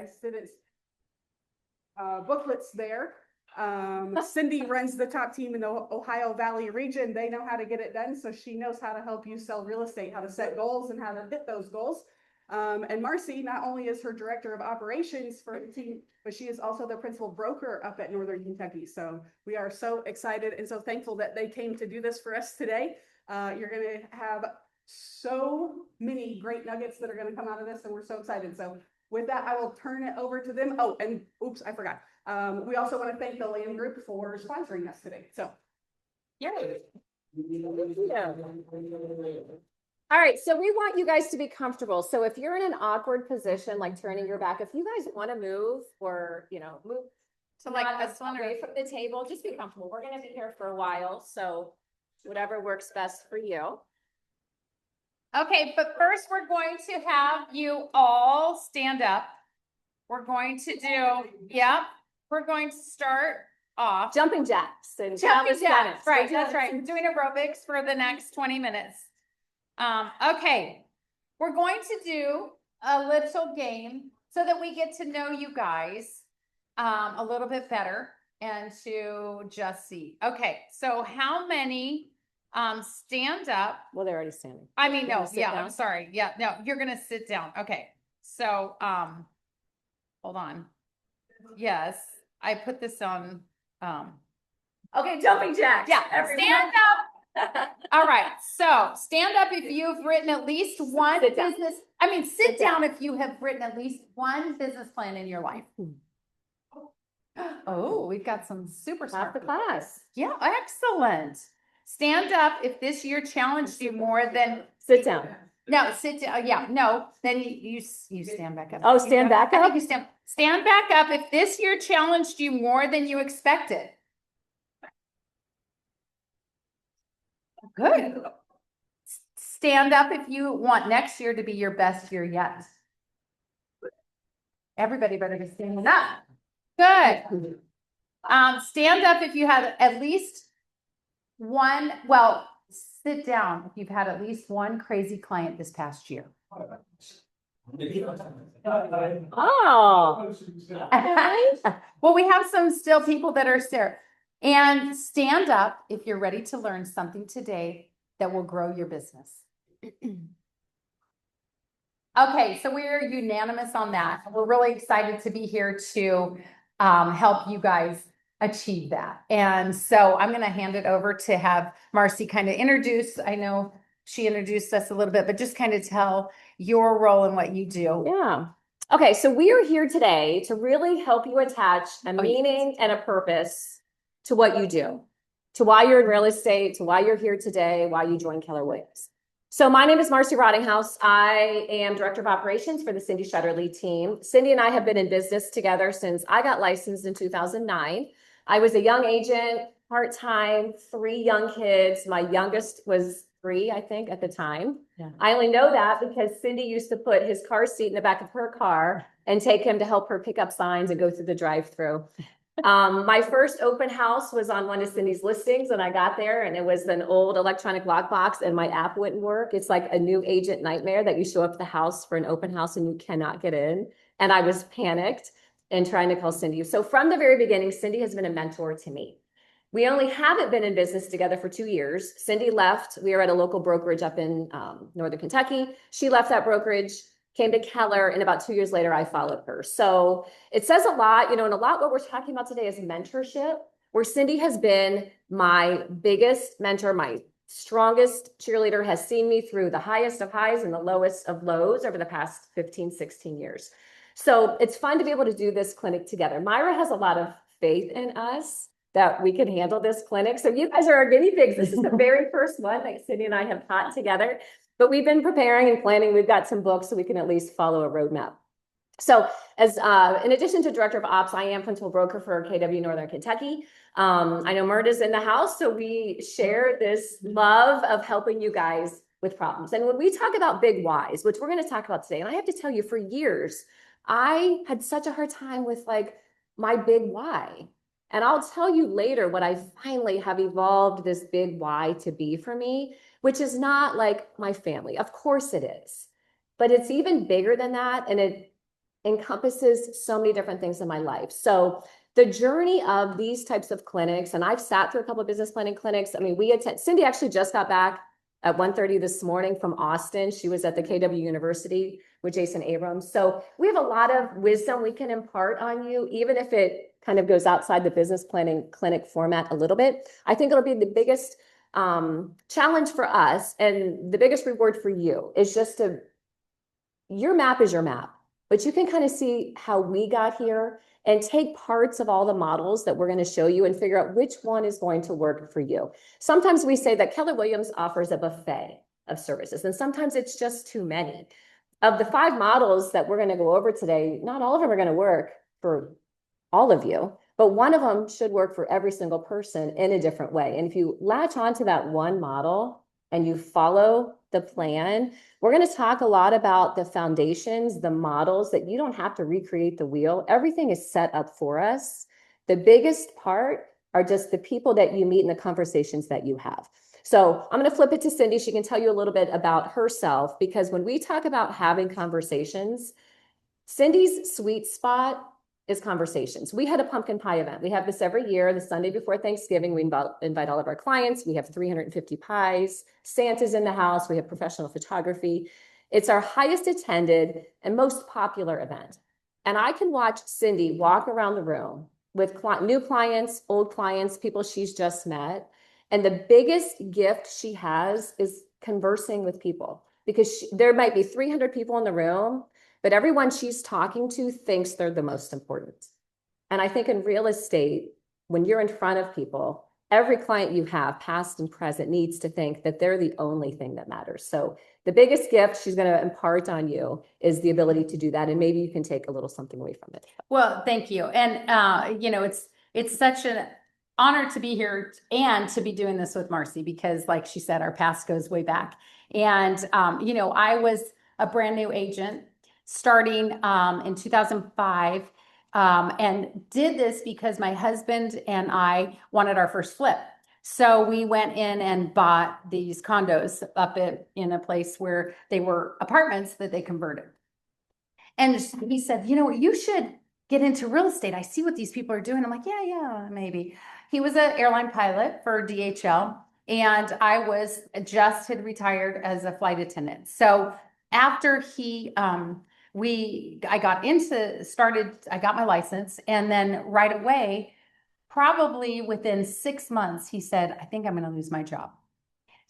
students booklets there. Cindy runs the top team in the Ohio Valley region. They know how to get it done. So she knows how to help you sell real estate, how to set goals and how to hit those goals. And Marcie not only is her director of operations for the team, but she is also the principal broker up at Northern Kentucky. So we are so excited and so thankful that they came to do this for us today. You're going to have so many great nuggets that are going to come out of this, and we're so excited. So with that, I will turn it over to them. Oh, and oops, I forgot. We also want to thank the Land Group for sponsoring us today. So, yeah. All right, so we want you guys to be comfortable. So if you're in an awkward position, like turning your back, if you guys want to move or, move to like this one away from the table, just be comfortable. We're going to be here for a while. So whatever works best for you. Okay, but first we're going to have you all stand up. We're going to do, we're going to start off. Jumping jacks and jumping jacks, right, that's right. We're doing aerobics for the next 20 minutes. Okay, we're going to do a little game so that we get to know you guys a little bit better and to just see. Okay, so how many stand up? Well, they're already standing. I mean, no, yeah, down? I'm sorry. Yeah, no, you're gonna sit down. Okay, so hold on. Yes, I put this on. Okay, jumping jacks. Yeah, stand up. All right, so stand up if you've written at least one business. I mean, sit down if you have written at least one business plan in your life. Oh, we've got some super smart the class. Yeah, excellent. Stand up if this year challenged you more than sit down. No, sit down. Yeah, no. Then you stand back up. Oh, stand back up. I think you stand back up if this year challenged you more than you expected. Good. Stand up if you want next year to be your best year yet. Everybody better be standing up. Good. Stand up if you had at least one, well, sit down if you've had at least one crazy client this past year. Oh. Well, we have some still people that are there. And stand up if you're ready to learn something today that will grow your business. Okay, so we're unanimous on that. We're really excited to be here to help you guys achieve that. And so I'm going to hand it over to have Marcie kind of introduce. I know she introduced us a little bit, but just kind of tell your role and what you do. Yeah. Okay, so we are here today to really help you attach a meaning and a purpose to what you do, to why you're in real estate, to why you're here today, why you joined Keller Williams. So my name is Marcie Rottinghaus. I am Director of Operations for the Cindy Shetterly team. Cindy and I have been in business together since I got licensed in 2009. I was a young agent, part-time, 3 young kids. My youngest was 3, I think, at the time. Yeah. I only know that because Cindy used to put his car seat in the back of her car and take him to help her pick up signs and go through the drive-through. My first open house was on one of Cindy's listings when I got there, and it was an old electronic lockbox and my app wouldn't work. It's like a new agent nightmare that you show up at the house for an open house and you cannot get in. And I was panicked and trying to call Cindy. So from the very beginning, Cindy has been a mentor to me. We only haven't been in business together for 2 years. Cindy left. We were at a local brokerage up in Northern Kentucky. She left that brokerage, came to Keller, and about 2 years later, I followed her. So it says a lot, and a lot what we're talking about today is mentorship, where Cindy has been my biggest mentor, my strongest cheerleader, has seen me through the highest of highs and the lowest of lows over the past 15, 16 years. So it's fun to be able to do this clinic together. Myra has a lot of faith in us that we can handle this clinic. So you guys are our guinea pigs. This is the very first one that Cindy and I have taught together, but we've been preparing and planning. We've got some books so we can at least follow a roadmap. So as in addition to Director of Ops, I am Principal Broker for KW Northern Kentucky. I know Myrna's in the house, so we share this love of helping you guys with problems. And when we talk about big whys, which we're going to talk about today, and I have to tell you, for years, I had such a hard time with my big why. And I'll tell you later what I finally have evolved this big why to be for me, which is not like my family. Of course it is, but it's even bigger than that. And encompasses so many different things in my life. So the journey of these types of clinics, and I've sat through a couple of business planning clinics. I mean, Cindy actually just got back at 1:30 this morning from Austin. She was at the KW University with Jason Abrams. So we have a lot of wisdom we can impart on you, even if it kind of goes outside the business planning clinic format a little bit. I think it'll be the biggest challenge for us, and the biggest reward for you is just your map is your map, but you can kind of see how we got here and take parts of all the models that we're going to show you and figure out which one is going to work for you. Sometimes we say that Keller Williams offers a buffet of services, and sometimes it's just too many. Of the 5 models that we're going to go over today, not all of them are going to work for all of you, but one of them should work for every single person in a different way. And if you latch onto that one model and you follow the plan, we're going to talk a lot about the foundations, the models that you don't have to recreate the wheel. Everything is set up for us. The biggest part are just the people that you meet and the conversations that you have. So I'm going to flip it to Cindy. She can tell you a little bit about herself, because when we talk about having conversations, Cindy's sweet spot is conversations. We had a pumpkin pie event. We have this every year, the Sunday before Thanksgiving. We invite all of our clients. We have 350 pies. Santa's in the house. We have professional photography. It's our highest attended and most popular event. And I can watch Cindy walk around the room with new clients, old clients, people she's just met. And the biggest gift she has is conversing with people, because there might be 300 people in the room, but everyone she's talking to thinks they're the most important. And I think in real estate, when you're in front of people, every client you have, past and present, needs to think that they're the only thing that matters. So the biggest gift she's going to impart on you is the ability to do that. And maybe you can take a little something away from it. Well, thank you. And, it's such an honor to be here and to be doing this with Marcie, because like she said, our past goes way back. And, I was a brand new agent starting in 2005, and did this because my husband and I wanted our first flip. So we went in and bought these condos up in a place where they were apartments that they converted. And he said, you should get into real estate. I see what these people are doing. I'm like, yeah, maybe. He was an airline pilot for DHL, and I had retired as a flight attendant. So after I got my license, and then right away, probably within 6 months, he said, I think I'm going to lose my job.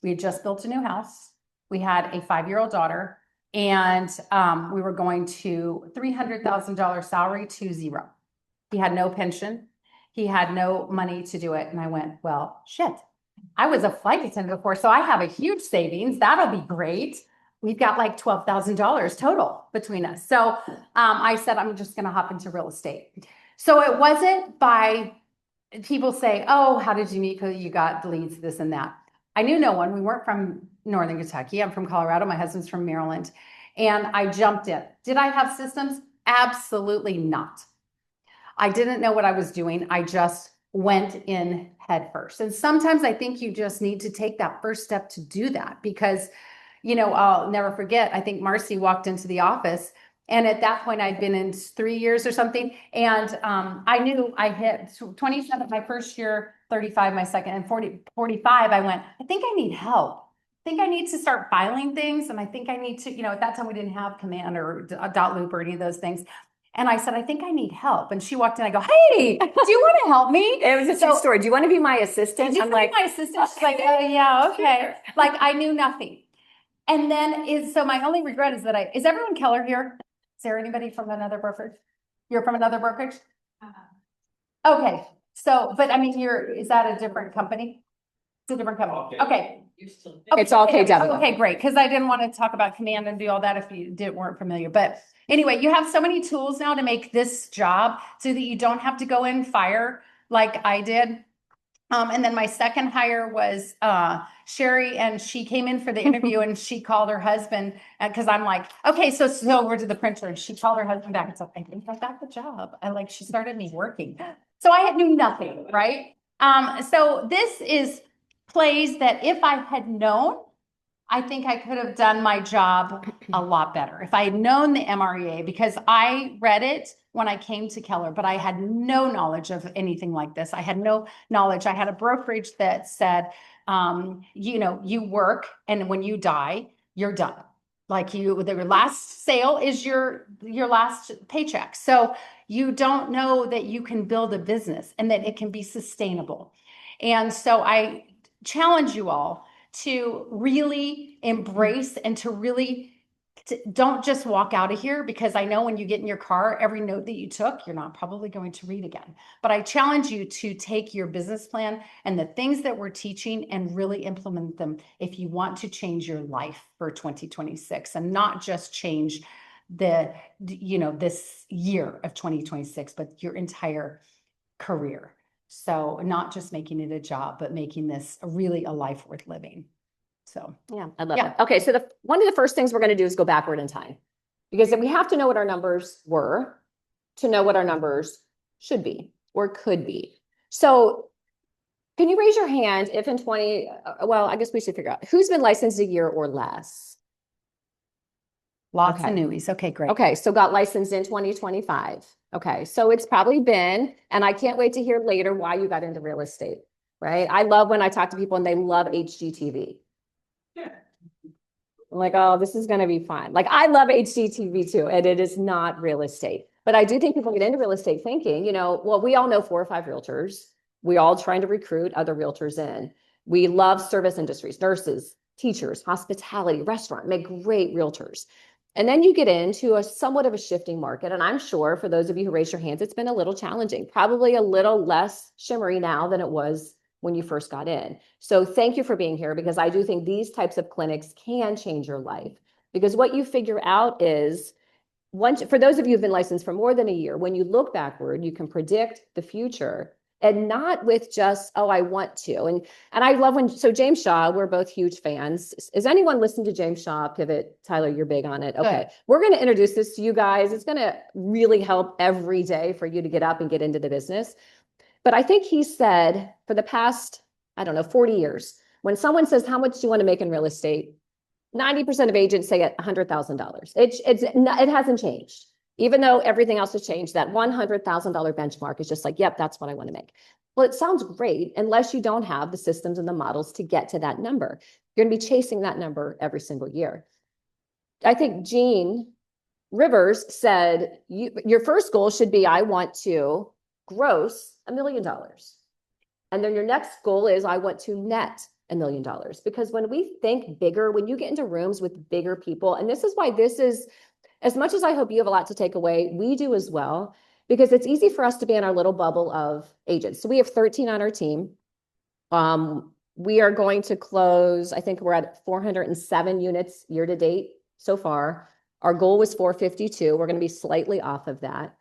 We had just built a new house. We had a 5-year-old daughter, and we were going to $300,000 salary to zero. He had no pension. He had no money to do it. And I went, well, shit, I was a flight attendant before, so I have a huge savings. That'll be great. We've got like $12,000 total between us. So I said, I'm just going to hop into real estate. So it wasn't by people say, oh, how did you meet? You got the leads, this and that. I knew no one. We weren't from Northern Kentucky. I'm from Colorado. My husband's from Maryland. And I jumped in. Did I have systems? Absolutely not. I didn't know what I was doing. I just went in head first. And sometimes I think you just need to take that first step to do that, because, I'll never forget. I think Marcie walked into the office, and at that point I'd been in 3 years or something. And I knew I hit 27 my first year, 35 my second, and 45. I went, I think I need help. I think I need to start filing things. And I think I need to, at that time we didn't have Command or Dot Loop or any of those things. And I said, I think I need help. And she walked in. I go, hey, do you want to help me? It was a true story. Do you want to be my assistant? I'm like, my assistant. She's like, oh yeah, okay. Like I knew nothing. And then so my only regret is that is everyone Keller here? Is there anybody from another brokerage? You're from another brokerage? Okay. So, but I mean, is that a different company? It's a different company. Okay. It's all KW. Okay, great. Because I didn't want to talk about Command and do all that if you weren't familiar. But anyway, you have so many tools now to make this job so that you don't have to go in fire like I did. And then my second hire was Sherry, and she came in for the interview and she called her husband, because I'm like, okay, so over to the printer, and she called her husband back and said, I think I got the job. She started me working. So I knew nothing, right? So this is plays that if I had known, I think I could have done my job a lot better. If I had known the MREA, because I read it when I came to Keller, but I had no knowledge of anything like this. I had no knowledge. I had a brokerage that said, you work and when you die, you're done. Like the last sale is your last paycheck. So you don't know that you can build a business and that it can be sustainable. And so I challenge you all to really embrace and to really don't just walk out of here, because I know when you get in your car, every note that you took, you're not probably going to read again. But I challenge you to take your business plan and the things that we're teaching and really implement them if you want to change your life for 2026 and not just change this year of 2026, but your entire career. So not just making it a job, but making this really a life worth living. So yeah, I love it. Okay, so one of the first things we're going to do is go backward in time, because we have to know what our numbers were to know what our numbers should be or could be. So can you raise your hand if in I guess we should figure out who's been licensed a year or less. Lots of newies. Okay, great. Okay, so got licensed in 2025. Okay, so it's probably been, and I can't wait to hear later why you got into real estate, right? I love when I talk to people and they love HGTV. I'm like, oh, this is going to be fun. Like, I love HGTV too, and it is not real estate. But I do think people get into real estate thinking, well, we all know 4 or 5 realtors. We all trying to recruit other realtors in. We love service industries, nurses, teachers, hospitality, restaurant, make great realtors. And then you get into a somewhat of a shifting market. And I'm sure for those of you who raised your hands, it's been a little challenging, probably a little less shimmery now than it was when you first got in. So thank you for being here, because I do think these types of clinics can change your life. Because what you figure out is, for those of you who've been licensed for more than a year, when you look backward, you can predict the future, and not with just, oh, I want to. And I love James Shaw, we're both huge fans. Is anyone listening to James Shaw Pivot? Tyler, you're big on it. Okay. Good. We're going to introduce this to you guys. It's going to really help every day for you to get up and get into the business. But I think he said for the past, 40 years, when someone says, how much do you want to make in real estate? 90% of agents say $100,000. It hasn't changed. Even though everything else has changed, that $100,000 benchmark is just like, yep, that's what I want to make. Well, it sounds great unless you don't have the systems and the models to get to that number. You're going to be chasing that number every single year. I think Gene Rivers said, your first goal should be, I want to gross $1 million. And then your next goal is, I want to net $1 million. Because when we think bigger, when you get into rooms with bigger people, and this is why this is, as much as I hope you have a lot to take away, we do as well, because it's easy for us to be in our little bubble of agents. So we have 13 on our team. We are going to close, I think we're at 407 units year to date so far. Our goal was 452. We're going to be slightly off of that.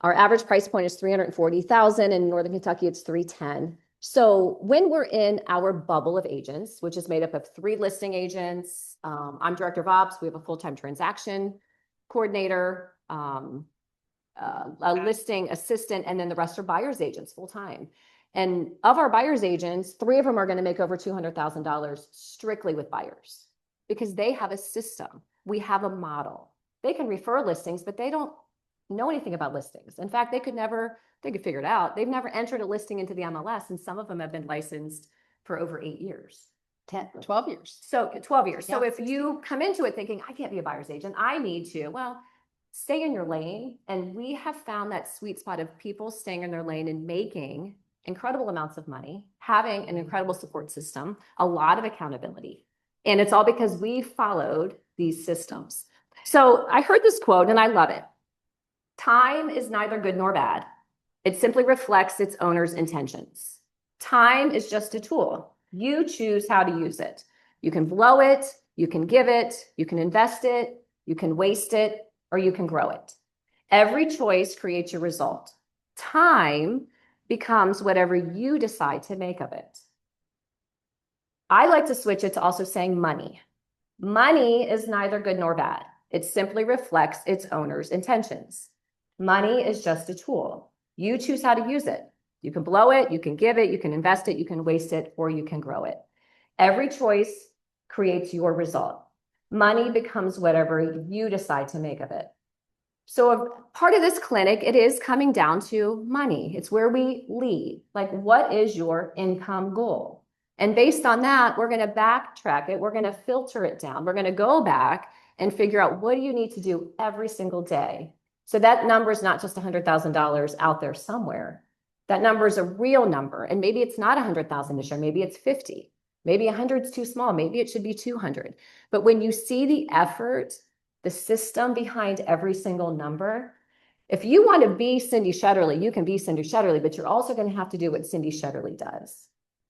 Our average price point is $340,000. In Northern Kentucky, it's $310,000. So when we're in our bubble of agents, which is made up of 3 listing agents, I'm director of ops. We have a full-time transaction coordinator, a listing assistant, and then the rest are buyer's agents full-time. And of our buyer's agents, 3 of them are going to make over $200,000 strictly with buyers, because they have a system. We have a model. They can refer listings, but they don't know anything about listings. In fact, they could figure it out. They've never entered a listing into the MLS, and some of them have been licensed for over 8 years. 12 years. So 12 years. Yeah. So if you come into it thinking, I can't be a buyer's agent, I need to, well, stay in your lane. And we have found that sweet spot of people staying in their lane and making incredible amounts of money, having an incredible support system, a lot of accountability. And it's all because we followed these systems. So I heard this quote and I love it. Time is neither good nor bad. It simply reflects its owner's intentions. Time is just a tool. You choose how to use it. You can blow it, you can give it, you can invest it, you can waste it, or you can grow it. Every choice creates your result. Time becomes whatever you decide to make of it. I like to switch it to also saying money. Money is neither good nor bad. It simply reflects its owner's intentions. Money is just a tool. You choose how to use it. You can blow it, you can give it, you can invest it, you can waste it, or you can grow it. Every choice creates your result. Money becomes whatever you decide to make of it. So a part of this clinic, it is coming down to money. It's where we lead. Like, what is your income goal? And based on that, we're going to backtrack it. We're going to filter it down. We're going to go back and figure out, what do you need to do every single day? So that number is not just $100,000 out there somewhere. That number is a real number. And maybe it's not 100,000 this year. Maybe it's 50. Maybe 100 is too small. Maybe it should be 200. But when you see the effort, the system behind every single number, if you want to be Cindy Shetterly, you can be Cindy Shetterly, but you're also going to have to do what Cindy Shetterly does.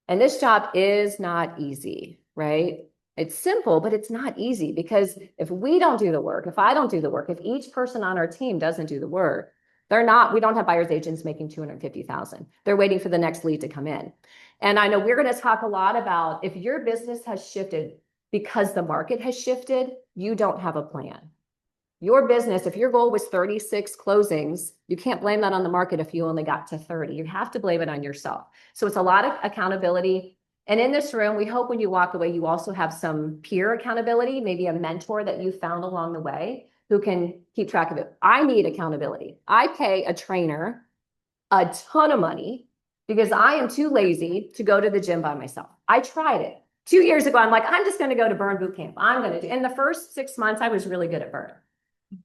And this job is not easy, right? It's simple, but it's not easy, because if we don't do the work, if I don't do the work, if each person on our team doesn't do the work, we don't have buyer's agents making $250,000. They're waiting for the next lead to come in. And I know we're going to talk a lot about, if your business has shifted because the market has shifted, you don't have a plan. Your business, if your goal was 36 closings, you can't blame that on the market if you only got to 30. You have to blame it on yourself. So it's a lot of accountability. And in this room, we hope when you walk away, you also have some peer accountability, maybe a mentor that you found along the way who can keep track of it. I need accountability. I pay a trainer a ton of money because I am too lazy to go to the gym by myself. I tried it. 2 years ago, I'm like, I'm just going to go to burn boot camp. I'm going to do. In the first 6 months, I was really good at burn.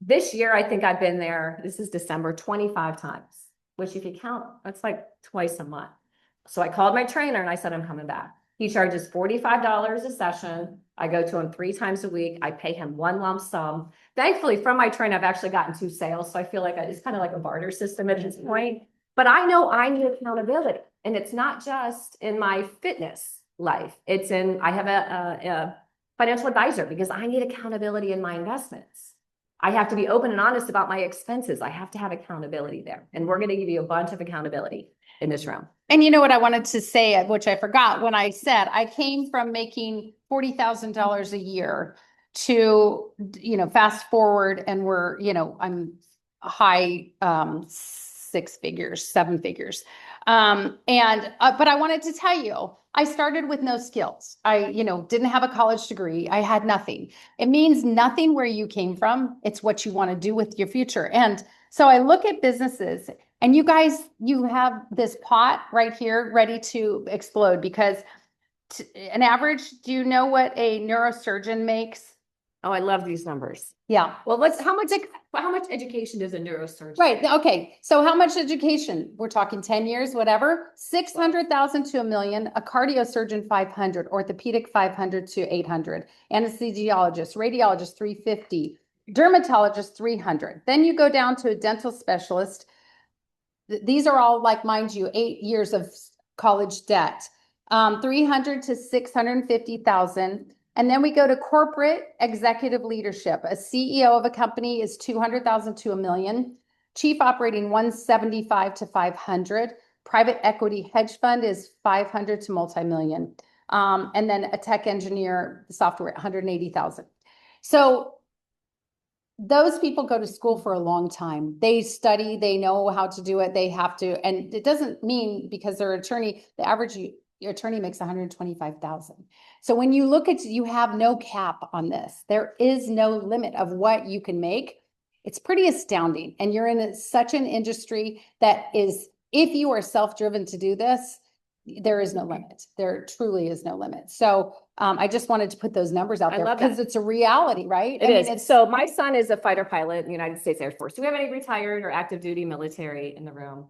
This year, I think I've been there. This is December, 25 times, which if you count, that's like twice a month. So I called my trainer and I said, I'm coming back. He charges $45 a session. I go to him 3 times a week. I pay him one lump sum. Thankfully, from my trainer, I've actually gotten 2 sales. So I feel like it's kind of like a barter system at this point. But I know I need accountability. And it's not just in my fitness life. It's in, I have a financial advisor because I need accountability in my investments. I have to be open and honest about my expenses. I have to have accountability there. And we're going to give you a bunch of accountability in this room. And you know what I wanted to say, which I forgot when I said, I came from making $40,000 a year to, fast forward and I'm high 6 figures, 7 figures. But I wanted to tell you, I started with no skills. I, didn't have a college degree. I had nothing. It means nothing where you came from. It's what you want to do with your future. And so I look at businesses, and you guys, you have this pot right here ready to explode, because an average, do you know what a neurosurgeon makes? Oh, I love these numbers. Yeah. Well, how much education does a neurosurgeon? Right. Okay. So how much education? We're talking 10 years, whatever. 600,000 to $1 million. A cardiosurgeon 500, orthopedic 500 to 800, anesthesiologist, radiologist 350, dermatologist 300. Then you go down to a dental specialist. These are all, like, mind you, 8 years of college debt. 300 to 650,000. And then we go to corporate executive leadership. A CEO of a company is 200,000 to $1 million. Chief operating 175 to 500. Private equity hedge fund is 500 to multi-million. And then a tech engineer, software, 180,000. So those people go to school for a long time. They study, they know how to do it. They have to, and it doesn't mean because they're an attorney, the average your attorney makes 125,000. So when you look at, you have no cap on this. There is no limit of what you can make. It's pretty astounding. And you're in such an industry that is, if you are self-driven to do this, there is no limit. There truly is no limit. So I just wanted to put those numbers out there because it's a reality, right? It is. So my son is a fighter pilot in the United States Air Force. Do we have any retired or active duty military in the room?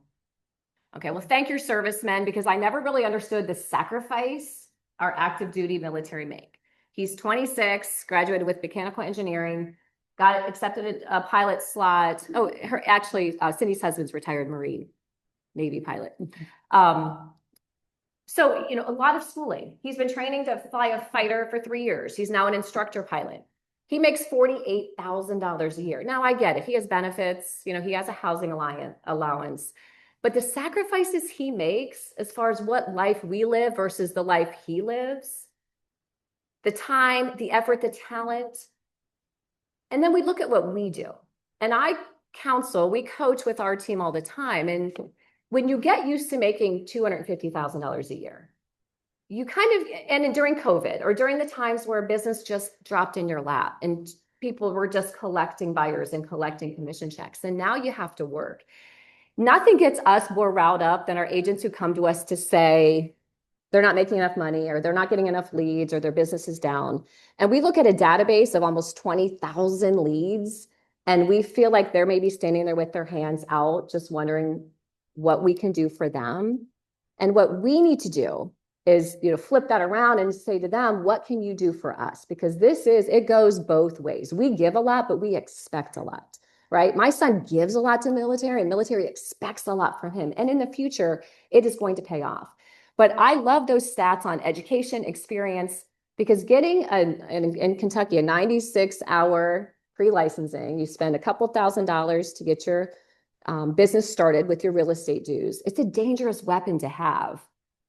Okay, well, thank your servicemen, because I never really understood the sacrifice our active duty military make. He's 26, graduated with mechanical engineering, got accepted a pilot slot. Oh, Cindy's husband's retired Marine Navy pilot. So, a lot of schooling. He's been training to fly a fighter for 3 years. He's now an instructor pilot. He makes $48,000 a year. Now, I get it. He has benefits. He has a housing allowance. But the sacrifices he makes as far as what life we live versus the life he lives, the time, the effort, the talent. And then we look at what we do. And we coach with our team all the time. And when you get used to making $250,000 a year, you kind of, and during COVID or during the times where business just dropped in your lap and people were just collecting buyers and collecting commission checks. And now you have to work. Nothing gets us more riled up than our agents who come to us to say they're not making enough money or they're not getting enough leads or their business is down. And we look at a database of almost 20,000 leads and we feel like they're maybe standing there with their hands out, just wondering what we can do for them. And what we need to do is, flip that around and say to them, what can you do for us? Because it goes both ways. We give a lot, but we expect a lot, right? My son gives a lot to the military and military expects a lot from him. And in the future, it is going to pay off. But I love those stats on education, experience, because getting in Kentucky, a 96-hour pre-licensing, you spend a couple $1,000s to get your business started with your real estate dues. It's a dangerous weapon to have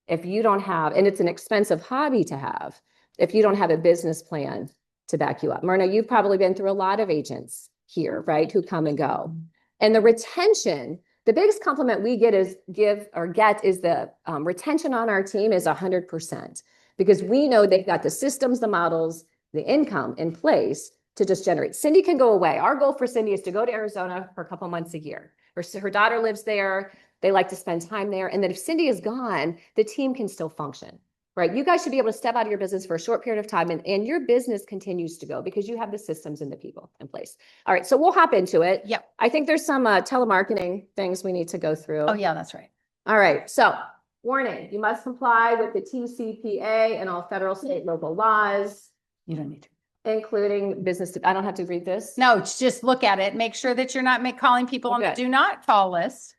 if you don't have, and it's an expensive hobby to have, if you don't have a business plan to back you up. Myrna, you've probably been through a lot of agents here, right, who come and go. And the retention, the biggest compliment we get is the retention on our team is 100%, because we know they've got the systems, the models, the income in place to just generate. Cindy can go away. Our goal for Cindy is to go to Arizona for a couple months a year. Her daughter lives there. They like to spend time there. And then if Cindy is gone, the team can still function, right? You guys should be able to step out of your business for a short period of time and your business continues to go because you have the systems and the people in place. All right, so we'll hop into it. Yep. I think there's some telemarketing things we need to go through. Oh yeah, that's right. All right, so warning, you must comply with the TCPA and all federal, state, local laws. You don't need to. Including business. I don't have to read this. No, just look at it. Make sure that you're not calling people on the Okay. do not call list.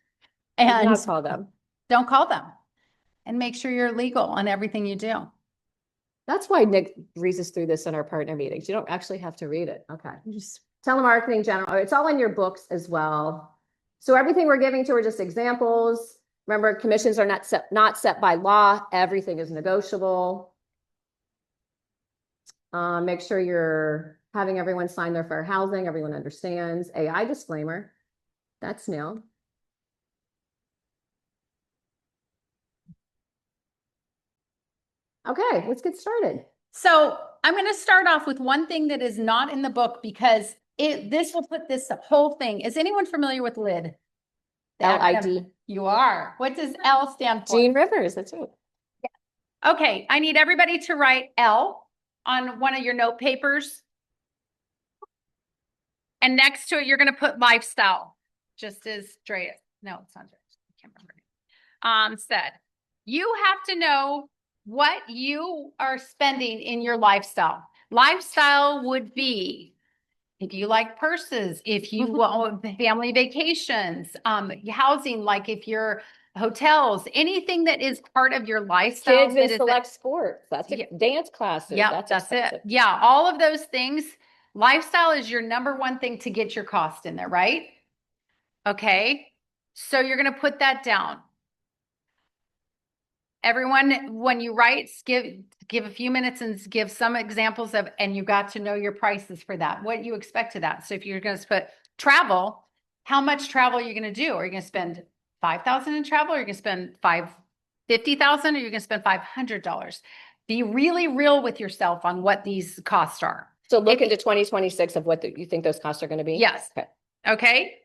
Do And not call them. don't call them. And make sure you're legal on everything you do. That's why Nick reads us through this in our partner meetings. You don't actually have to read it. Okay. Just telemarketing general. It's all in your books as well. So everything we're giving to are just examples. Remember, commissions are not set by law. Everything is negotiable. Make sure you're having everyone sign their fair housing. Everyone understands. AI disclaimer. That's new. Okay, let's get started. So I'm going to start off with one thing that is not in the book because this will put this whole thing. Is anyone familiar with LID? LID. You are. What does L stand for? Jean Rivers, that's it. Okay, I need everybody to write L on one of your note papers. And next to it, you're going to put lifestyle, just as Drea. No, it's not Drea. I can't remember. Said, you have to know what you are spending in your lifestyle. Lifestyle would be if you like purses, if you want family vacations, housing, like if you're hotels, anything that is part of your lifestyle. Kids in select sports. That's it. Dance classes. Yeah, that's it. Yeah, all of those things. Lifestyle is your number one thing to get your cost in there, right? Okay. So you're going to put that down. Everyone, when you write, give a few minutes and give some examples of, and you got to know your prices for that, what you expect to that. So if you're going to put travel, how much travel are you going to do? Are you going to spend $5,000 in travel? Or are you going to spend $50,000? Or you're going to spend $500? Be really real with yourself on what these costs are. So look into 2026 of what you think those costs are going to be. Yes. Okay. Okay.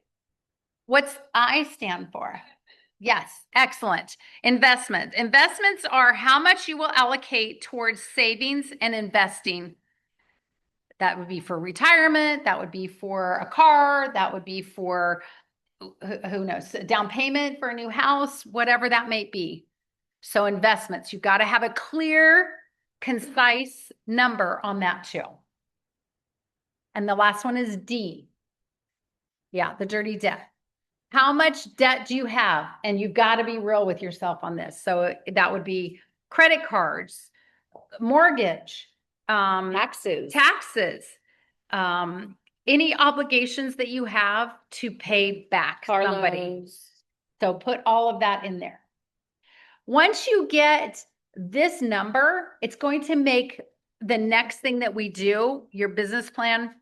What's I stand for? Yes. Excellent. Investment. Investments are how much you will allocate towards savings and investing. That would be for retirement. That would be for a car. That would be for, who knows, down payment for a new house, whatever that may be. So investments, you've got to have a clear, concise number on that too. And the last one is D. Yeah, the dirty debt. How much debt do you have? And you've got to be real with yourself on this. So that would be credit cards, mortgage, taxes, any obligations that you have to pay back Car somebody. loans. So put all of that in there. Once you get this number, it's going to make the next thing that we do, your business plan,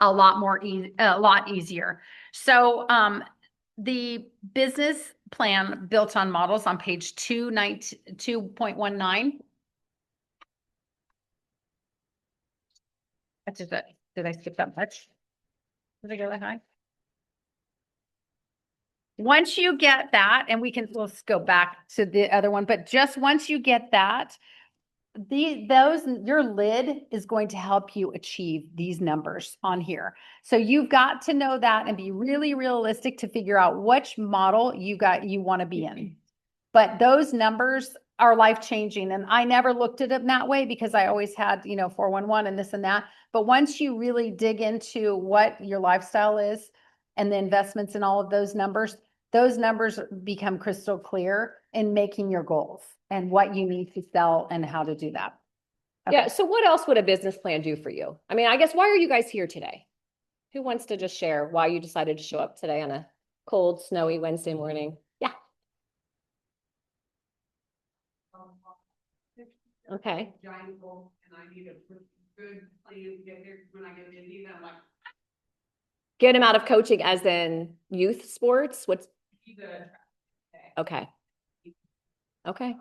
a lot easier. So the business plan built on models on page 2.19. Did I skip that much? Did I go that high? Once you get that, and let's go back to the other one, but just once you get that, your lid is going to help you achieve these numbers on here. So you've got to know that and be really realistic to figure out which model you want to be in. But those numbers are life-changing. And I never looked at them that way because I always had, 411 and this and that. But once you really dig into what your lifestyle is and the investments in all of those numbers become crystal clear in making your goals and what you need to sell and how to do that. Okay. Yeah. So what else would a business plan do for you? I mean, I guess, why are you guys here today? Who wants to just share why you decided to show up today on a cold, snowy Wednesday morning? Yeah. Okay. Giant goal, and I need a good plan to get here. When I get in Indy, I'm like, Get him out of coaching as in youth sports? Okay. Okay.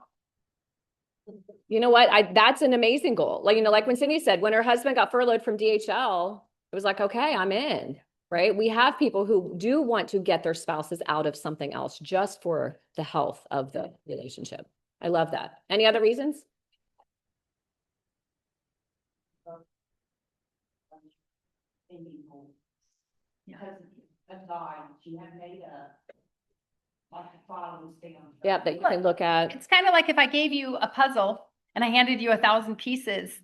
You know what? That's an amazing goal. Like when Cindy said, when her husband got furloughed from DHL, it was like, okay, I'm in, right? We have people who do want to get their spouses out of something else just for the health of the relationship. I love that. Any other reasons? Yeah, that you can look at. It's kind of like if I gave you a puzzle and I handed you 1,000 pieces,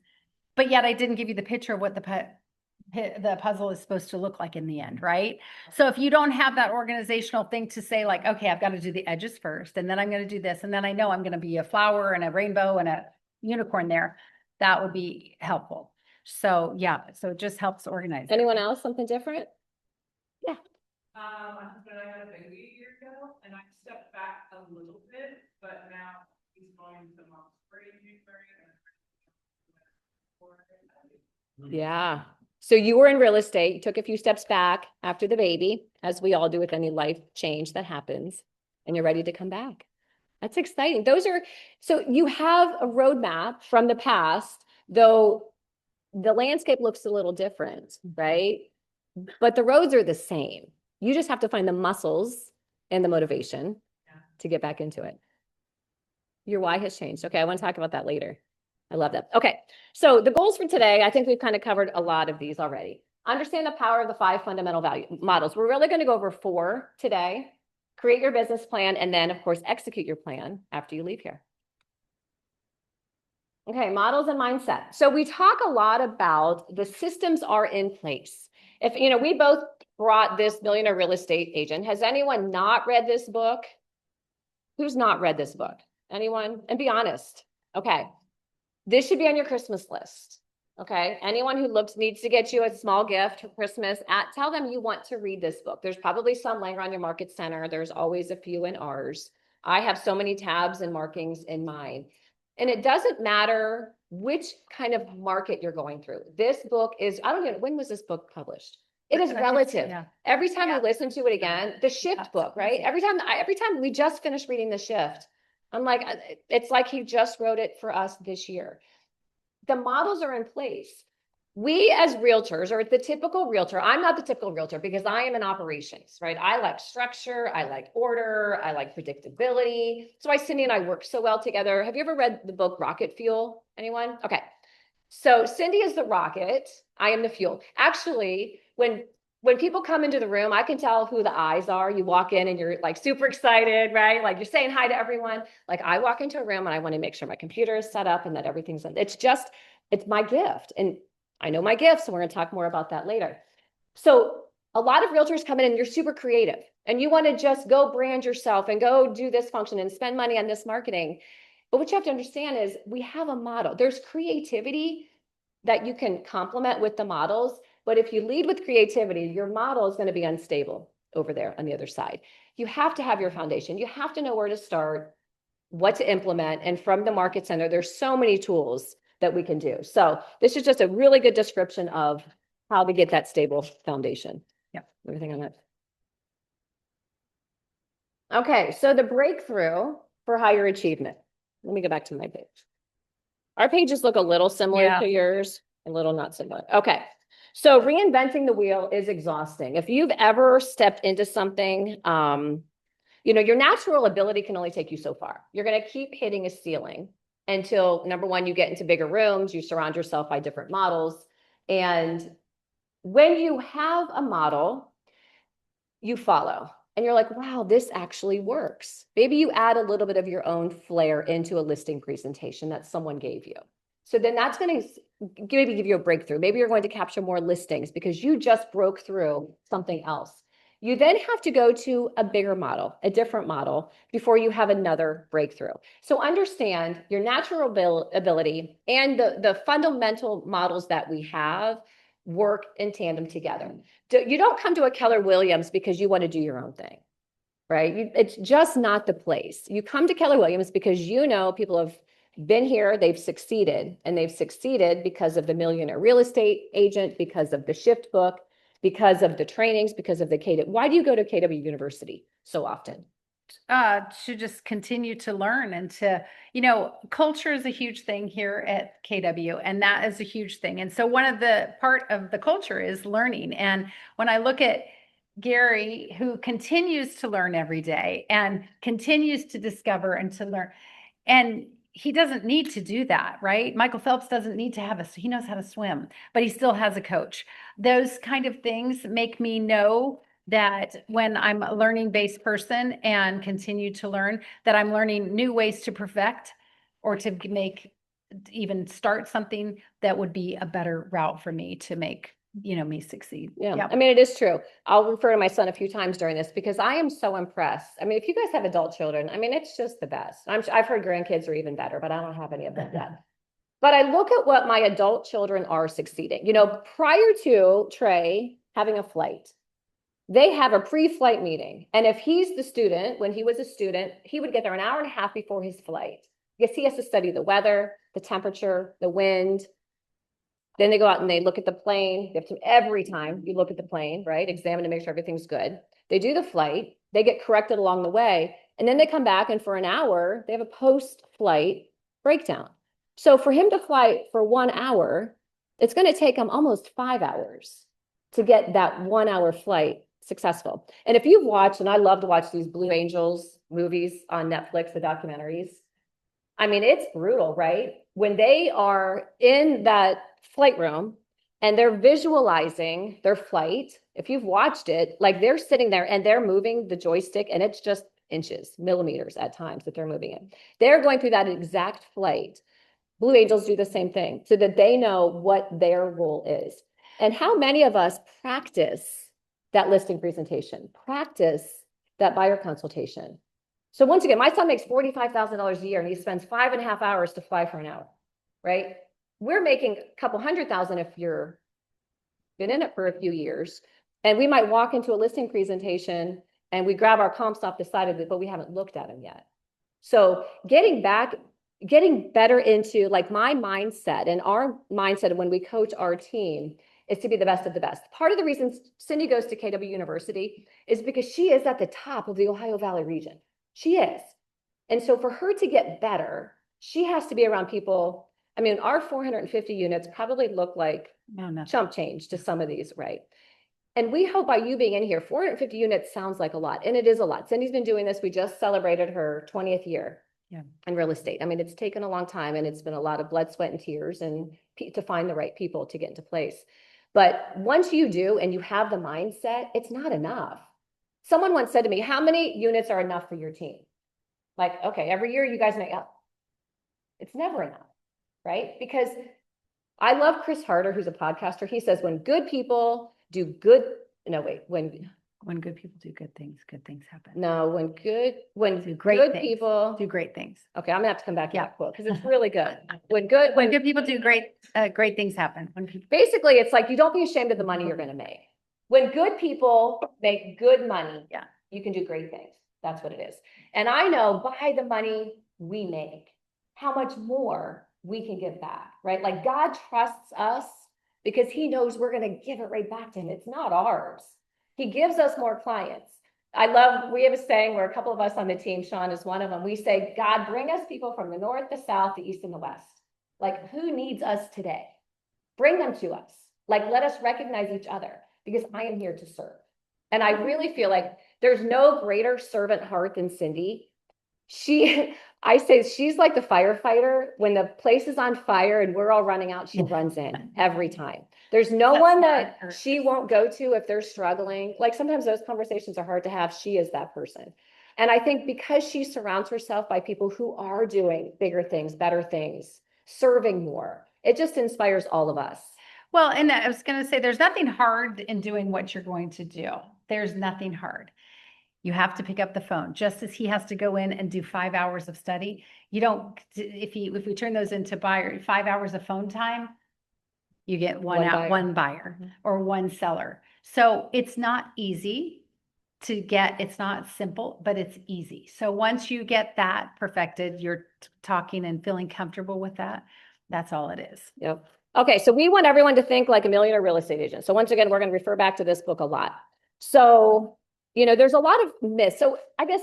but yet I didn't give you the picture of what the puzzle is supposed to look like in the end, right? So if you don't have that organizational thing to say like, okay, I've got to do the edges first, and then I'm going to do this, and then I know I'm going to be a flower and a rainbow and a unicorn there, that would be helpful. So yeah, so it just helps organize. Anyone else, something different? Yeah. my husband and I had a baby a year ago, and I stepped back a little bit, but now he's going to mom's spring January. Yeah. So you were in real estate, you took a few steps back after the baby, as we all do with any life change that happens, and you're ready to come back. That's exciting. So you have a roadmap from the past, though the landscape looks a little different, right? But the roads are the same. You just have to find the muscles and the motivation to get back into it. Your why has changed. Okay, I want to talk about that later. I love that. Okay, so the goals for today, I think we've kind of covered a lot of these already. Understand the power of the 5 fundamental value models. We're really going to go over 4 today. Create your business plan, and then, of course, execute your plan after you leave here. Okay, models and mindset. So we talk a lot about the systems are in place. If, we both brought this Millionaire Real Estate Agent. Has anyone not read this book? Who's not read this book? Anyone? And be honest. Okay. This should be on your Christmas list. Okay. Anyone who needs to get you a small gift for Christmas, tell them you want to read this book. There's probably some laying around your market center. There's always a few in ours. I have so many tabs and markings in mine. And it doesn't matter which kind of market you're going through. This book is, I don't know, when was this book published? It is relative. Yeah. Every time I listen to it again, the Shift book, right? Every time we just finished reading the Shift, I'm like, it's like he just wrote it for us this year. The models are in place. We as realtors, or the typical realtor, I'm not the typical realtor because I am in operations, right? I like structure, I like order, I like predictability. So why Cindy and I work so well together. Have you ever read the book Rocket Fuel? Anyone? Okay. So Cindy is the rocket. I am the fuel. Actually, when people come into the room, I can tell who the eyes are. You walk in and you're like super excited, right? Like you're saying hi to everyone. Like I walk into a room and I want to make sure my computer is set up and that everything's, it's my gift. And I know my gifts, and we're going to talk more about that later. So a lot of realtors come in and you're super creative and you want to just go brand yourself and go do this function and spend money on this marketing. But what you have to understand is we have a model. There's creativity that you can complement with the models. But if you lead with creativity, your model is going to be unstable over there on the other side. You have to have your foundation. You have to know where to start, what to implement. And from the market center, there's so many tools that we can do. So this is just a really good description of how to get that stable foundation. Yeah. Everything on that. Okay, so the breakthrough for higher achievement. Let me go back to my page. Our pages look a little similar Yeah. to yours, a little not similar. Okay, so reinventing the wheel is exhausting. If you've ever stepped into something, your natural ability can only take you so far. You're going to keep hitting a ceiling until, number one, you get into bigger rooms, you surround yourself by different models. And when you have a model, you follow. And you're like, wow, this actually works. Maybe you add a little bit of your own flair into a listing presentation that someone gave you. So then that's going to maybe give you a breakthrough. Maybe you're going to capture more listings because you just broke through something else. You then have to go to a bigger model, a different model, before you have another breakthrough. So understand your natural ability and the fundamental models that we have work in tandem together. You don't come to a Keller Williams because you want to do your own thing, right? It's just not the place. You come to Keller Williams because people have been here, they've succeeded, and they've succeeded because of the Millionaire Real Estate Agent, because of the Shift book, because of the trainings, because of the KW. Why do you go to KW University so often? To just continue to learn and to, culture is a huge thing here at KW, and that is a huge thing. And so one of the part of the culture is learning. And when I look at Gary, who continues to learn every day and continues to discover and to learn, and he doesn't need to do that, right? Michael Phelps doesn't need to he knows how to swim, but he still has a coach. Those kind of things make me know that when I'm a learning-based person and continue to learn, that I'm learning new ways to perfect or to even start something that would be a better route for me to make, me succeed. Yeah. I mean, it is true. I'll refer to my son a few times during this because I am so impressed. I mean, if you guys have adult children, I mean, it's just the best. I've heard grandkids are even better, but I don't have any of them yet. But I look at what my adult children are succeeding. Prior to Trey having a flight, they have a pre-flight meeting. And if he's the student, when he was a student, he would get there an hour and a half before his flight. Because he has to study the weather, the temperature, the wind. Then they go out and they look at the plane. They have to, every time you look at the plane, right? Examine to make sure everything's good. They do the flight. They get corrected along the way. And then they come back and for an hour, they have a post-flight breakdown. So for him to fly for 1 hour, it's going to take him almost 5 hours to get that 1 hour flight successful. And if you've watched, and I love to watch these Blue Angels movies on Netflix, the documentaries, I mean, it's brutal, right? When they are in that flight room and they're visualizing their flight, if you've watched it, like they're sitting there and they're moving the joystick and it's just inches, millimeters at times that they're moving it. They're going through that exact flight. Blue Angels do the same thing so that they know what their role is. And how many of us practice that listing presentation, practice that buyer consultation? So once again, my son makes $45,000 a year and he spends 5.5 hours to fly for an hour, right? We're making a couple $100,000 if you're been in it for a few years. And we might walk into a listing presentation and we grab our comps off the side of it, but we haven't looked at them yet. So getting better into like my mindset and our mindset when we coach our team is to be the best of the best. Part of the reason Cindy goes to KW University is because she is at the top of the Ohio Valley region. She is. And so for her to get better, she has to be around people. I mean, our 450 units probably look like chump change to some of these, right? And we hope by you being in here, 450 units sounds like a lot, and it is a lot. Cindy's been doing this. We just celebrated her 20th year in real estate. I mean, it's taken a long time and it's been a lot of blood, sweat, and tears and to find the right people to get into place. But once you do and you have the mindset, it's not enough. Someone once said to me, how many units are enough for your team? Like, okay, every year you guys make up. It's never enough, right? Because I love Chris Harder, who's a podcaster. He says, when good people do good, no, wait, when good people do good things happen. No, when good people do great things. Okay, I'm gonna have to come back to that quote because it's really good. When good people do great things happen. Basically, it's like you don't be ashamed of the money you're gonna make. When good people make good money, you can do great things. That's what it is. And I know by the money we make, how much more we can give back, right? Like God trusts us because he knows we're going to give it right back to him. It's not ours. He gives us more clients. I love, we have a saying where a couple of us on the team, Sean is one of them. We say, God, bring us people from the north, the south, the east, and the west. Like, who needs us today? Bring them to us. Like, let us recognize each other because I am here to serve. And I really feel like there's no greater servant heart than Cindy. I say she's like the firefighter. When the place is on fire and we're all running out, she runs in every time. There's no one that she won't go to if they're struggling. Like sometimes those conversations are hard to have. She is that person. And I think because she surrounds herself by people who are doing bigger things, better things, serving more, it just inspires all of us. Well, and I was going to say, there's nothing hard in doing what you're going to do. There's nothing hard. You have to pick up the phone, just as he has to go in and do 5 hours of study. You don't, if we turn those into 5 hours of phone time, you get one buyer or one seller. So it's not easy to get, it's not simple, but it's easy. So once you get that perfected, you're talking and feeling comfortable with that. That's all it is. Yep. Okay. So we want everyone to think like a millionaire real estate agent. So once again, we're going to refer back to this book a lot. So, there's a lot of myths. So I guess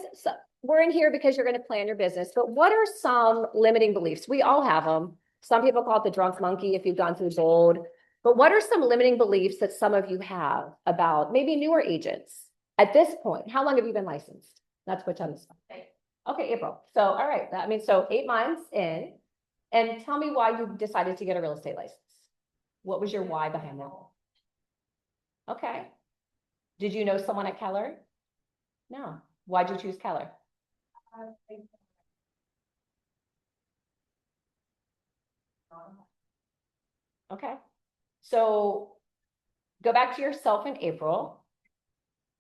we're in here because you're going to plan your business, but what are some limiting beliefs? We all have them. Some people call it the drunk monkey if you've gone through gold, but what are some limiting beliefs that some of you have about maybe newer agents at this point? How long have you been licensed? That's which on this one. Okay, April. So, all right. So 8 months in, and tell me why you decided to get a real estate license. What was your why behind that? Okay. Did you know someone at Keller? No. Why'd you choose Keller? Okay. So go back to yourself in April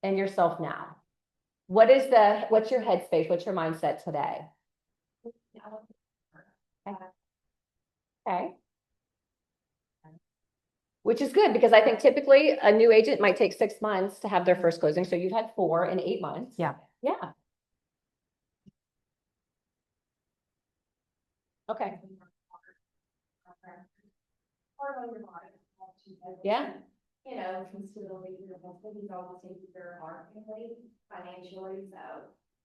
and yourself now. What's your headspace? What's your mindset today? Okay. Which is good because I think typically a new agent might take 6 months to have their first closing. So you've had 4 in 8 months. Yeah. Yeah. Okay. Yeah. Since he's always taking care of our family financially, so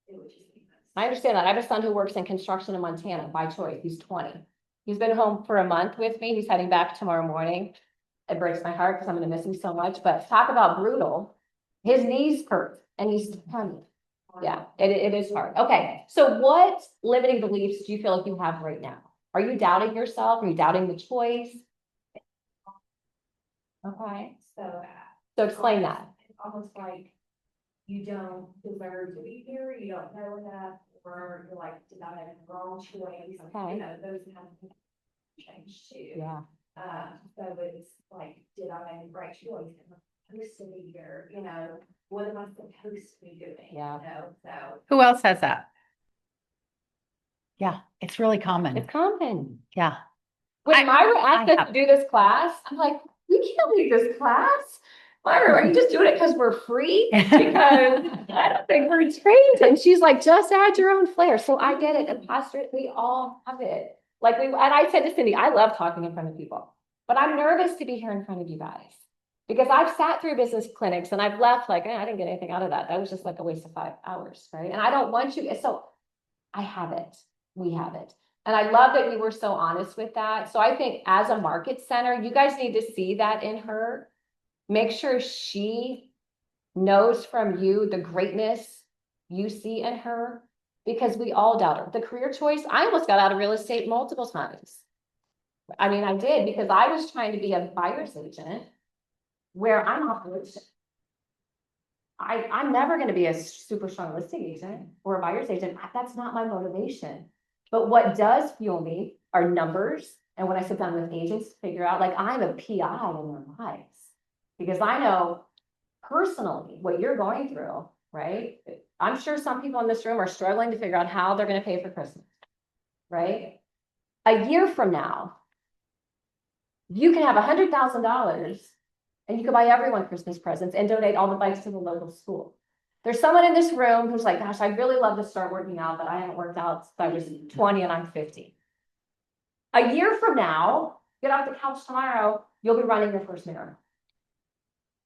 it would just be nice. I understand that. I have a son who works in construction in Montana by choice. He's 20. He's been home for a month with me. He's heading back tomorrow morning. It breaks my heart because I'm going to miss him so much, but talk about brutal. His knees hurt and he's 20. Yeah, it is hard. Okay. So what limiting beliefs do you feel like you have right now? Are you doubting yourself? Are you doubting the choice? Okay. So explain that. It's almost like you don't deserve to be here, you don't know enough, or you're like, did I make the wrong choice? Okay. Those kind of things change too. Yeah. So it's like, did I make the right choice? Am I supposed to be here? What am I supposed to be doing? Yeah. So. Who else has that? Yeah, it's really common. It's common. Yeah. When Myra asked us to do this class, I'm like, we can't leave this class. Myra, are you just doing it because we're free? Because I don't think we're trained. And she's like, just add your own flair. So I get it. Imposter, we all have it. And I said to Cindy, I love talking in front of people, but I'm nervous to be here in front of you guys because I've sat through business clinics and I've left I didn't get anything out of that. That was just like a waste of 5 hours, right? And I don't want you. So I have it. We have it. And I love that you were so honest with that. So I think as a market center, you guys need to see that in her. Make sure she knows from you the greatness you see in her, because we all doubt her. The career choice, I almost got out of real estate multiple times. I mean, I did because I was trying to be a buyer's agent where I'm operational. I'm never going to be a super strong listing agent or a buyer's agent. That's not my motivation. But what does fuel me are numbers. And when I sit down with agents to figure out, I'm a PI in their lives, because I know personally what you're going through, right? I'm sure some people in this room are struggling to figure out how they're going to pay for Christmas, right? A year from now, you can have $100,000 and you can buy everyone Christmas presents and donate all the bikes to the local school. There's someone in this room who's like, gosh, I'd really love to start working out, but I haven't worked out since I was 20 and I'm 50. A year from now, get off the couch tomorrow, you'll be running your first marathon.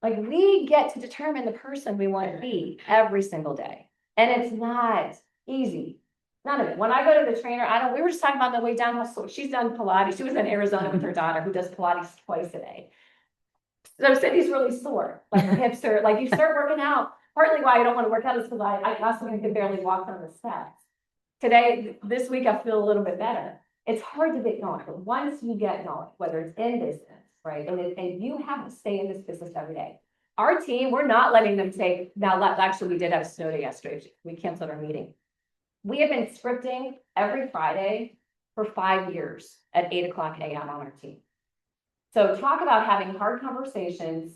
Like we get to determine the person we want to be every single day. And it's not easy. None of it. When I go to the trainer, we were just talking about on the way down, so she's done Pilates. She was in Arizona with her daughter who does Pilates twice a day. So Cindy's really sore. Like her hips are, like you start working out. Partly why I don't want to work out is because I last week I could barely walk down the steps. This week I feel a little bit better. It's hard to get going, but once you get going, whether it's in business, right? And you have to stay in this business every day. Our team, we're not letting them take, actually we did have a snow day yesterday. We canceled our meeting. We have been scripting every Friday for 5 years at 8:00 a.m. on our team. So talk about having hard conversations,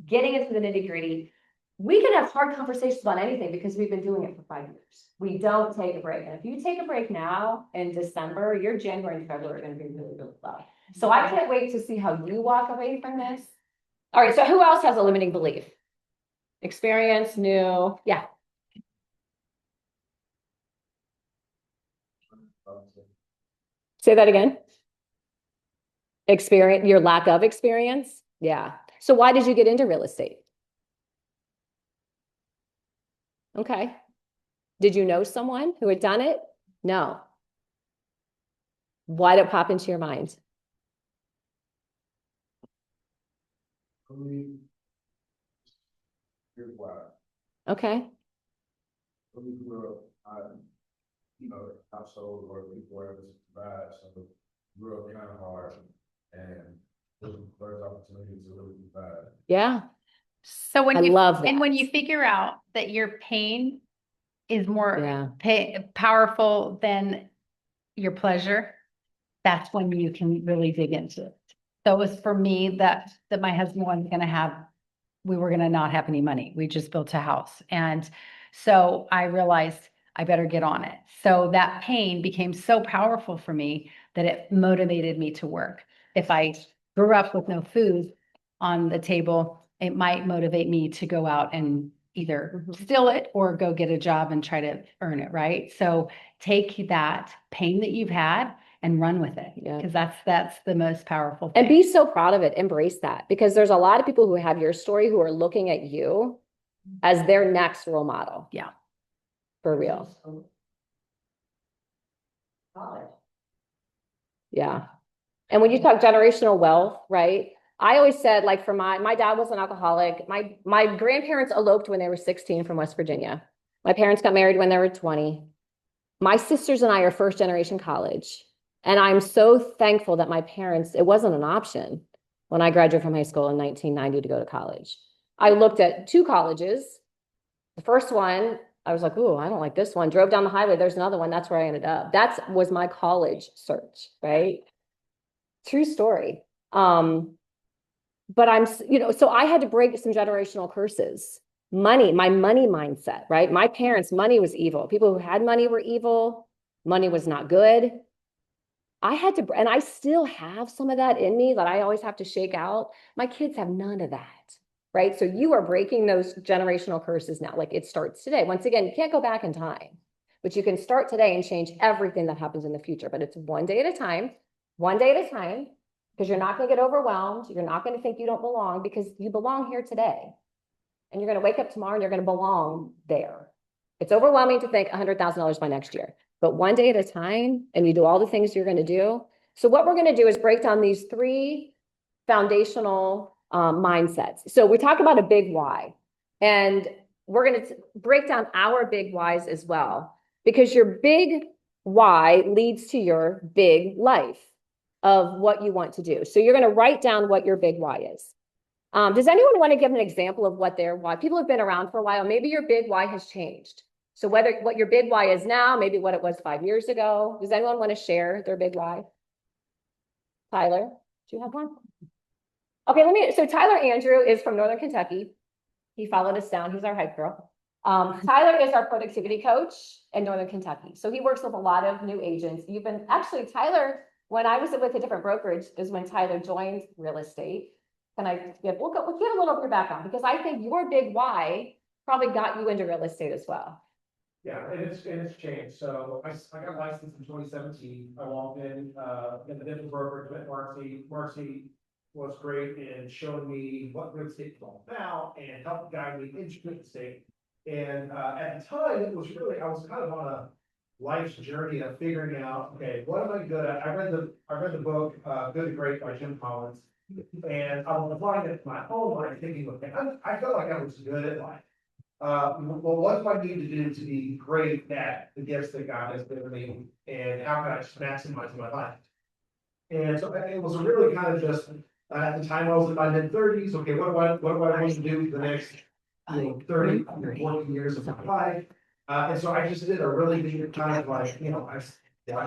getting into the nitty gritty. We can have hard conversations about anything because we've been doing it for 5 years. We don't take a break. And if you take a break now in December, your January and February are going to be really, really low. So I can't wait to see how you walk away from this. All right. So who else has a limiting belief? Experience, new. Yeah. Say that again. Experience, your lack of experience. Yeah. So why did you get into real estate? Okay. Did you know someone who had done it? No. Why did it pop into your mind? Okay. Household where people were able to provide, so grew up kind of hard and first opportunity to really provide. Yeah. So when I you love that. and when you figure out that your pain is more Yeah. powerful than your pleasure, that's when you can really dig into it. So it was for me that my husband wasn't going to have, we were going to not have any money. We just built a house. And so I realized I better get on it. So that pain became so powerful for me that it motivated me to work. If I grew up with no food on the table, it might motivate me to go out and either steal it or go get a job and try to earn it, right? So take that pain that you've had and run with it, because that's the most powerful thing. And be so proud of it. Embrace that, because there's a lot of people who have your story who are looking at you as their next role model. Yeah. For real. Yeah. And when you talk generational wealth, right? I always said, like, for my dad was an alcoholic. My grandparents eloped when they were 16 from West Virginia. My parents got married when they were 20. My sisters and I are first generation college. And I'm so thankful that my parents, it wasn't an option when I graduated from high school in 1990 to go to college. I looked at 2 colleges. The first one, I was like, "Ooh, I don't like this one." Drove down the highway. There's another one. That's where I ended up. That was my college search, right? True story. But so I had to break some generational curses. Money, my money mindset, right? My parents, money was evil. People who had money were evil. Money was not good. I had to, and I still have some of that in me that I always have to shake out. My kids have none of that, right? So you are breaking those generational curses now. Like, it starts today. Once again, you can't go back in time, but you can start today and change everything that happens in the future. But it's one day at a time, because you're not going to get overwhelmed. You're not going to think you don't belong, because you belong here today. And you're going to wake up tomorrow and you're going to belong there. It's overwhelming to think $100,000 by next year, but one day at a time, and you do all the things you're going to do. So what we're going to do is break down these 3 foundational mindsets. So we talk about a big why, and we're going to break down our big whys as well, because your big why leads to your big life of what you want to do. So you're going to write down what your big why is. Does anyone want to give an example of what their why? People have been around for a while. Maybe your big why has changed. So what your big why is now, maybe what it was 5 years ago. Does anyone want to share their big why? Tyler, do you have one? Okay, so Tyler Andrew is from Northern Kentucky. He followed us down. He's our hype girl. Tyler is our productivity coach in Northern Kentucky. So he works with a lot of new agents. Tyler, when I was with a different brokerage, is when Tyler joined real estate. We'll get a little of your background, because I think your big why probably got you into real estate as well. Yeah, and it's changed. So I got licensed in 2017. I walked in the dental brokerage, met Marcie. Marcie was great in showing me what real estate is all about and helped guide me into real estate. And at the time, it was really, I was kind of on a life's journey of figuring out, okay, what am I good at? I read the book, Good to Great by Jim Collins. And I was applying it to my whole life, thinking, okay, I felt like I was good at life. Well, what do I need to do to be great at the gifts that God has given me? And how can I just maximize my life? And so it was really kind of just, at the time I was in my mid-30s, okay, what do I want to do for the next, 30, 40 years of my life? And so I just did a really big kind of like, I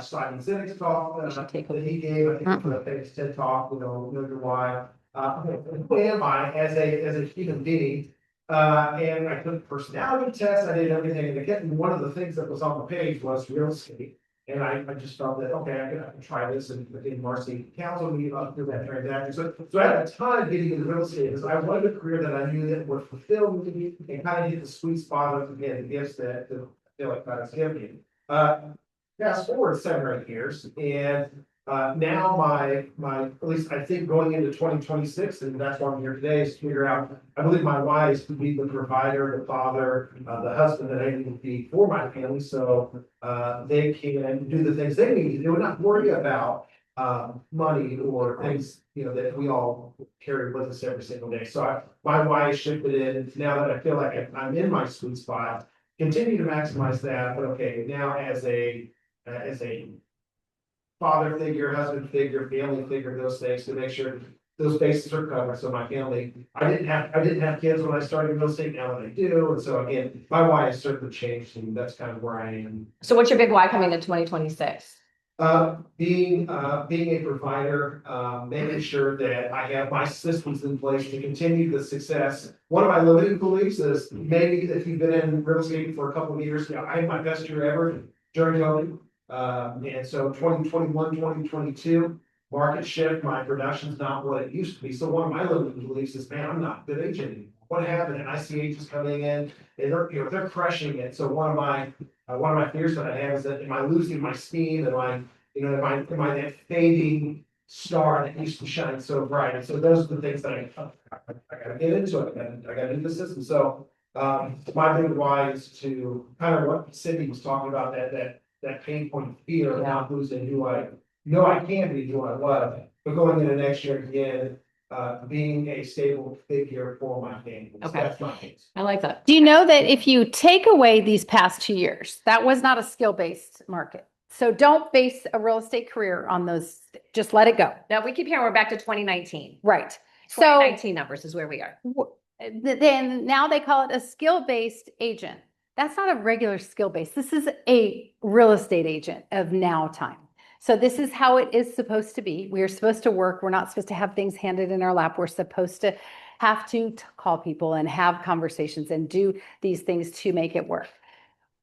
Simon Sinek's talk that he gave, I think for the famous TED Talk, know your why. Who am I as a human being? And I took a personality test, I did everything, and again, one of the things that was on the page was real estate. And I just felt that, okay, I can try this, and Marcie counseled me through that transaction. So at the time getting into real estate, because I wanted a career that I knew that would fulfill me and kind of hit the sweet spot of, again, the gifts that I feel like God has given me. Fast forward 7 or 8 years, and now my at least I think going into 2026, and that's why I'm here today, is to figure out. I believe my why is to be the provider, the father, the husband that I need to be for my family, so they can do the things they need to do, and not worry about money or things that we all carry with us every single day. So my why has shifted in now that I feel like I'm in my sweet spot. Continue to maximize that, but okay, now as a father figure, husband figure, family figure, those things to make sure those bases are covered. So my family, I didn't have kids when I started real estate, now that I do. And so again, my why has certainly changed, and that's kind of where I am. So what's your big why coming in 2026? Being a provider, making sure that I have my systems in place to continue the success. One of my limiting beliefs is maybe if you've been in real estate for a couple of years, I had my best year ever during COVID. And so 2021, 2022, market shift, my production's not what it used to be. So one of my limiting beliefs is, man, I'm not a good agent anymore. What happened? And I see agents coming in, and they're crushing it. So one of my fears that I have is that, am I losing my steam? Am I that fading star that used to shine so bright? And so those are the things that I gotta get into it, and I gotta do the system. So my big why is to kind of what Cindy was talking about, that pain point fear of not losing who I know I can be, who I love, but going into next year again, being a stable figure for my family. So Okay. that's my case. I like that. Do you know that if you take away these past 2 years, that was not a skill-based market. So don't base a real estate career on those, just let it go. Now we keep hearing we're back to 2019. Right. So 2019 numbers is where we are. then now they call it a skill-based agent. That's not a regular skill-based. This is a real estate agent of now time. So this is how it is supposed to be. We are supposed to work. We're not supposed to have things handed in our lap. We're supposed to have to call people and have conversations and do these things to make it work.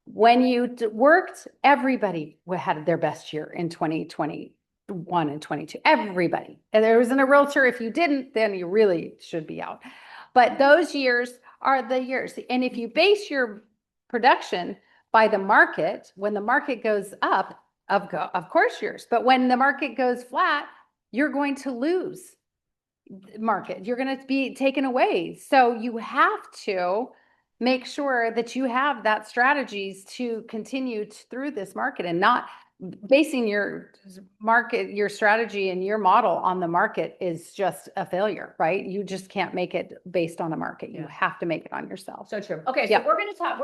When you worked, everybody had their best year in 2021 and 22. Everybody. And there wasn't a realtor. If you didn't, then you really should be out. But those years are the years. And if you base your production by the market, when the market goes up, of course yours, but when the market goes flat, you're going to lose market. You're going to be taken away. So you have to make sure that you have that strategies to continue through this market, and not basing your market, your strategy and your model on the market is just a failure, right? You just can't make it based on the market. You have to make it on yourself. So true. Okay, so Yeah. we're going to talk.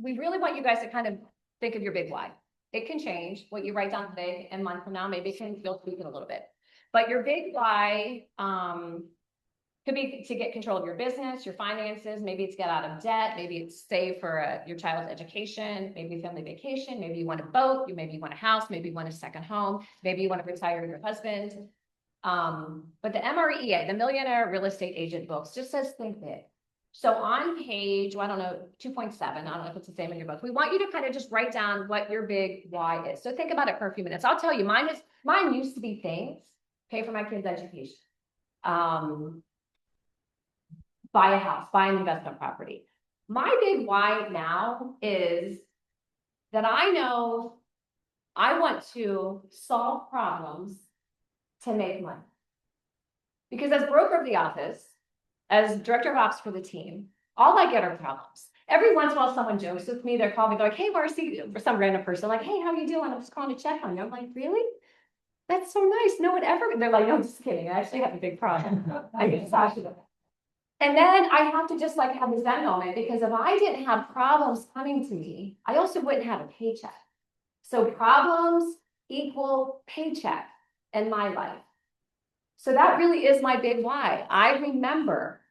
We really want you guys to kind of think of your big why. It can change. What you write down today and month from now, maybe you'll tweak it a little bit. But your big why could be to get control of your business, your finances. Maybe it's get out of debt. Maybe it's save for your child's education. Maybe family vacation. Maybe you want a boat. Maybe you want a house. Maybe you want a second home. Maybe you want to retire your husband. But the MREA, the Millionaire Real Estate Agent books, just says think big. So on page, 2.7, I don't know if it's the same in your book. We want you to kind of just write down what your big why is. So think about it for a few minutes. I'll tell you, mine used to be things, pay for my kids' education, buy a house, buy an investment property. My big why now is that I know I want to solve problems to make money. Because as broker of the office, as director of ops for the team, all I get are problems. Every once in a while, someone jokes with me, they're calling me, they're like, hey, Marcie, for some random person, like, hey, how you doing? I'm just calling to check on you. I'm like, really? That's so nice. No one ever, they're like, no, I'm just kidding. I actually have a big problem. I get passionate. And then I have to just like have a Zen moment, because if I didn't have problems coming to me, I also wouldn't have a paycheck. So problems equal paycheck in my life. So that really is my big why. I remember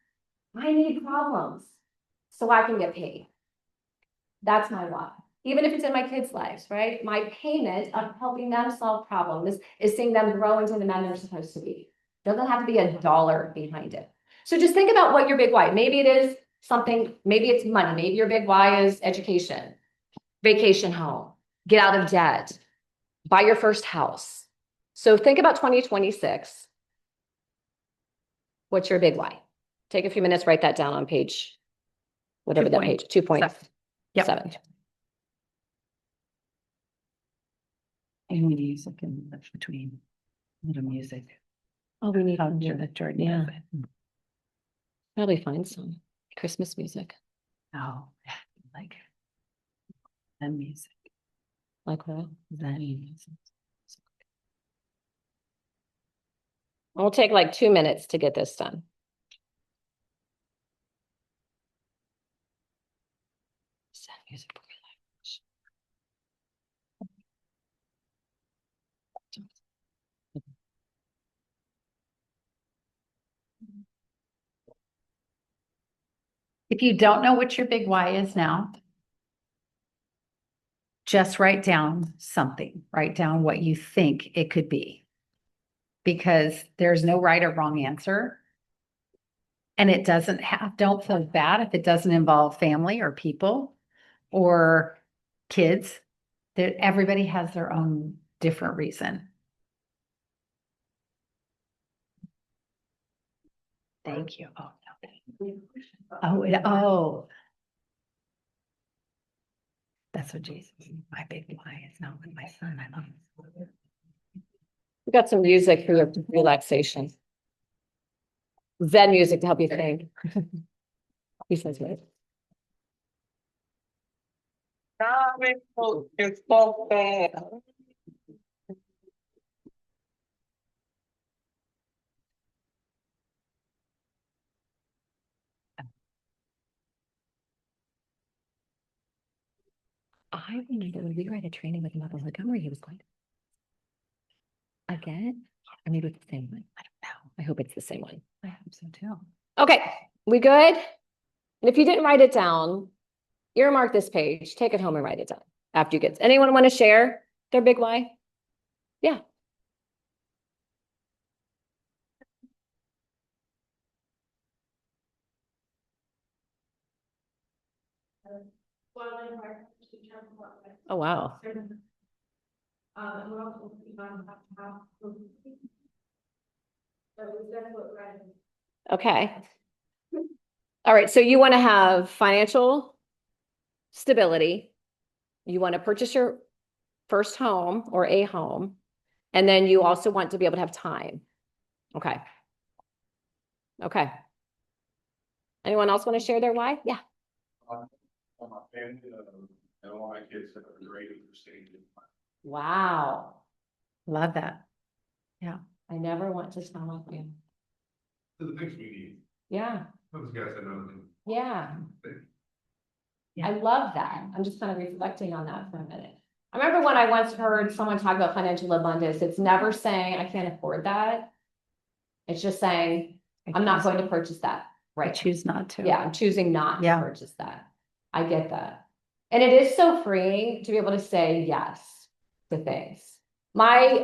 I need problems so I can get paid. That's my why. Even if it's in my kids' lives, right? My payment of helping them solve problems is seeing them grow into the men they're supposed to be. Doesn't have to be a dollar behind it. So just think about what your big why. Maybe it is something, maybe it's money. Maybe your big why is education, vacation home, get out of debt, buy your first house. So think about 2026. What's your big why? Take a few minutes, write that down on page, whatever that page, 2.7. Yep. And music and between little music. Oh, we need, I'm sure that Jordan yeah. does it. Probably find some Christmas music. Oh, like Zen music, Like that. Zen music. We'll take like 2 minutes to get this done. Zen music. If you don't know what your big why is now, just write down something, write down what you think it could be. Because there's no right or wrong answer. And it doesn't have, don't feel bad if it doesn't involve family or people or kids. That everybody has their own different reason. Thank you. Oh, no. Oh. That's what Jesus, my big why is not with my son. I love him. We got some music for your relaxation. Zen music to help you think. He says, right? I remember when we were at a training with Mother Montgomery, he was going again, or maybe it's the same one. I don't know. I hope it's the same one. I hope so too. Okay, we good? And if you didn't write it down, earmark this page, take it home and write it down after you get, anyone want to share their big why? Yeah. Oh, wow. Okay. All right, so you want to have financial stability. You want to purchase your first home or a home, and then you also want to be able to have time. Okay. Okay. Anyone else want to share their why? Yeah. On my family, and all my kids have a great understanding. Wow. Love that. I never want to sound like you. To the things we need. Yeah. Those guys that know them. Yeah. Yeah. I love that. I'm just kind of reflecting on that for a minute. I remember when I once heard someone talk about financial abundance, it's never saying I can't afford that. It's just saying, I'm not going to purchase that. I Right. choose not to. Yeah, I'm choosing not to Yeah. purchase that. I get that. And it is so freeing to be able to say yes to things. My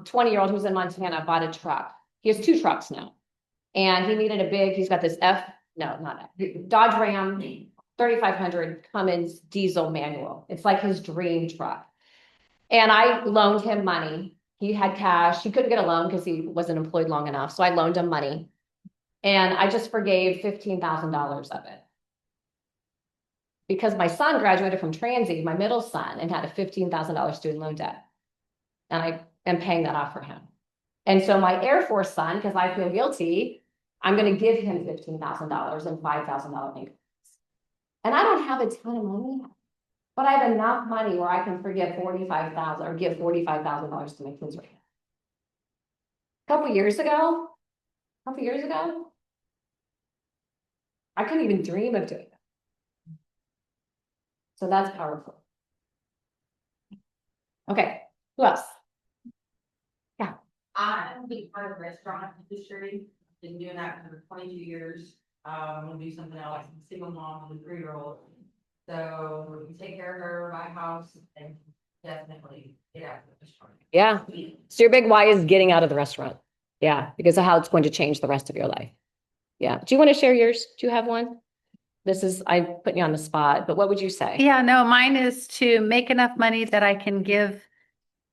20-year-old who's in Montana bought a truck. He has 2 trucks now. And he needed a big, he's got this Dodge Ram 3500 Cummins diesel manual. It's like his dream truck. And I loaned him money. He had cash. He couldn't get a loan because he wasn't employed long enough. So I loaned him money. And I just forgave $15,000 of it. Because my son graduated from Transy, my middle son, and had a $15,000 student loan debt. And I am paying that off for him. And so my Air Force son, because I feel guilty, I'm gonna give him $15,000 and $5,000 increments. And I don't have a ton of money, but I have enough money where I can forgive 45,000 or give $45,000 to my kids right now. A couple years ago, I couldn't even dream of doing that. So that's powerful. Okay, who else? I'm big part of the restaurant industry, been doing that for 22 years. I'm gonna do something else, I'm a single mom with a 3-year-old. So we take care of her, buy a house, and definitely get out of the restaurant. Yeah. So your big why is getting out of the restaurant. Yeah, because of how it's going to change the rest of your life. Yeah. Do you want to share yours? Do you have one? This is, I put you on the spot, but what would you say? Yeah, no, mine is to make enough money that I can give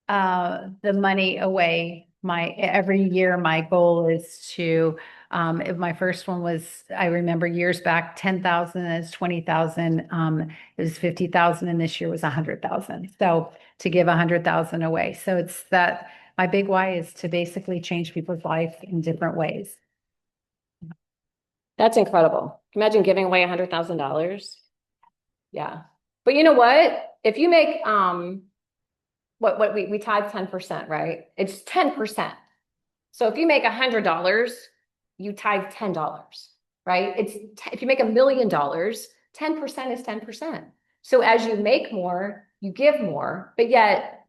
the money away. Every year, my goal is to, if my first one was, I remember years back, 10,000 is 20,000, it was 50,000 and this year was 100,000. So to give 100,000 away. So it's that, my big why is to basically change people's life in different ways. That's incredible. Imagine giving away $100,000. Yeah. But you know what? If you make, what we tithe 10%, right? It's 10%. So if you make $100, you tithe $10, right? If you make $1 million, 10% is 10%. So as you make more, you give more, but yet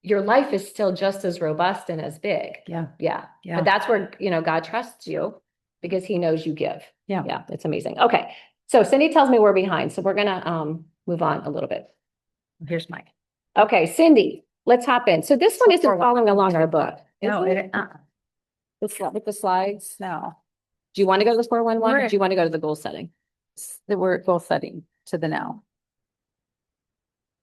your life is still just as robust and as big. Yeah. Yeah. Yeah. But that's where, God trusts you because he knows you give. Yeah. Yeah. It's amazing. Okay. So Cindy tells me we're behind. So we're going to move on a little bit. Here's mine. Okay. Cindy, let's hop in. So this one isn't following along our book. No, is it? With the slides. no. Do you want to go to the 411 or We're- do you want to go to the goal setting? We're goal setting to the now.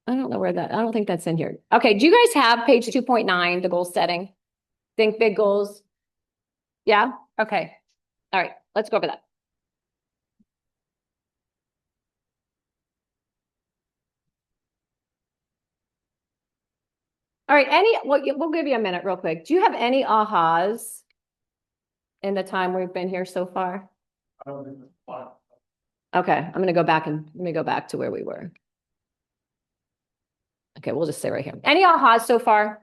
I don't know I don't think that's in here. Okay. Do you guys have page 2.9, the goal setting? Think big goals. Yeah. Okay. All right. Let's go over that. All right. We'll give you a minute real quick. Do you have any ahas in the time we've been here so far? I don't think it's fun. Okay. I'm going to go back to where we were. Okay. We'll just stay right here. Any ahas so far?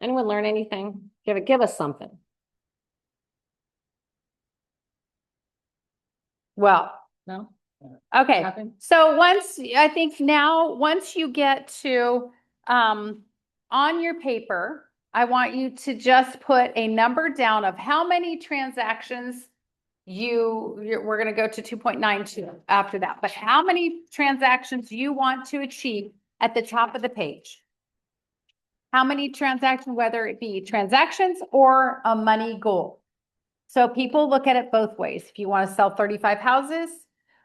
Anyone learn anything? Give us something. Well, No? okay. Nothing? So once you get to, on your paper, I want you to just put a number down of how many transactions we're going to go to 2.92 after that, but how many transactions you want to achieve at the top of the page. How many transactions, whether it be transactions or a money goal. So people look at it both ways. If you want to sell 35 houses,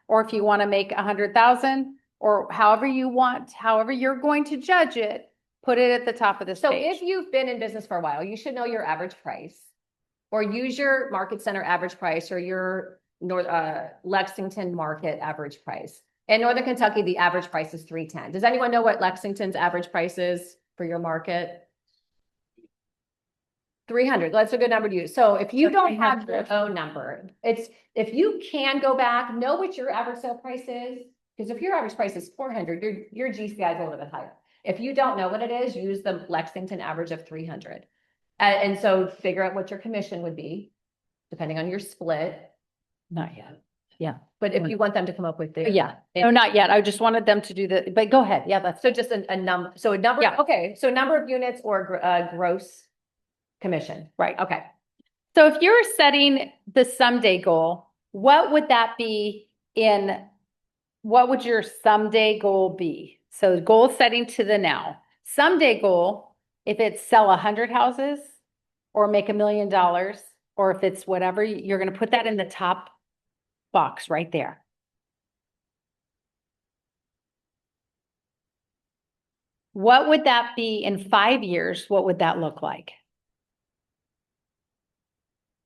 or if you want to make 100,000, or however you're going to judge it, put it at the top of this So page. if you've been in business for a while, you should know your average price or use your market center average price or your Lexington market average price. In Northern Kentucky, the average price is 310. Does anyone know what Lexington's average price is for your market? 300. That's a good number to use. So if you don't have your own number, if you can go back, know what your average sale price is, because if your average price is 400, your GCI is a little bit higher. If you don't know what it is, use the Lexington average of 300. And so figure out what your commission would be, depending on your split. Not yet. Yeah. But if you want them to come up with the. Yeah. No, not yet. I just wanted them to do but go ahead. Yeah, that's So just a number, so a number, Yeah. okay, so number of units or gross commission. right. Okay. So if you're setting the someday goal, what would your someday goal be? So goal setting to the now. Someday goal, if it's sell 100 houses or make $1 million, or if it's whatever, you're going to put that in the top box right there. What would that be in 5 years? What would that look like?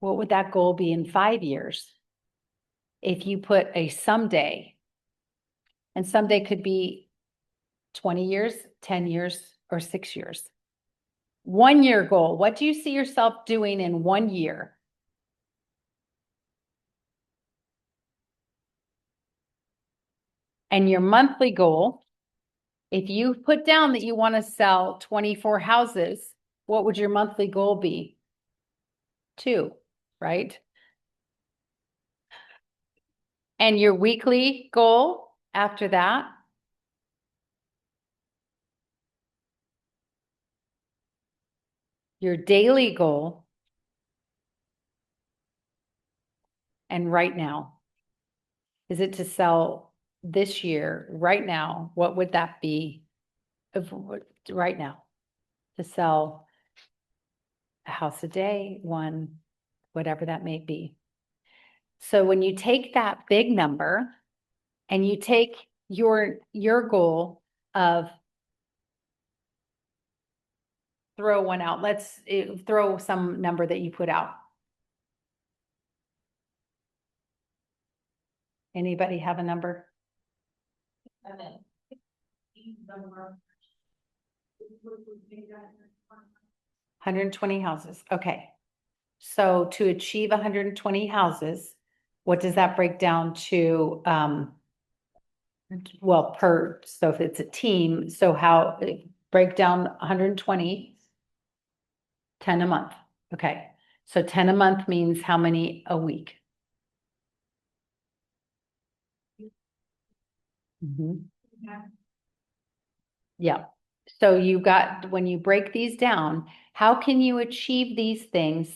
What would that goal be in 5 years? If you put a someday, and someday could be 20 years, 10 years, or 6 years. 1 year goal. What do you see yourself doing in 1 year? And your monthly goal, if you put down that you want to sell 24 houses, what would your monthly goal be? 2, right? And your weekly goal after that? Your daily goal. And right now, is it to sell this year, right now? What would that be? Right now, to sell a house a day, one, whatever that may be. So when you take that big number and you take your goal of, throw one out, let's throw some number that you put out. Anybody have a number? 120 houses. Okay. So to achieve 120 houses, what does that break down to? Well, so if it's a team, so how break down 120, 10 a month. Okay. So 10 a month means how many a week? Yeah. So you got, when you break these down, how can you achieve these things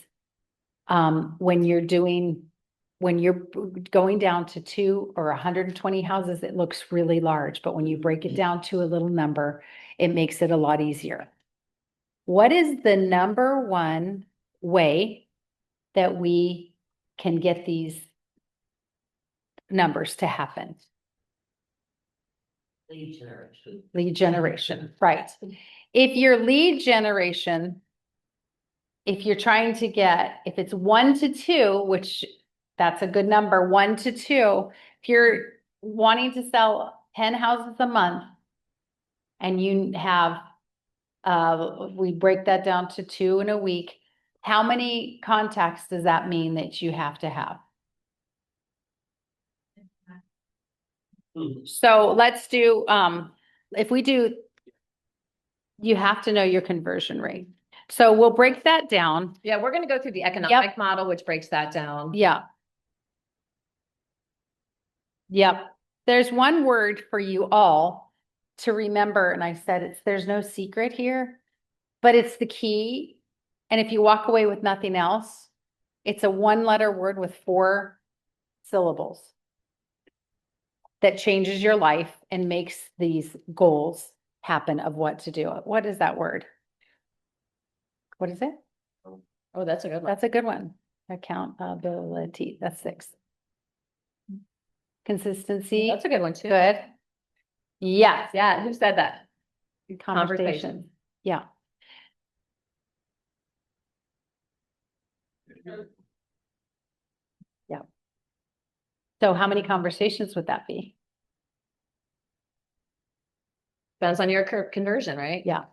when you're going down to 2 or 120 houses? It looks really large, but when you break it down to a little number, it makes it a lot easier. What is the number one way that we can get these numbers to happen? Lead generation. Lead generation, right. If your lead generation, if you're trying to get, if it's 1 to 2, which that's a good number, 1 to 2, if you're wanting to sell 10 houses a month and you have, we break that down to 2 in a week, how many contacts does that mean that you have to have? So let's do, if we do, you have to know your conversion rate. So we'll break that down. Yeah, we're gonna go through the economic model, which breaks that down. Yeah. Yep. There's one word for you all to remember, and I said there's no secret here, but it's the key. And if you walk away with nothing else, it's a 1-letter word with 4 syllables that changes your life and makes these goals happen of what to do. What is that word? What is it? Oh, that's a good one. That's a good one. Accountability. That's 6. Consistency. That's a good one too. Good. Yes. Yeah, who said that? Conversation. Yeah. Yeah. So how many conversations would that be? Depends on your conversion, right? Yeah.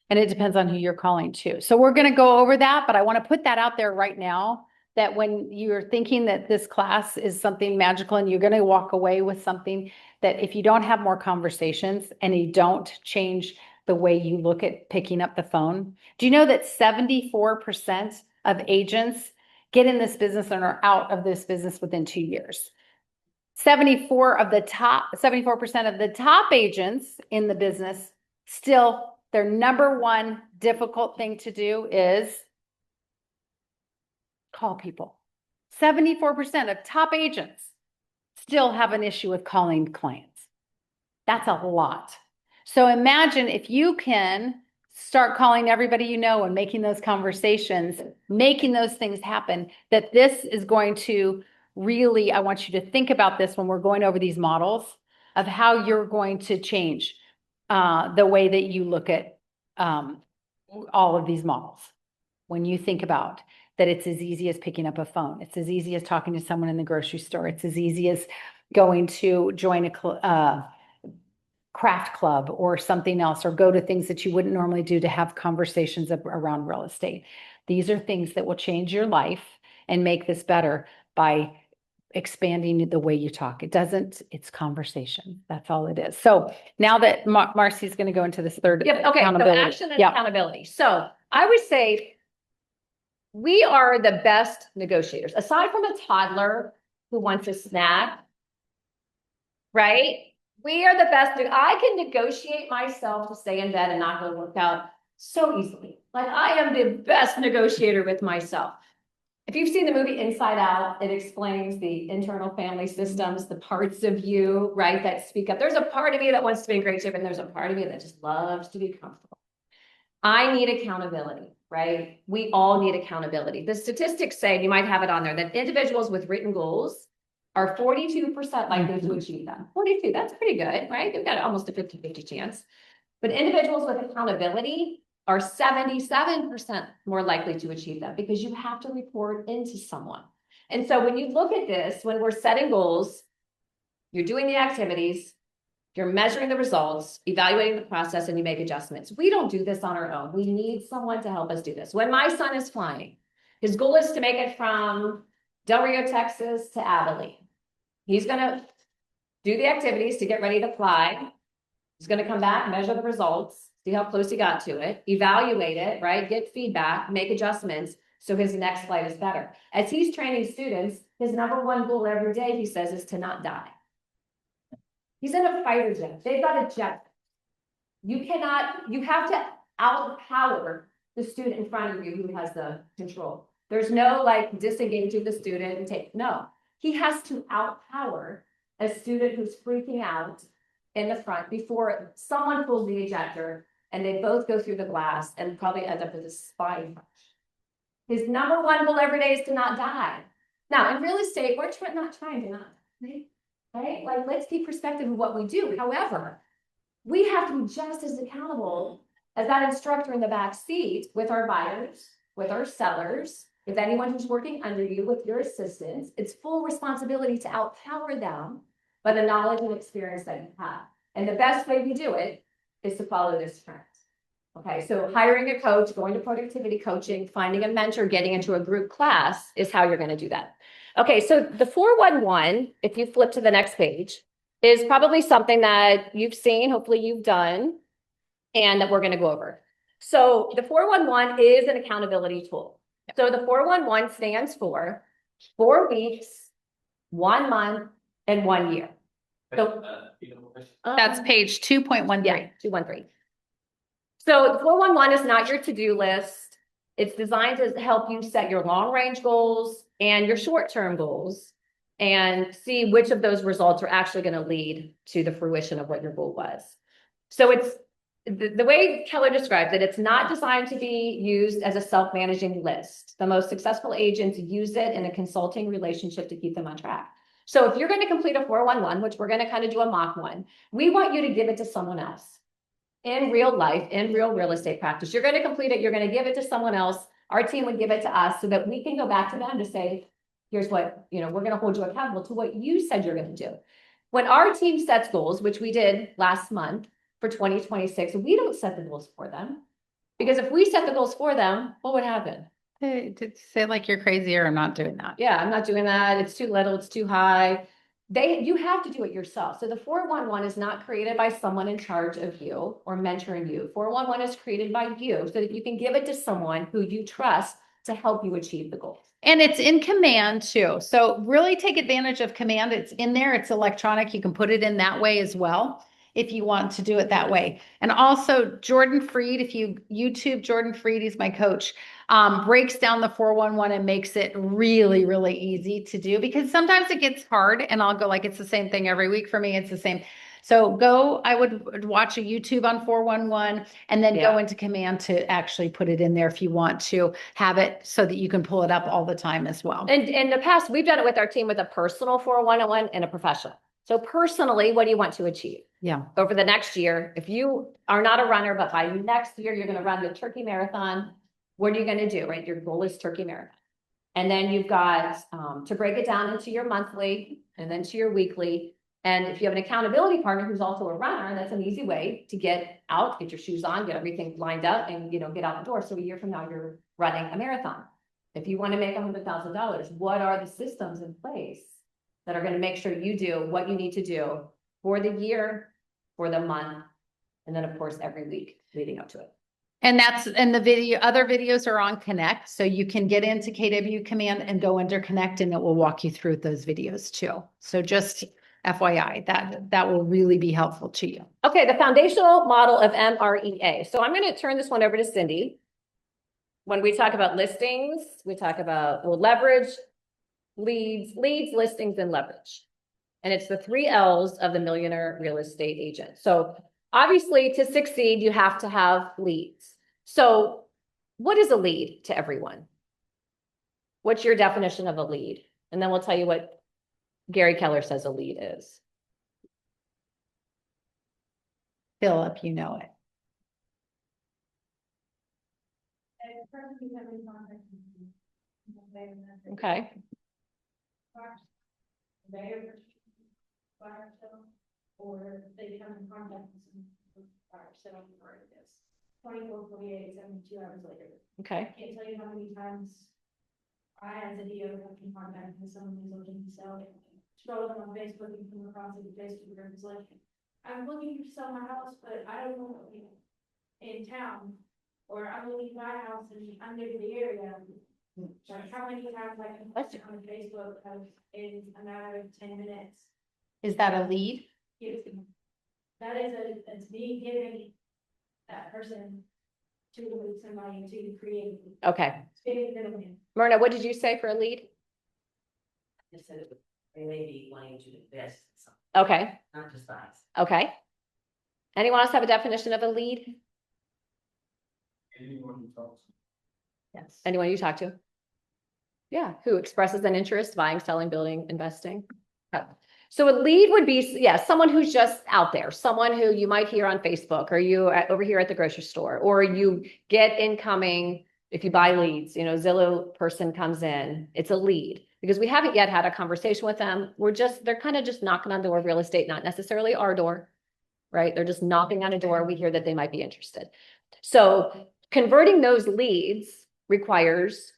And it depends on who you're calling too. So we're going to go over that, but I want to put that out there right now, that when you're thinking that this class is something magical and you're going to walk away with something, that if you don't have more conversations and you don't change the way you look at picking up the phone, do you know that 74% of agents get in this business and are out of this business within 2 years? 74% of the top agents in the business, still their number one difficult thing to do is call people. 74% of top agents still have an issue with calling clients. That's a lot. So imagine if you can start calling everybody you know and making those conversations, making those things happen, that this is going to really, I want you to think about this when we're going over these models of how you're going to change the way that you look at all of these models. When you think about that, it's as easy as picking up a phone. It's as easy as talking to someone in the grocery store. It's as easy as going to join a craft club or something else, or go to things that you wouldn't normally do to have conversations around real estate. These are things that will change your life and make this better by expanding the way you talk. It's conversation. That's all it is. So now that Marcie's going to go into this third Yep, okay, so accountability. action and Yep. accountability. So I would say we are the best negotiators, aside from a toddler who wants a snack, right? We are the best. I can negotiate myself to stay in bed and not go work out so easily. Like I am the best negotiator with myself. If you've seen the movie Inside Out, it explains the internal family systems, the parts of you, right, that speak up. There's a part of me that wants to be in great shape, and there's a part of me that just loves to be comfortable. I need accountability, right? We all need accountability. The statistics say, you might have it on there, that individuals with written goals are 42% likely to achieve them. 42, that's pretty good, right? They've got almost a 50-50 chance. But individuals with accountability are 77% more likely to achieve them because you have to report into someone. And so when you look at this, when we're setting goals, you're doing the activities, you're measuring the results, evaluating the process, and you make adjustments. We don't do this on our own. We need someone to help us do this. When my son is flying, his goal is to make it from Del Rio, Texas to Abilene. He's going to do the activities to get ready to fly. He's going to come back, measure the results, see how close he got to it, evaluate it, right? Get feedback, make adjustments so his next flight is better. As he's training students, his number one goal every day, he says, is to not die. He's in a fighter jet. They've got a jet. You have to outpower the student in front of you who has the control. There's no like disengaging the student and no. He has to outpower a student who's freaking out in the front before someone pulls the ejector and they both go through the glass and probably end up with a spine crash. His number one goal every day is to not die. Now, in real estate, we're not trying to not die, right? Like, let's keep perspective of what we do. However, we have to be just as accountable as that instructor in the back seat with our buyers, with our sellers, with anyone who's working under you, with your assistants. It's full responsibility to outpower them by the knowledge and experience that you have. And the best way we do it is to follow this trend. Okay, so hiring a coach, going to productivity coaching, finding a mentor, getting into a group class is how you're going to do that. Okay, so the 411, if you flip to the next page, is probably something that you've seen, hopefully you've done, and that we're going to go over. So the 411 is an accountability tool. So the 411 stands for 4 weeks, 1 month, and 1 year. So That's page 2.13. yeah, 213. So the 411 is not your to-do list. It's designed to help you set your long-range goals and your short-term goals and see which of those results are actually going to lead to the fruition of what your goal was. So it's the way Keller describes it, it's not designed to be used as a self-managing list. The most successful agents use it in a consulting relationship to keep them on track. So if you're going to complete a 411, which we're going to kind of do a mock one, we want you to give it to someone else. In real life, in real estate practice, you're going to complete it, you're going to give it to someone else. Our team would give it to us so that we can go back to them to say, here's what, we're going to hold you accountable to what you said you're going to do. When our team sets goals, which we did last month for 2026, we don't set the goals for them. Because if we set the goals for them, what would happen? Hey, to say like you're crazy or I'm not doing that. Yeah, I'm not doing that. It's too little, it's too high. You have to do it yourself. So the 411 is not created by someone in charge of you or mentoring you. 411 is created by you so that you can give it to someone who you trust to help you achieve the goals. And it's in Command too. So really take advantage of Command. It's in there. It's electronic. You can put it in that way as well if you want to do it that way. And also Jordan Freed, if you YouTube Jordan Freed, he's my coach, breaks down the 411 and makes it really, really easy to do because sometimes it gets hard and I'll go like, it's the same thing every week for me. It's the same. So I would watch a YouTube on 411 and then go into Command to actually put it in there if you want to have it so that you can pull it up all the time as well. And in the past, we've done it with our team with a personal 411 and a professional. So personally, what do you want to achieve? Yeah. Over the next year, if you are not a runner, but by next year, you're going to run the Turkey Marathon, what are you going to do, right? Your goal is Turkey Marathon. And then you've got to break it down into your monthly and then to your weekly. And if you have an accountability partner who's also a runner, that's an easy way to get out, get your shoes on, get everything lined up and, you know, get out the door. So a year from now, you're running a marathon. If you want to make $100,000, what are the systems in place that are going to make sure you do what you need to do for the year, for the month, and then of course, every week leading up to it. And the other videos are on Connect, so you can get into KW Command and go under Connect and it will walk you through those videos too. So just FYI, that will really be helpful to you. Okay, the foundational model of MREA. So I'm going to turn this one over to Cindy. When we talk about listings, we talk about leverage, leads, listings, and leverage. And it's the 3 L's of the millionaire real estate agent. So obviously to succeed, you have to have leads. So what is a lead to everyone? What's your definition of a lead? And then we'll tell you what Gary Keller says a lead is. Philip, you know it. Okay. Or they come in contact with some fire sale or it is 24, 48, 72 hours later. Okay. I can't tell you how many times I as a DO come in contact with someone who's looking to sell it. Scrolling on Facebook and come across a Facebook group is like, I'm looking to sell my house, but I don't know what in town. Or I'm looking to buy a house and I'm new to the area. Like how many times I can post it on Facebook in a matter of 10 minutes. Is that a lead? Yes. That is it's me giving that person to somebody to create. Okay. Getting them in. Myrna, what did you say for a lead? Just said they may be wanting to invest in something, Okay. not just buy. Okay. Anyone else have a definition of a lead? Anyone who talks. Yes. Anyone you talk to? Yeah, who expresses an interest, buying, selling, building, investing. Okay. So a lead would be, yeah, someone who's just out there, someone who you might hear on Facebook or you over here at the grocery store, or you get incoming, if you buy leads, you know, Zillow person comes in, it's a lead because we haven't yet had a conversation with them. They're kind of just knocking on the door of real estate, not necessarily our door, right? They're just knocking on a door. We hear that they might be interested. So converting those leads requires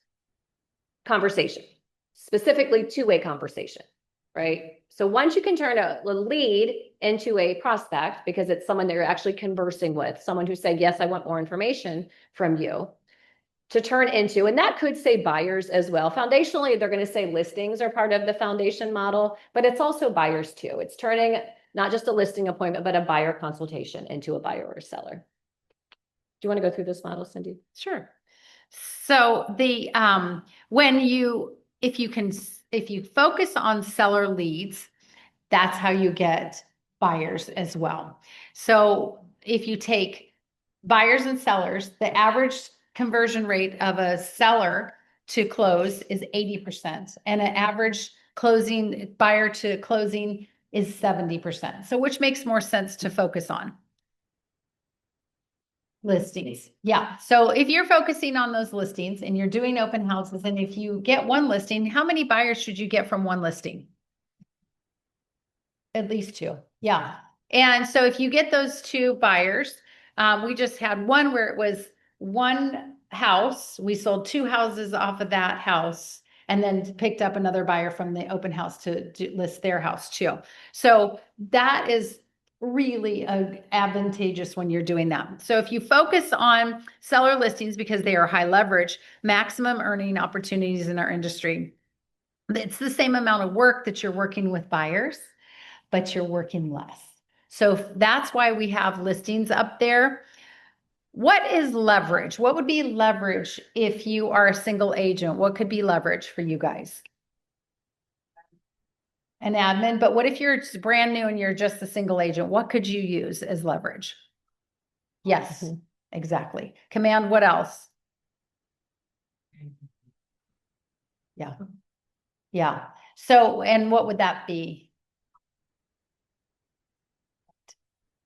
conversation, specifically two-way conversation, right? So once you can turn a lead into a prospect, because it's someone that you're actually conversing with, someone who said, yes, I want more information from you, to turn into, and that could say buyers as well. Foundationally, they're going to say listings are part of the foundation model, but it's also buyers too. It's turning not just a listing appointment, but a buyer consultation into a buyer or seller. Do you want to go through this model, Cindy? Sure. So if you focus on seller leads, that's how you get buyers as well. So if you take buyers and sellers, the average conversion rate of a seller to close is 80%, and an average closing buyer to closing is 70%. So which makes more sense to focus on? Listings. Yeah. So if you're focusing on those listings and you're doing open houses, and if you get one listing, how many buyers should you get from one listing? At least 2. Yeah. And so if you get those 2 buyers, we just had one where it was one house. We sold 2 houses off of that house and then picked up another buyer from the open house to list their house too. So that is really advantageous when you're doing that. So if you focus on seller listings because they are high leverage, maximum earning opportunities in our industry, it's the same amount of work that you're working with buyers, but you're working less. So that's why we have listings up there. What is leverage? What would be leverage if you are a single agent? What could be leverage for you guys? An admin, but what if you're brand new and you're just a single agent? What could you use as leverage? Yes, exactly. Command, what else? Yeah. Yeah. So, and what would that be?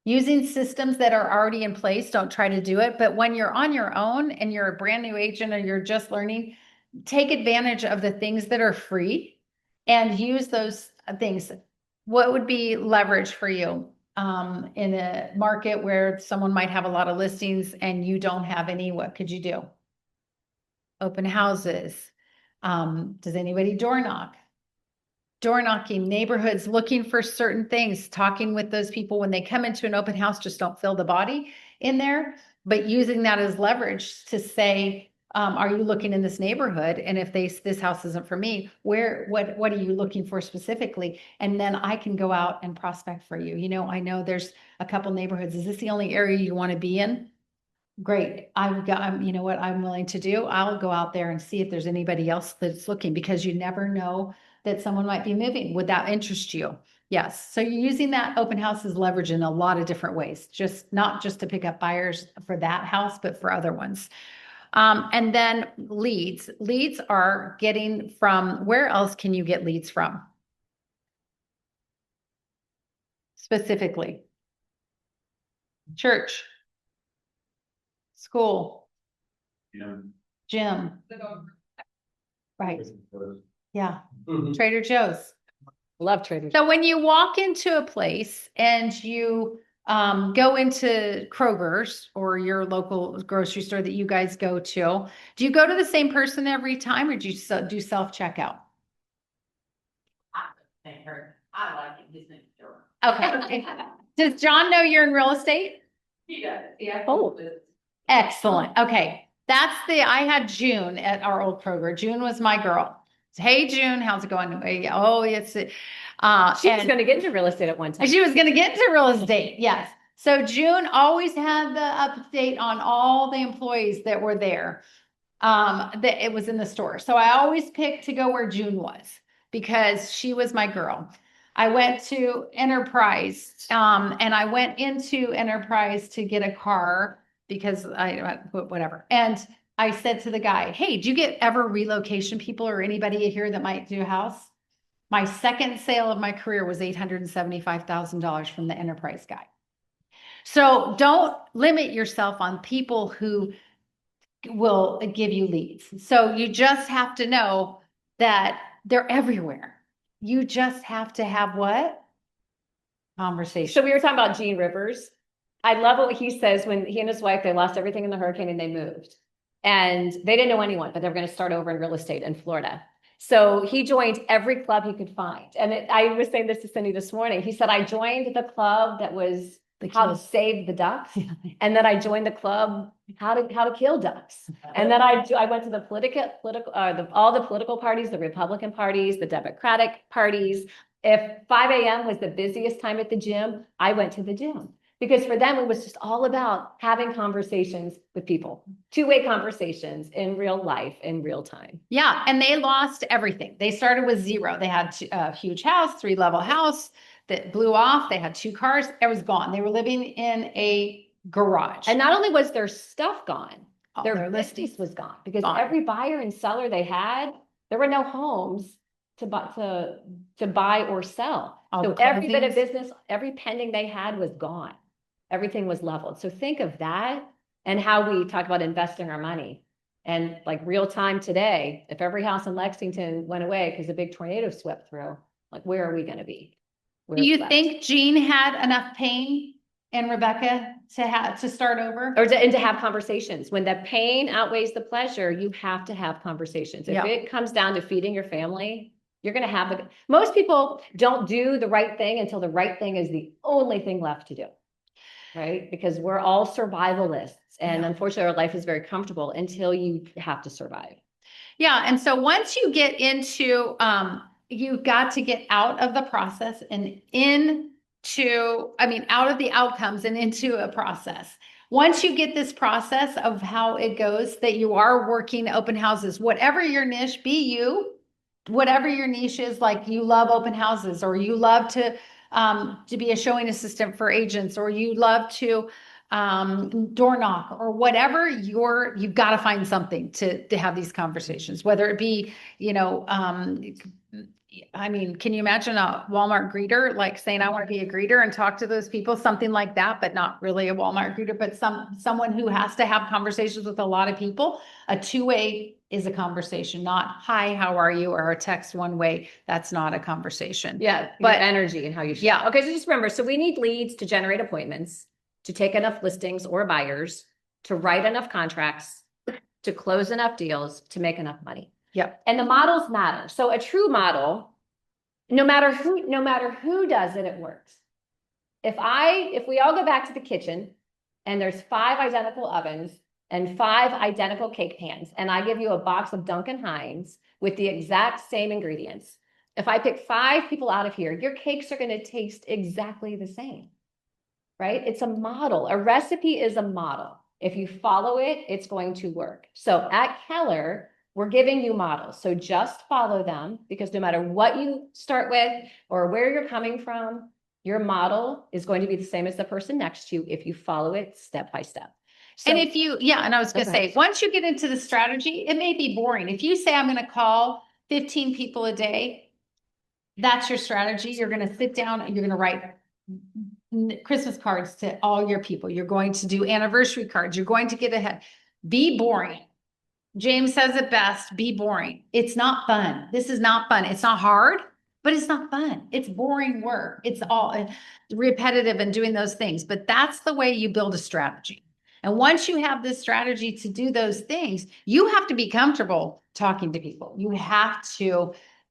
Using systems that are already in place, don't try to do it. But when you're on your own and you're a brand new agent or you're just learning, take advantage of the things that are free and use those things. what would be leverage for you? In a market where someone might have a lot of listings and you don't have any, what could you do? Open houses. Does anybody door knock? Door knocking, neighborhoods, looking for certain things, talking with those people when they come into an open house, just don't fill the body in there, but using that as leverage to say, are you looking in this neighborhood? And if this house isn't for me, what are you looking for specifically? And then I can go out and prospect for you. You know, I know there's a couple neighborhoods. Is this the only area you want to be in? Great. You know what I'm willing to do? I'll go out there and see if there's anybody else that's looking, because you never know that someone might be moving. Would that interest you? Yes. So you're using that open house as leverage in a lot of different ways, not just to pick up buyers for that house, but for other ones. And then leads. Leads are getting from, where else can you get leads from? Specifically. Church. School. Gym. Right. Yeah. Trader Joe's. Love Trader Joe's. So when you walk into a place and you go into Kroger's or your local grocery store that you guys go to, do you go to the same person every time, or do you do self-checkout? I like it, he's next door. Okay. Does John know you're in real estate? He does, yeah. Oh. Excellent. Okay. I had June at our old Kroger. June was my girl. Hey, June, how's it going? Oh, it's, She was and going to get into real estate at one time. she was going to get into real estate. Yes. So June always had the update on all the employees that were there. That it was in the store. So I always picked to go where June was, because she was my girl. I went to Enterprise, and I went into Enterprise to get a car because whatever. And I said to the guy, hey, do you get ever relocation people or anybody here that might do a house? My second sale of my career was $875,000 from the Enterprise guy. So don't limit yourself on people who will give you leads. So you just have to know that they're everywhere. You just have to have what? Conversation. So we were talking about Gene Rivers. I love what he says when he and his wife, they lost everything in the hurricane and they moved. And they didn't know anyone, but they were going to start over in real estate in Florida. So he joined every club he could find. And I was saying this to Cindy this morning. He said, I joined the club that was how to save the ducks. And then I joined the club, how to kill ducks. And then I went to the all the political parties, the Republican parties, the Democratic parties. If 5 a.m. was the busiest time at the gym, I went to the gym. Because for them, it was just all about having conversations with people, two-way conversations in real life, in real time. Yeah. And they lost everything. They started with zero. They had a huge house, 3-level house that blew off. They had 2 cars. It was gone. They were living in a garage. And not only was their stuff gone, All their their listings was gone, because Gone. every buyer and seller they had, there were no homes to buy or sell. All So the every bit of closings. business, every pending they had was gone. Everything was leveled. So think of that and how we talk about investing our money. And like real time today, if every house in Lexington went away because a big tornado swept through, like where are we going to be? Do you think Jean had enough pain and Rebecca to start over? And to have conversations? When the pain outweighs the pleasure, you have to have conversations. If Yeah. it comes down to feeding your family, you're going to have most people don't do the right thing until the right thing is the only thing left to do. Right? Because we're all survivalists, and Yeah. unfortunately our life is very comfortable until you have to survive. Yeah. And so once you get into, you've got to get out of the process and out of the outcomes and into a process. Once you get this process of how it goes, that you are working open houses, whatever your niche, whatever your niche is, like you love open houses, or you love to be a showing assistant for agents, or you love to door knock, or whatever you've got to find something to have these conversations, whether it be, I mean, can you imagine a Walmart greeter, like saying, I want to be a greeter and talk to those people, something like that, but not really a Walmart greeter, but someone who has to have conversations with a lot of people. A two-way is a conversation, not hi, how are you, or a text one way. That's not a conversation. Yeah, But- but energy and how you. Yeah. Okay, so just remember, so we need leads to generate appointments, to take enough listings or buyers, to write enough contracts, to close enough deals, to make enough money. Yep. And the models matter. So a true model, no matter who does it, it works. If we all go back to the kitchen and there's 5 identical ovens and 5 identical cake pans, and I give you a box of Duncan Hines with the exact same ingredients, if I pick 5 people out of here, your cakes are going to taste exactly the same, right? It's a model. A recipe is a model. If you follow it, it's going to work. So at Keller, we're giving you models. So just follow them, because no matter what you start with or where you're coming from, your model is going to be the same as the person next to you if you follow it step by step. So, And if you, yeah, and I was gonna Okay. say, once you get into the strategy, it may be boring. If you say, I'm gonna call 15 people a day, that's your strategy. You're gonna sit down and you're gonna write Christmas cards to all your people. You're going to do anniversary cards. You're going to get ahead. Be boring. James says it best, be boring. It's not fun. This is not fun. It's not hard, but it's not fun. It's boring work. It's all repetitive and doing those things, but that's the way you build a strategy. And once you have this strategy to do those things, you have to be comfortable talking to people.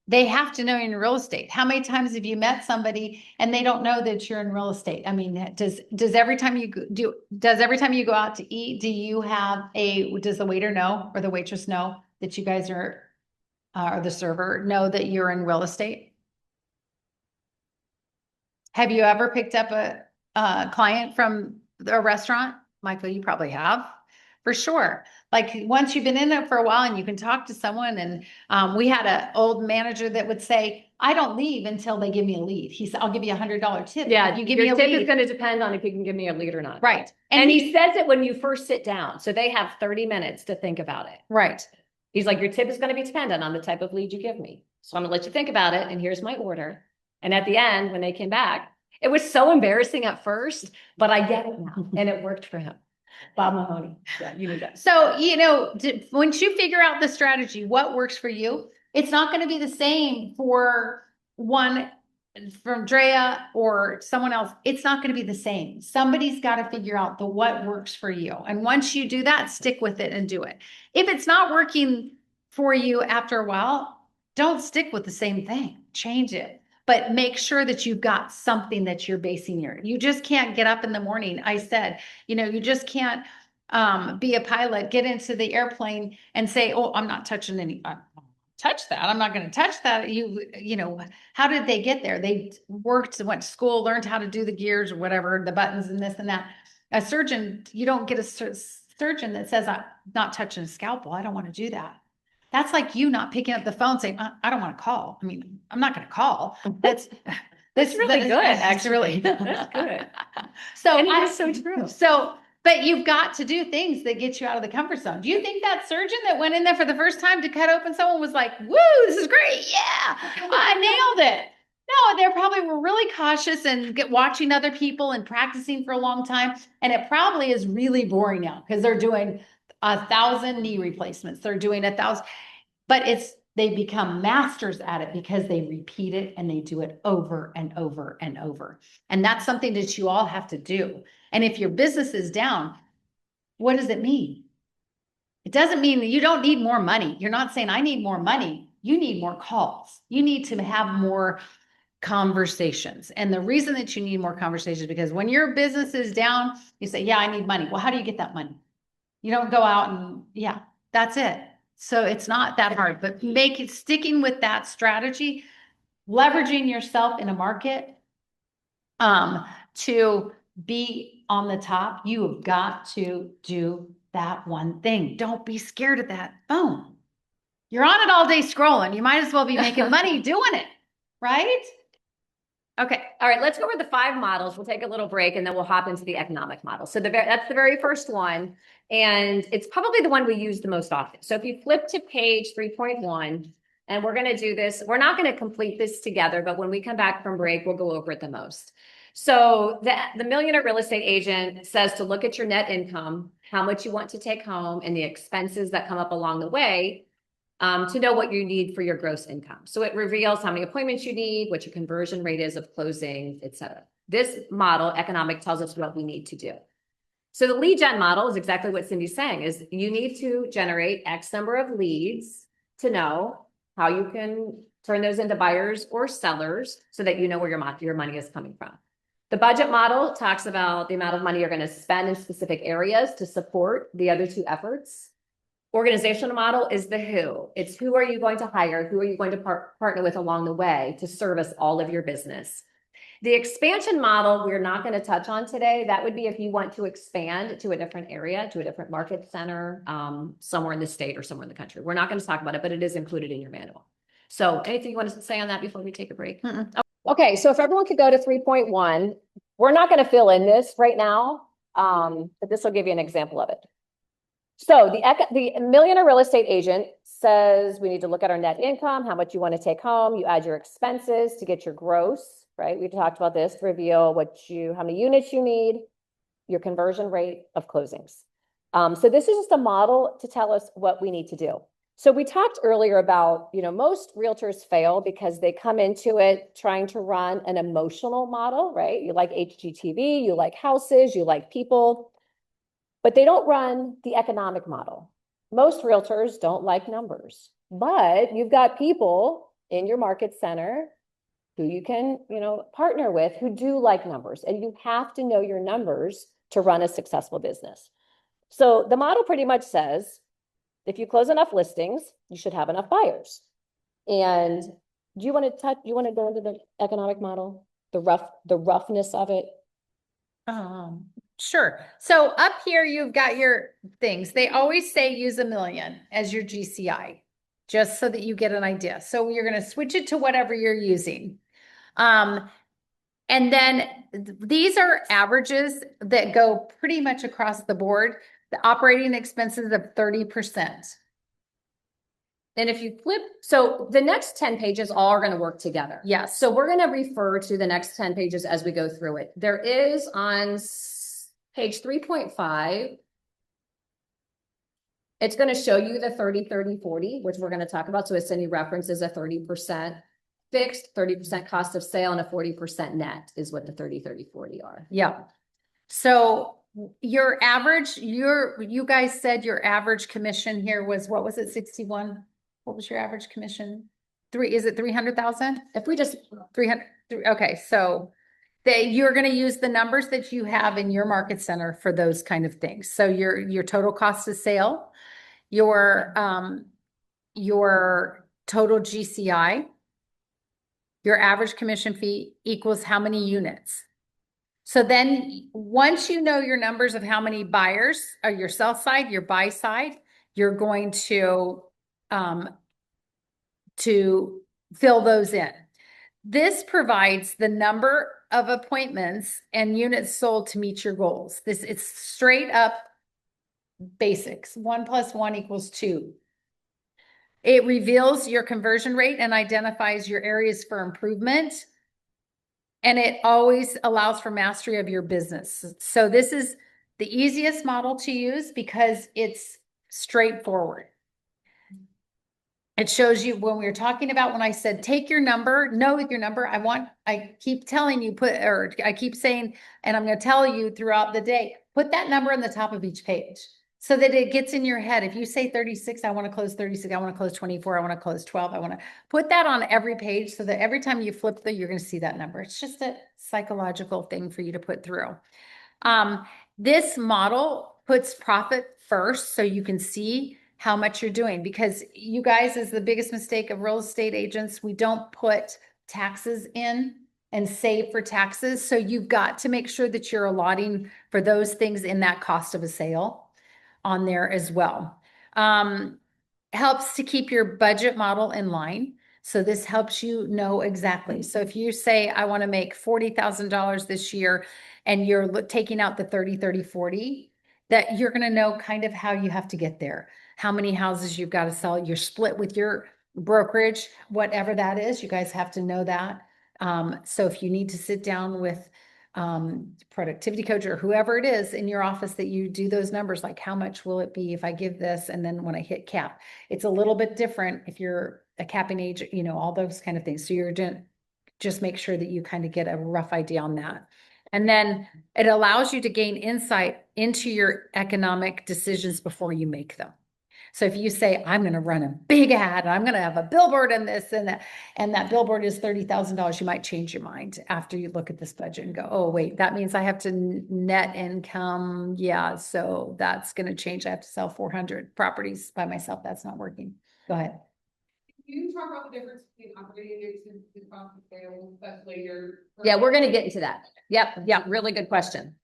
They have to know you're in real estate. How many times have you met somebody and they don't know that you're in real estate? I mean, does every time you go out to eat, does the waiter know or the waitress know that you guys are, or the server know that you're in real estate? Have you ever picked up a client from a restaurant? Michael, you probably have. For sure. Like once you've been in it for a while and you can talk to someone, and we had an old manager that would say, I don't leave until they give me a lead. He said, I'll give you $100 tip. yeah, You give me your a tip is lead. going to depend on if you can give me a lead or not. Right. And he says it when you first sit down. So they have 30 minutes to think about it. Right. He's like, your tip is going to be dependent on the type of lead you give me. So I'm gonna let you think about it. And here's my order. And at the end, when they came back, it was so embarrassing at first, but I get it now. And it worked for him. Bob Mahoney. Yeah, you knew that. So, once you figure out the strategy, what works for you, it's not going to be the same for one from Drea or someone else. It's not going to be the same. Somebody's got to figure out what works for you. And once you do that, stick with it and do it. If it's not working for you after a while, don't stick with the same thing. Change it. But make sure that you've got something that you're basing you just can't get up in the morning. I said, you just can't be a pilot, get into the airplane and say, oh, I'm not touching touch that. I'm not going to touch that. How did they get there? They went to school, learned how to do the gears or whatever, the buttons and this and that. A surgeon, you don't get a surgeon that says, I'm not touching a scalpel. I don't want to do that. That's like you not picking up the phone saying, I don't want to call. I mean, I'm not going to call. That's really good, actually. That's good. So And it is so true. But you've got to do things that get you out of the comfort zone. Do you think that surgeon that went in there for the first time to cut open someone was like, woo, this is great. Yeah, I nailed it. No, they probably were really cautious and watching other people and practicing for a long time. And it probably is really boring now because they're doing 1,000 knee replacements. They're doing 1,000, but they become masters at it because they repeat it and they do it over and over and over. And that's something that you all have to do. And if your business is down, what does it mean? It doesn't mean that you don't need more money. You're not saying I need more money. You need more calls. You need to have more conversations. And the reason that you need more conversations is because when your business is down, you say, yeah, I need money. Well, how do you get that money? You don't go out and that's it. So it's not that hard, but sticking with that strategy, leveraging yourself in a market, to be on the top, you have got to do that one thing. Don't be scared of that phone. You're on it all day scrolling. You might as well be making money doing it, right? Okay. All right. Let's go over the 5 models. We'll take a little break and then we'll hop into the economic model. So that's the very first one. And it's probably the one we use the most often. So if you flip to page 3.1 And we're gonna do this, we're not gonna complete this together, but when we come back from break, we'll go over it the most. So the millionaire real estate agent says to look at your net income, how much you want to take home, and the expenses that come up along the way, to know what you need for your gross income. So it reveals how many appointments you need, what your conversion rate is of closing, et cetera. This model, economic, tells us what we need to do. So the lead gen model is exactly what Cindy's saying, is you need to generate X number of leads to know how you can turn those into buyers or sellers so that you know where your money is coming from. The budget model talks about the amount of money you're going to spend in specific areas to support the other two efforts. Organizational model is the who. It's who are you going to hire? Who are you going to partner with along the way to service all of your business? The expansion model, we're not going to touch on today. That would be if you want to expand to a different area, to a different market center, somewhere in the state or somewhere in the country. We're not going to talk about it, but it is included in your manual. So anything you want to say on that before we take a break? Okay, so if everyone could go to 3.1, we're not going to fill in this right now, but this will give you an example of it. So the millionaire real estate agent says we need to look at our net income, how much you want to take home. You add your expenses to get your gross, right? We talked about this to reveal how many units you need, your conversion rate of closings. So this is just a model to tell us what we need to do. So we talked earlier about, most realtors fail because they come into it trying to run an emotional model, right? You like HGTV, you like houses, you like people, but they don't run the economic model. Most realtors don't like numbers, but you've got people in your market center who you can, partner with who do like numbers, and you have to know your numbers to run a successful business. So the model pretty much says, if you close enough listings, you should have enough buyers. And do you want to go into the economic model, the roughness of it? Sure. So up here, you've got your things. They always say use $1 million as your GCI, just so that you get an idea. So you're going to switch it to whatever you're using. And then these are averages that go pretty much across the board. The operating expenses of 30%. And if you flip, so the next 10 pages all are going to work together. Yes. So we're going to refer to the next 10 pages as we go through it. There is on page 3.5, it's going to show you the 30, 30, 40, which we're going to talk about. So as Cindy references, a 30% fixed, 30% cost of sale, and a 40% net is what the 30, 30, 40 are. Yeah. So your average, you guys said your average commission here was, what was it, 61? What was your average commission? Is it 300,000? If we just 300, okay. So you're going to use the numbers that you have in your market center for those kind of things. So your total cost of sale, your total GCI, your average commission fee equals how many units. So then once you know your numbers of how many buyers are your sell side, your buy side, you're going to fill those in. This provides the number of appointments and units sold to meet your goals. It's straight up basics. 1 + 1 = 2. It reveals your conversion rate and identifies your areas for improvement. And it always allows for mastery of your business. So this is the easiest model to use because it's straightforward. It shows you when we were talking about, when I said, take your number, know your number. I keep telling you, I keep saying, and I'm going to tell you throughout the day, put that number on the top of each page so that it gets in your head. If you say 36, I want to close 36. I want to close 24. I want to close 12. I want to put that on every page so that every time you flip you're going to see that number. It's just a psychological thing for you to put through. This model puts profit first so you can see how much you're doing, because you guys, is the biggest mistake of real estate agents. We don't put taxes in and save for taxes. So you've got to make sure that you're allotting for those things in that cost of a sale on there as well. Helps to keep your budget model in line. So this helps you know exactly. So if you say, I want to make $40,000 this year, and you're taking out the 30, 30, 40, that you're going to know kind of how you have to get there, how many houses you've got to sell. You're split with your brokerage, whatever that is, you guys have to know that. So if you need to sit down with productivity coach or whoever it is in your office that you do those numbers, like how much will it be if I give this and then when I hit cap? It's a little bit different if you're a capping agent, you know, all those kind of things. So you're just make sure that you kind of get a rough idea on that. And then it allows you to gain insight into your economic decisions before you make them. So if you say, I'm going to run a big ad, I'm going to have a billboard in this and that billboard is $30,000, you might change your mind after you look at this budget and go, oh, wait, that means I have to net income. Yeah. So that's going to change. I have to sell 400 properties by myself. That's not working. Go ahead. Can you talk about the difference between operating expenses and cost of sales, especially your? Yeah, we're going to get into that. Yep. Yeah. Really good question.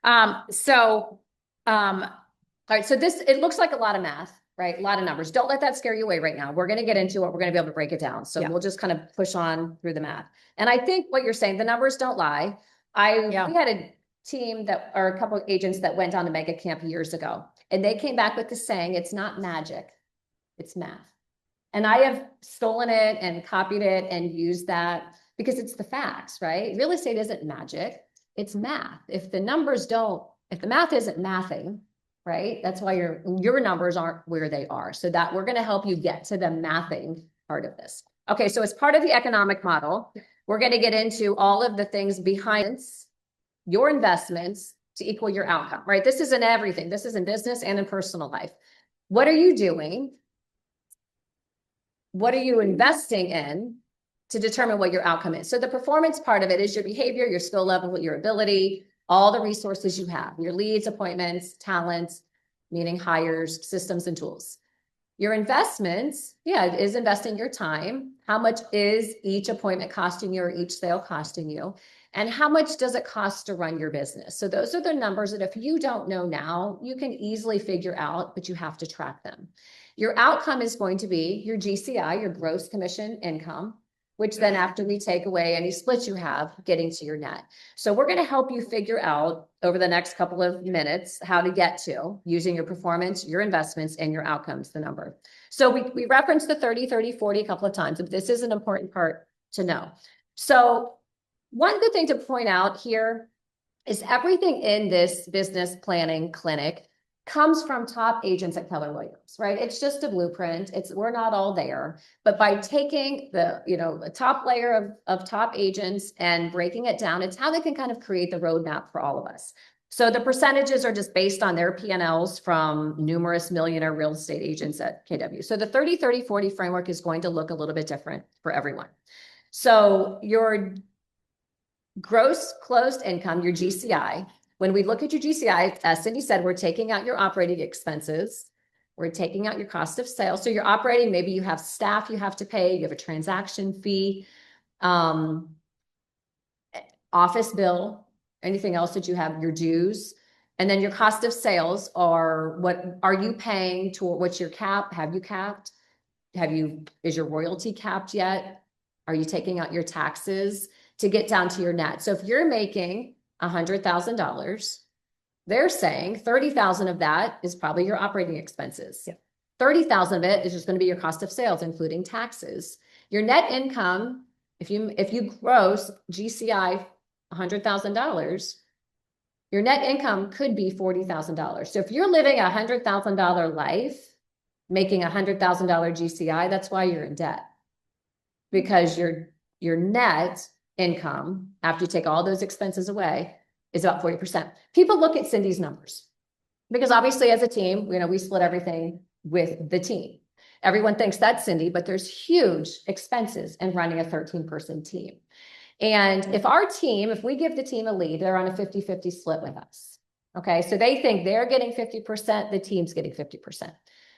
All right. So it looks like a lot of math, right? A lot of numbers. Don't let that scare you away right now. We're going to get into it. We're going to be able to break it down. So Yeah. we'll just kind of push on through the math. And I think what you're saying, the numbers don't lie. Yeah. We had a team or a couple of agents that went on to mega camp years ago, and they came back with the saying, it's not magic, it's math. And I have stolen it and copied it and used that because it's the facts, right? Real estate isn't magic, it's math. If the math isn't mathing, right? That's why your numbers aren't where they are. So that we're going to help you get to the mathing part of this. Okay, so as part of the economic model, we're going to get into all of the things behind your investments to equal your outcome, right? This is in everything. This is in business and in personal life. What are you doing? What are you investing in to determine what your outcome is? So the performance part of it is your behavior, your skill level, your ability, all the resources you have, your leads, appointments, talents, meaning hires, systems, and tools. Your investments, is investing your time. How much is each appointment costing you or each sale costing you? And how much does it cost to run your business? So those are the numbers that if you don't know now, you can easily figure out, but you have to track them. Your outcome is going to be your GCI, your gross commission income, which then after we take away any splits you have, getting to your net. So we're going to help you figure out over the next couple of minutes how to get to using your performance, your investments, and your outcomes, the number. So we referenced the 30, 30, 40 a couple of times, but this is an important part to know. So one good thing to point out here is everything in this business planning clinic comes from top agents at Keller Williams, right? It's just a blueprint. We're not all there, but by taking the top layer of top agents and breaking it down, it's how they can kind of create the roadmap for all of us. So the percentages are just based on their P&Ls from numerous millionaire real estate agents at KW. So the 30, 30, 40 framework is going to look a little bit different for everyone. So your gross closed income, your GCI, when we look at your GCI, as Cindy said, we're taking out your operating expenses. We're taking out your cost of sales. So you're operating, maybe you have staff you have to pay, you have a transaction fee, office bill, anything else that you have, your dues. And then your cost of sales are what are you paying to, what's your cap? Have you capped? Is your royalty capped yet? Are you taking out your taxes to get down to your net? So if you're making $100,000, they're saying 30,000 of that is probably your operating expenses. Yeah. 30,000 of it is just going to be your cost of sales, including taxes. Your net income, if you gross GCI $100,000, your net income could be $40,000. So if you're living a $100,000 life, making $100,000 GCI, that's why you're in debt, because your net income, after you take all those expenses away, is about 40%. People look at Cindy's numbers because obviously as a team, we split everything with the team. Everyone thinks that's Cindy, but there's huge expenses in running a 13-person team. And if we give the team a lead, they're on a 50-50 split with us. Okay, so they think they're getting 50%, the team's getting 50%.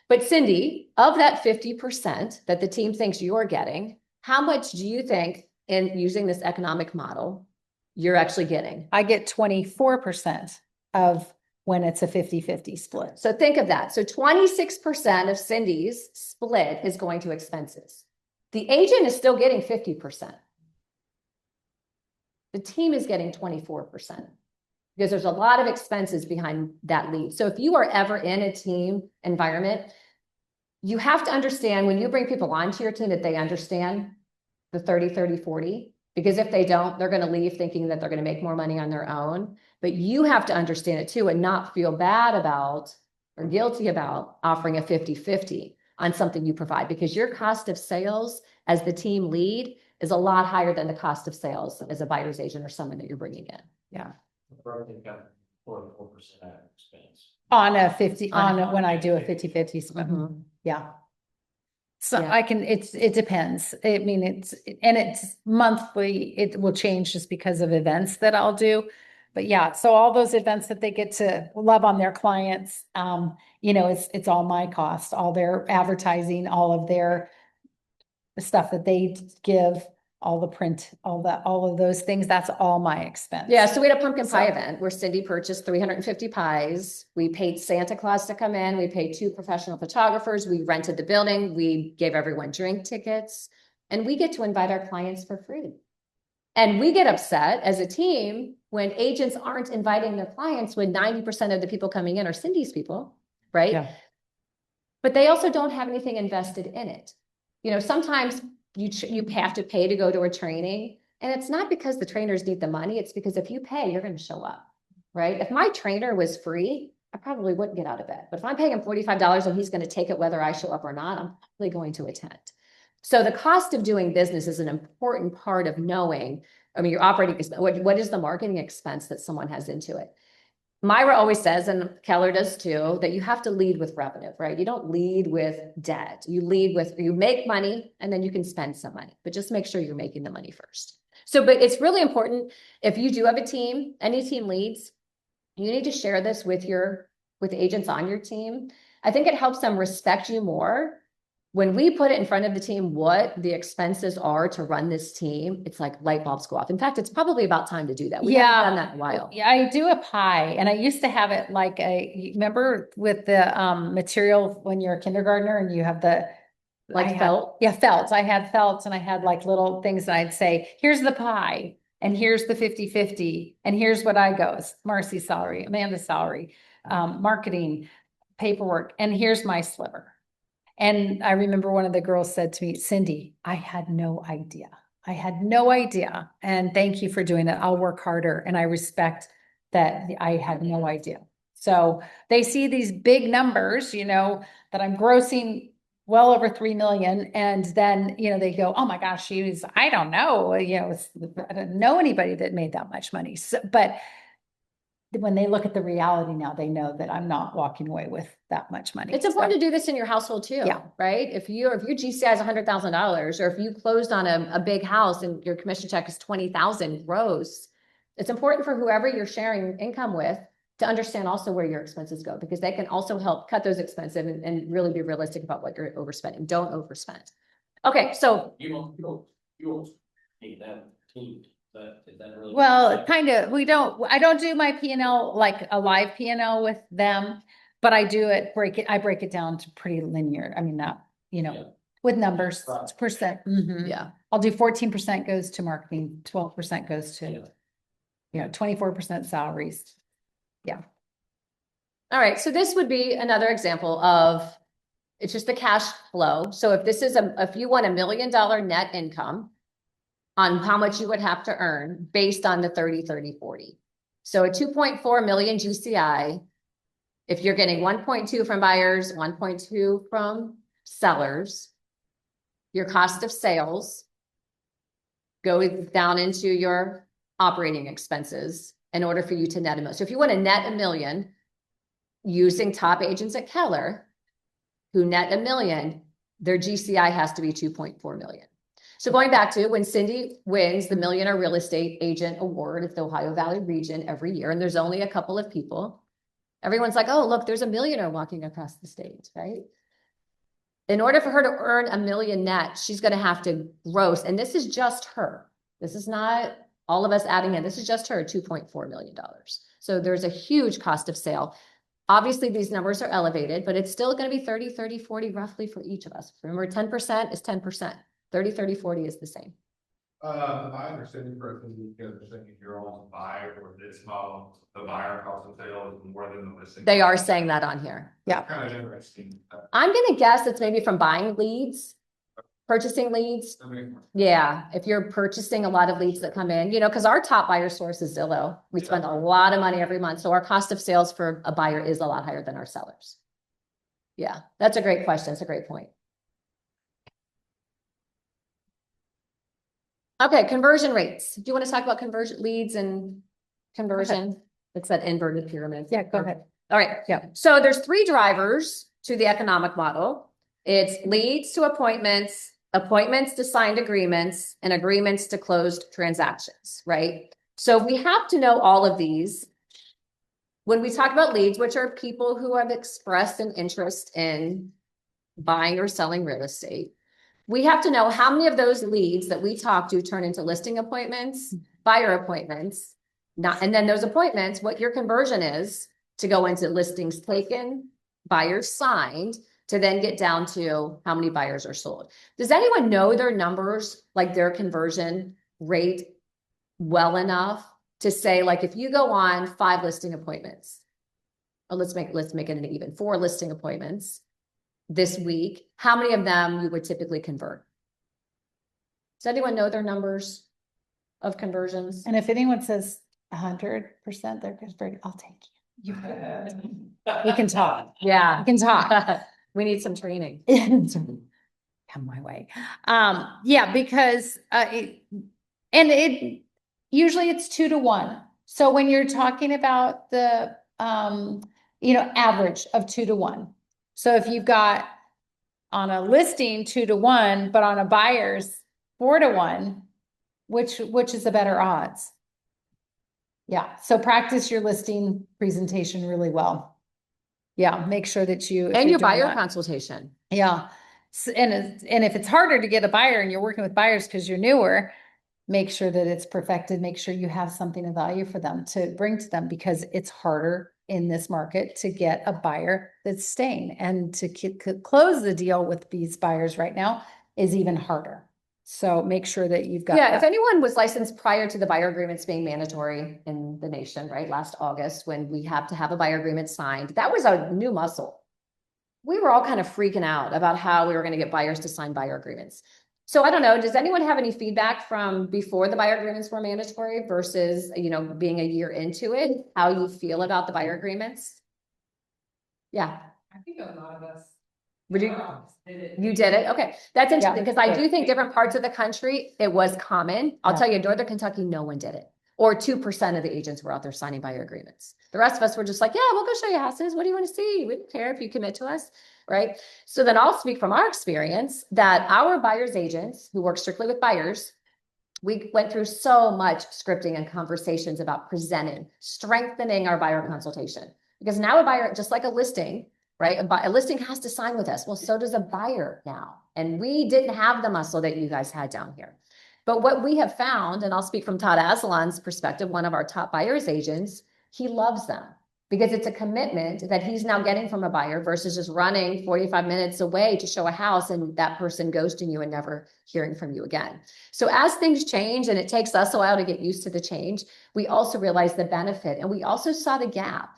But Cindy, of that 50% that the team thinks you're getting, how much do you think in using this economic model you're actually getting? I get 24% of when it's a 50-50 split. So think of that. So 26% of Cindy's split is going to expenses. The agent is still getting 50%. The team is getting 24% because there's a lot of expenses behind that lead. So if you are ever in a team environment, you have to understand when you bring people onto your team that they understand the 30, 30, 40, because if they don't, they're going to leave thinking that they're going to make more money on their own. But you have to understand it too and not feel bad about or guilty about offering a 50-50 on something you provide, because your cost of sales as the team lead is a lot higher than the cost of sales as a buyer's agent or someone that you're bringing in. Yeah. Broken got 4% expense. On a 50, On a- when I do a 50-50 split. Mhm. Yeah. So Yeah. I can, it depends. I mean, it's monthly, it will change just because of events that I'll do. But yeah, so all those events that they get to love on their clients, it's all my cost, all their advertising, all of their stuff that they give, all the print, all of those things, that's all my expense. Yeah, so we had a pumpkin pie So- event where Cindy purchased 350 pies. We paid Santa Claus to come in. We paid 2 professional photographers. We rented the building. We gave everyone drink tickets, and we get to invite our clients for free. And we get upset as a team when agents aren't inviting their clients when 90% of the people coming in are Cindy's people, right? Yeah. But they also don't have anything invested in it. Sometimes you have to pay to go to a training, and it's not because the trainers need the money. It's because if you pay, you're going to show up, right? If my trainer was free, I probably wouldn't get out of bed. But if I'm paying him $45 and he's going to take it whether I show up or not, I'm probably going to attend. So the cost of doing business is an important part of knowing, your operating expense, what is the marketing expense that someone has into it? Myra always says, and Keller does too, that you have to lead with revenue, right? You don't lead with debt. You make money and then you can spend some money, but just make sure you're making the money first. But it's really important if you do have a team, any team leads, you need to share this with agents on your team. I think it helps them respect you more. When we put it in front of the team, what the expenses are to run this team, it's like light bulbs go off. In fact, it's probably about time to do that. We haven't done that in a while. Yeah, I do a pie, and I used to have it like remember with the material when you're a kindergartner and you have the Felt? Yeah, felt. I had felts and I had like little things that I'd say, here's the pie and here's the 50-50 and here's what I goes, Marcie's salary, Amanda's salary, marketing, paperwork, and here's my sliver. And I remember one of the girls said to me, Cindy, I had no idea. I had no idea. And thank you for doing it. I'll work harder. And I respect that I had no idea. So they see these big numbers, that I'm grossing well over 3 million. And then, they go, oh my gosh, I don't know, I don't know anybody that made that much money. So, but when they look at the reality now, they know that I'm not walking away with that much money. It's important to do this in your household too, Yeah. right? If your GCI is $100,000, or if you closed on a big house and your commission check is 20,000 gross, it's important for whoever you're sharing income with to understand also where your expenses go, because they can also help cut those expenses and really be realistic about what you're overspending. Don't overspend. Okay, so You don't need that team. Is that really? Well, kind of, I don't do my P&L like a live P&L with them, but I break it down to pretty linear. I mean, not, with numbers, Right. percent. Mhm. yeah. I'll do 14% goes to marketing, 12% goes to, 24% salaries. All right, so this would be another example of, it's just the cash flow. So if this is if you want $1 million net income on how much you would have to earn based on the 30, 30, 40. So a 2.4 million GCI, if you're getting 1.2 from buyers, 1.2 from sellers, your cost of sales goes down into your operating expenses in order for you to net $1 million. So if you want to net $1 million using top agents at Keller who net $1 million, their GCI has to be 2.4 million. So going back to when Cindy wins the Millionaire Real Estate Agent Award at the Ohio Valley region every year, and there's only a couple of people, everyone's like, oh, look, there's a millionaire walking across the stage, right? In order for her to earn $1 million net, she's going to have to gross, and this is just her. This is not all of us adding in. This is just her, $2.4 million. So there's a huge cost of sale. Obviously, these numbers are elevated, but it's still going to be 30, 30, 40 roughly for each of us. Remember, 10% is 10%. 30, 30, 40 is the same. If I understand you correctly, you're saying you're on buyer or this model, the buyer cost of sale is more than the listing. They are saying that on here. Yeah. Kind of interesting. I'm gonna guess it's maybe from buying leads, purchasing leads. I mean, Yeah, if you're purchasing a lot of leads that come in, because our top buyer source is Zillow. We spend a lot of money every month, so our cost of sales for a buyer is a lot higher than our sellers. Yeah, that's a great question. It's a great point. Okay, conversion rates. Do you want to talk about conversion leads and conversion? It's that inverted pyramid. Yeah, go ahead. All right. Yeah. So there's 3 drivers to the economic model. It's leads to appointments, appointments to signed agreements, and agreements to closed transactions, right? So we have to know all of these. When we talk about leads, which are people who have expressed an interest in buying or selling real estate, we have to know how many of those leads that we talk to turn into listing appointments, buyer appointments, and then those appointments, what your conversion is to go into listings taken, buyers signed, to then get down to how many buyers are sold. Does anyone know their numbers, like their conversion rate well enough to say, like, if you go on 5 listing appointments, or let's make it an even 4 listing appointments this week, how many of them you would typically convert? Does anyone know their numbers of conversions? And if anyone says 100%, they're converted, I'll take you. We can talk. Yeah. We can talk. We need some training. Come my way. Yeah, because usually it's 2 to 1. So when you're talking about the average of 2 to 1. So if you've got on a listing 2 to 1, but on a buyer's 4 to 1, which is the better odds? Yeah. So practice your listing presentation really well. Yeah. Make sure that And your buyer consultation. Yeah. And if it's harder to get a buyer and you're working with buyers because you're newer, make sure that it's perfected. Make sure you have something of value for them to bring to them, because it's harder in this market to get a buyer that's staying, and to close the deal with these buyers right now is even harder. So make sure that you've got. Yeah, if anyone was licensed prior to the buyer agreements being mandatory in the nation, right, last August, when we have to have a buyer agreement signed, that was a new muscle. We were all kind of freaking out about how we were going to get buyers to sign buyer agreements. So I don't know, does anyone have any feedback from before the buyer agreements were mandatory versus, being a year into it, how you feel about the buyer agreements? Yeah. I think a lot of us. Would you? Did it. You did it? Okay. That's interesting, because I do think different parts of the country, it was common. I'll tell you, in Northern Kentucky, no one did it. Or 2% of the agents were out there signing buyer agreements. The rest of us were just like, yeah, we'll go show you houses. What do you want to see? We don't care if you commit to us, right? So then I'll speak from our experience that our buyers agents who work strictly with buyers, we went through so much scripting and conversations about presenting, strengthening our buyer consultation. Because now a buyer, just like a listing, right? A listing has to sign with us. Well, so does a buyer now. And we didn't have the muscle that you guys had down here. But what we have found, and I'll speak from Todd Aslan's perspective, one of our top buyers agents, he loves them because it's a commitment that he's now getting from a buyer versus just running 45 minutes away to show a house and that person ghosting you and never hearing from you again. So as things change, and it takes us a while to get used to the change, we also realize the benefit, and we also saw the gap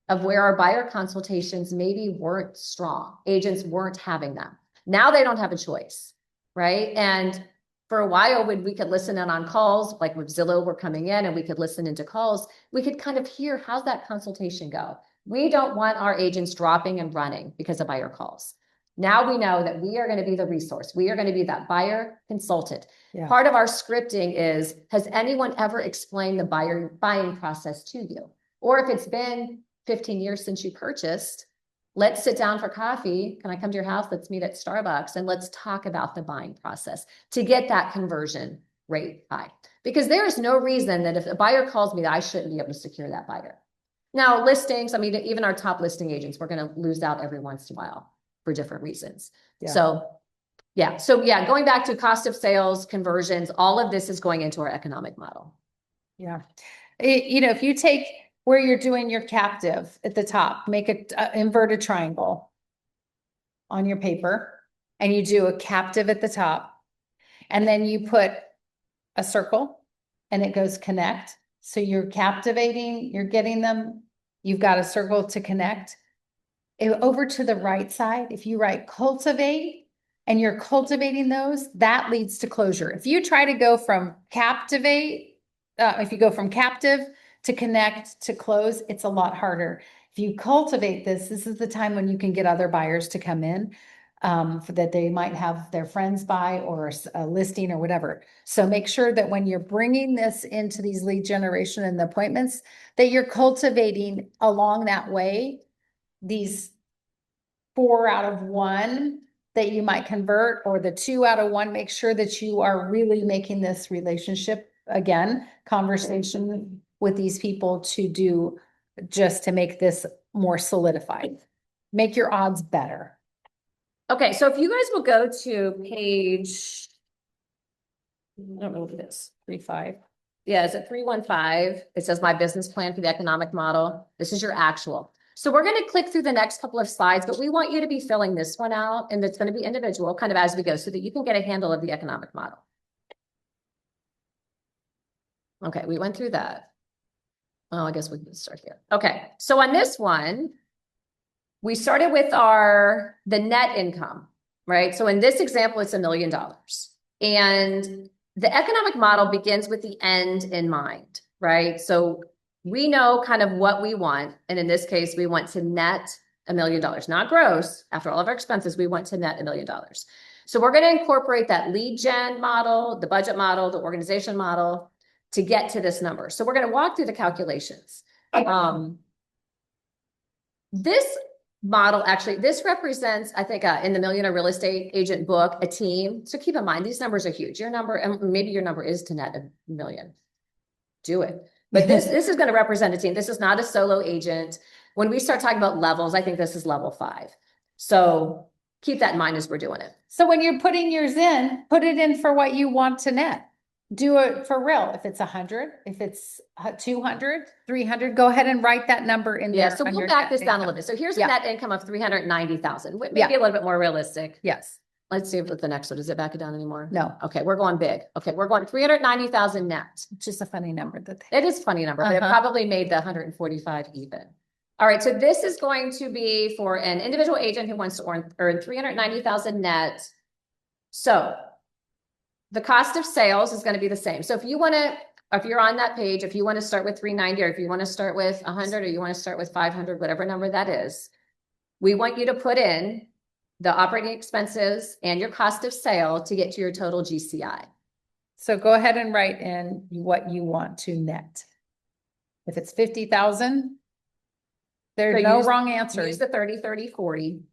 of where our buyer consultations maybe weren't strong. Agents weren't having them. Now they don't have a choice, right? And for a while, when we could listen in on calls, like with Zillow, we're coming in and we could listen into calls, we could kind of hear, how's that consultation go? We don't want our agents dropping and running because a buyer calls. Now we know that we are going to be the resource. We are going to be that buyer consultant. Yeah. Part of our scripting is, has anyone ever explained the buying process to you? Or if it's been 15 years since you purchased, let's sit down for coffee. Can I come to your house? Let's meet at Starbucks and let's talk about the buying process to get that conversion rate high. Because there is no reason that if a buyer calls me that I shouldn't be able to secure that buyer. Now, listings, I mean, even our top listing agents, we're going to lose out every once in a while for different reasons. Yeah. So going back to cost of sales, conversions, all of this is going into our economic model. Yeah. If you take where you're doing your captive at the top, make it inverted triangle on your paper, and you do a captive at the top, and then you put a circle and it goes connect. So you're captivating, you're getting them, you've got a circle to connect. Over to the right side, if you write cultivate and you're cultivating those, that leads to closure. If you try to go from captivate, if you go from captive to connect to close, it's a lot harder. If you cultivate this, this is the time when you can get other buyers to come in, that they might have their friends buy or a listing or whatever. So make sure that when you're bringing this into these lead generation and the appointments, that you're cultivating along that way these 4 out of 1 that you might convert, or the 2 out of 1. Make sure that you are really making this relationship, again, conversation with these people to do, just to make this more solidified. Make your odds better. Okay, so if you guys will go to page, I don't know what it is, 35. Yeah, is it 315? It says my business plan for the economic model. This is your actual. So we're going to click through the next couple of slides, but we want you to be filling this one out, and it's going to be individual kind of as we go so that you can get a handle of the economic model. Okay, we went through that. Oh, I guess we can start here. Okay, so on this one, we started with the net income, right? So in this example, it's $1 million. And the economic model begins with the end in mind, right? So we know kind of what we want. And in this case, we want to net $1 million, not gross. After all of our expenses, we want to net $1 million. So we're going to incorporate that lead gen model, the budget model, the organization model to get to this number. So we're going to walk through the calculations. This model, actually, this represents, I think, in the Millionaire Real Estate Agent book, a team. So keep in mind, these numbers are huge. Your number, and maybe your number is to net $1 million. Do it. But this is going to represent a team. This is not a solo agent. When we start talking about levels, I think this is level 5. So keep that in mind as we're doing it. So when you're putting yours in, put it in for what you want to net. Do it for real. If it's 100, if it's 200, 300, go ahead and write that number in there. Yeah, so we'll back this down a little bit. So here's a net income of 390,000. Maybe a little bit more realistic. Yes. Let's see if the next one, does it back it down anymore? No. Okay, we're going big. Okay, we're going 390,000 net. It's just a funny number. It is a funny number, but it probably made the 145 even. All right, so this is going to be for an individual agent who wants to earn 390,000 net. So the cost of sales is going to be the same. So if you want to, if you're on that page, if you want to start with 390, or if you want to start with 100, or you want to start with 500, whatever number that is, we want you to put in the operating expenses and your cost of sale to get to your total GCI. So go ahead and write in what you want to net. If it's 50,000, there's no wrong answers. Use the 30, 30, 40.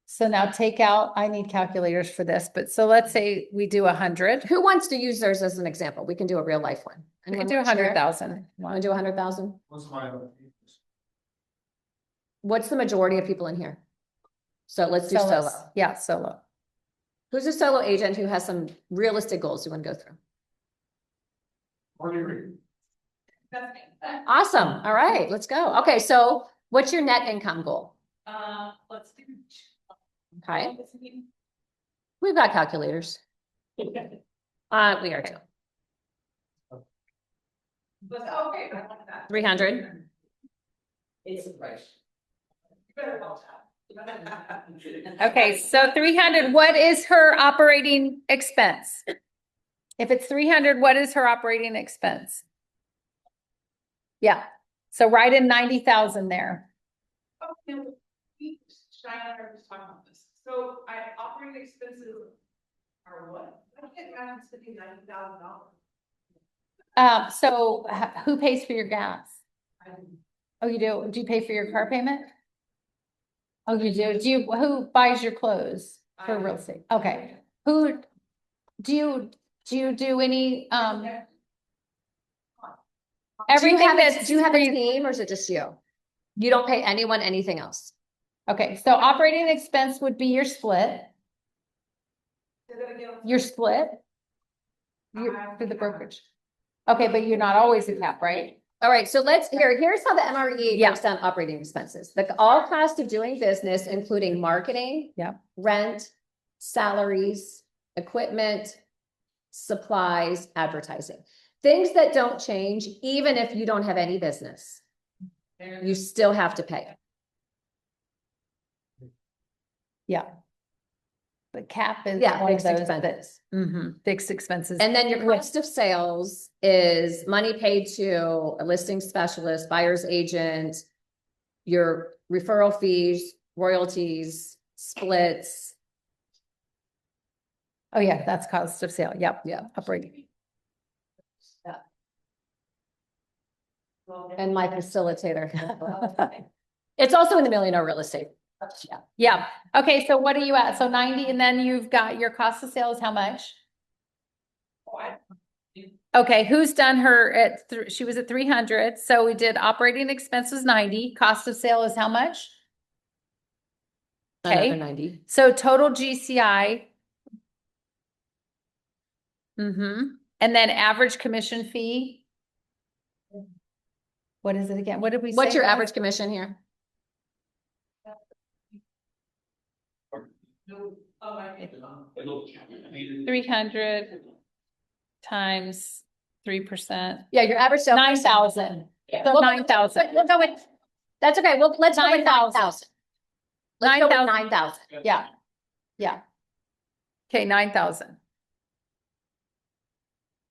So now take out, I need calculators for this, but so let's say we do 100. Who wants to use theirs as an example? We can do a real life one. We can do 100,000. Want to do 100,000? What's my? What's the majority of people in here? So let's do solo. Yeah, solo. Who's a solo agent who has some realistic goals you want to go through? That's me. Awesome. All right, let's go. Okay, so what's your net income goal? Let's do. Okay. We've got calculators. We are too. But okay, I like that. 300. It's a price. You better watch out. Okay, so 300, what is her operating expense? If it's 300, what is her operating expense? Yeah, so write in 90,000 there. Okay, Shine and I were just talking about this. So operating expenses are what? I can't imagine spending $90,000. So who pays for your gas? Oh, you do? Do you pay for your car payment? Oh, you do? Who buys your clothes for real estate? Okay. Who, do you do any, everything Do you have a team, or is it just you? You don't pay anyone anything else? Okay, so operating expense would be your split. Your split? For the brokerage. Okay, but you're not always a cap, right? All right, so here's how the MRE breaks down operating expenses. The all cost of doing business, including marketing, rent, salaries, equipment, supplies, advertising. Things that don't change, even if you don't have any business, you still have to pay. Yeah. The cap is Yeah, one of fixed those that, expenses. fixed expenses. And then your cost of sales is money paid to a listing specialist, buyer's agent, your referral fees, royalties, splits. Oh, yeah, that's cost of sale. Yep. Yeah. Operating. And my facilitator. It's also in the millionaire real estate. Yeah. Yeah. Okay, so what are you at? So 90, and then you've got your cost of sales, how much? Okay, who's done her at, she was at 300, so we did operating expenses 90, cost of sale is how much? Another Okay. 90. So total GCI. Mm-hmm. And then average commission fee? What is it again? What did we say? What's your guys? average commission here? 300 times 3%. Yeah, your average sale. 9,000. So 9,000. We'll go with, that's okay. Well, let's go with 9,000. 9,000. Let's go with 9,000. 9,000. Yeah. Yeah. Okay, 9,000.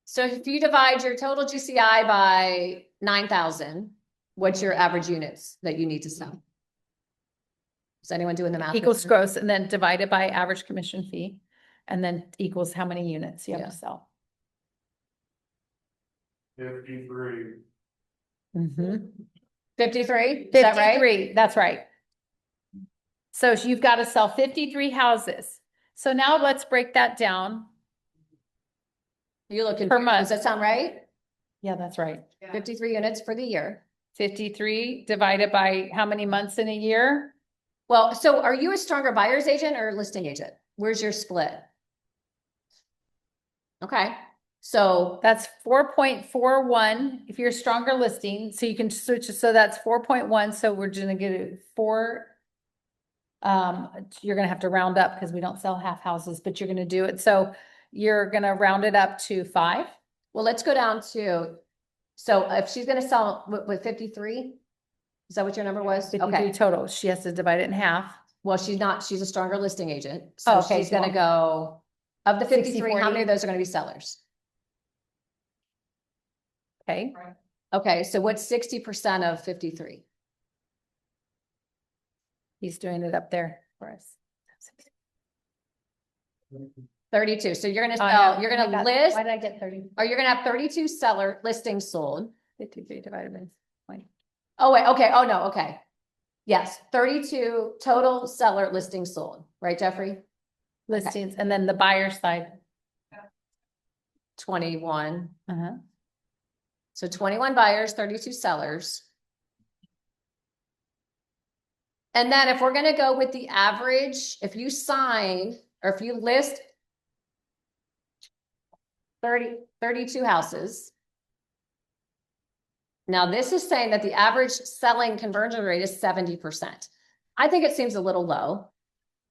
So if you divide your total GCI by 9,000, what's your average units that you need to sell? Is anyone doing the math? Equals gross, and then divided by average commission fee, and then equals how many units you have Yeah. to sell. 53. Mm-hmm. 53? Is that right? 53, that's right. So you've got to sell 53 houses. So now let's break that down. You're looking Per for, month. does that sound right? Yeah, that's right. 53 units for the year. 53 divided by how many months in a year? Well, so are you a stronger buyer's agent or a listing agent? Where's your split? Okay, so That's 4.41 if you're a stronger listing, so you can switch, so that's 4.1, so we're gonna get it 4. You're gonna have to round up because we don't sell half houses, but you're gonna do it, so you're gonna round it up to 5. well, let's go down to, so if she's gonna sell with 53, is that what your number was? 53 Okay, total, she has to divide it in half. well, she's not, she's a stronger listing agent. So Oh, okay, she's gonna go, of the 53, how 60-40? many of those are gonna be sellers? Okay, Okay, so what's 60% of 53? he's doing it up there for us. 32. So you're gonna Oh, sell, no, you're I gonna got- list, Why did I get 30? or you're gonna have 32 seller listings sold. 53 divided by 20. Oh, wait, okay. Oh, no, okay. Yes, 32 total seller listings sold, right, Jeffrey? Listings, and then the buyer side. 21. Uh-huh. So 21 buyers, 32 sellers. And then if we're gonna go with the average, if you sign, or if you list 32 houses. Now, this is saying that the average selling conversion rate is 70%. I think it seems a little low,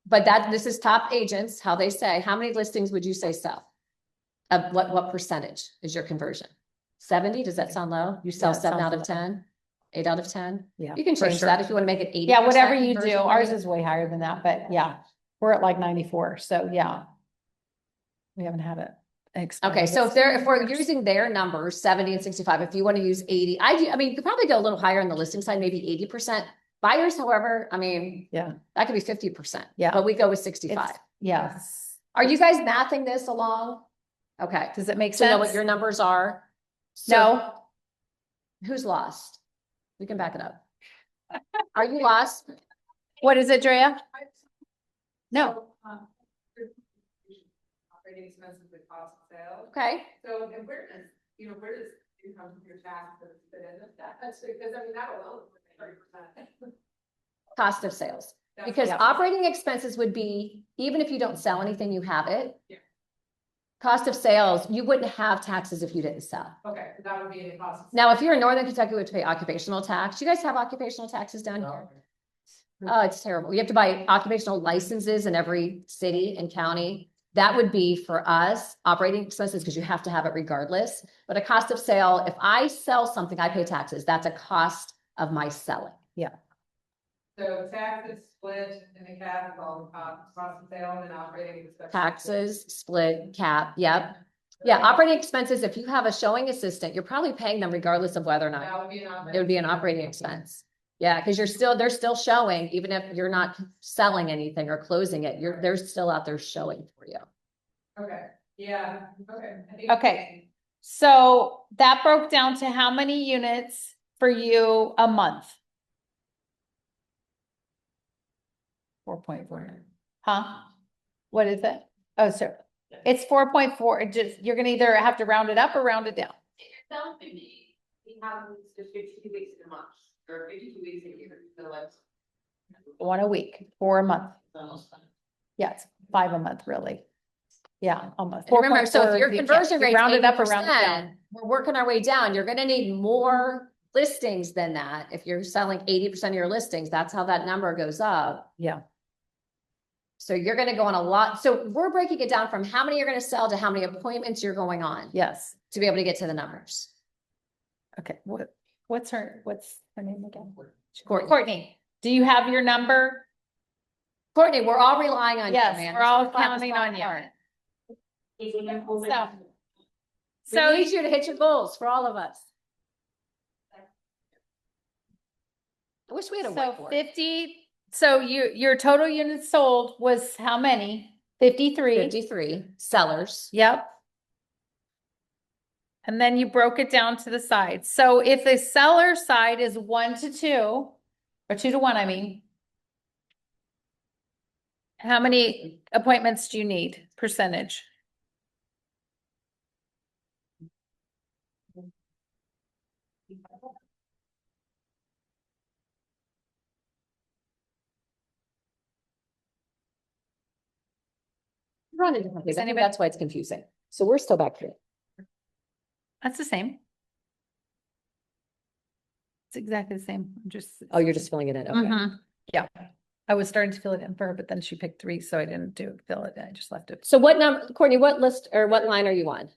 but this is top agents, how they say, how many listings would you say sell? Of what percentage is your conversion? 70? Does that sound low? You sell Yeah, it 7 out sounds of 10, 8 out of 10? Yeah. You can for change sure. that if you want to make it 80. Yeah, whatever you do, ours is way higher than that, but yeah, we're at like 94, so yeah. We haven't had it. Okay, so if we're using their numbers, 70 and 65, if you want to use 80, I mean, you could probably go a little higher on the listing side, maybe 80%. Buyers, however, I mean, Yeah, that could be 50%. Yeah. But we go with 65. yes. Are you guys mathing this along? Okay, Does it make so you know sense? what your numbers are? So No, who's lost? We can back it up. Are you lost? what is it, Drea? No, Operating expenses with cost of sales. Okay, So, and where does income from your taxes fit in with that? That's because, I mean, that alone would be 30%. cost of sales. Because Yeah. operating expenses would be, even if you don't sell anything, you have it. Yeah. Cost of sales, you wouldn't have taxes if you didn't sell. Okay, so that would be the cost. of Now, if you're in Northern Kentucky, you have to pay occupational tax. Do you guys have occupational taxes down here? Oh, it's terrible. You have to buy occupational licenses in every city and county. That would be for us operating expenses because you have to have it regardless. But a cost of sale, if I sell something, I pay taxes. That's a cost of my selling. So taxes split in the cap, all cost of sale and operating expenses. Taxes, split, cap, yep. Yeah, operating expenses, if you have a showing assistant, you're probably paying them regardless of whether or not That would be an operating. it would be an operating expense. Yeah, because they're still showing, even if you're not selling anything or closing it, they're still out there showing for you. Okay, yeah, okay. I think- Okay. So that broke down to how many units for you a month? 4.4. Huh? What is it? Oh, so it's 4.4. Just, you're gonna either have to round it up or round it down. Yourself, maybe, we have just 52 weeks in a month, or 52 weeks a year, so that's. One a week, 4 a month. Almost fine. Yes, 5 a month, really. Yeah, almost. And remember, so if 4.4, your you can't- conversion you rate round is it up or round it 80%, down. we're working our way down. You're gonna need more listings than that. If you're selling 80% of your listings, that's how that number goes up. Yeah. So you're gonna go on a lot. So we're breaking it down from how many you're gonna sell to how many appointments you're going on Yes. to be able to get to the numbers. Okay. What's her name again? Courtney, Courtney, do you have your number? Courtney, we're all relying on you, Yes, man. we're all This is not counting fall on you. apart. So. We need you to hit your goals for all of us. I wish we had a So whiteboard. 50, so your total units sold was how many? 53. 53 sellers. Yep. And then you broke it down to the side. So if the seller side is 1 to 2, or 2 to 1, I mean. How many appointments do you need, percentage? Run into something. I think anybody- that's why it's confusing. So we're still back here. That's the same. It's exactly the same. I'm just. Oh, you're just filling it in. Okay. Mhm. Yeah. I was starting to fill it in for her, but then she picked 3, so I didn't fill it. I just left it. So what number, Courtney, what list or what line are you on?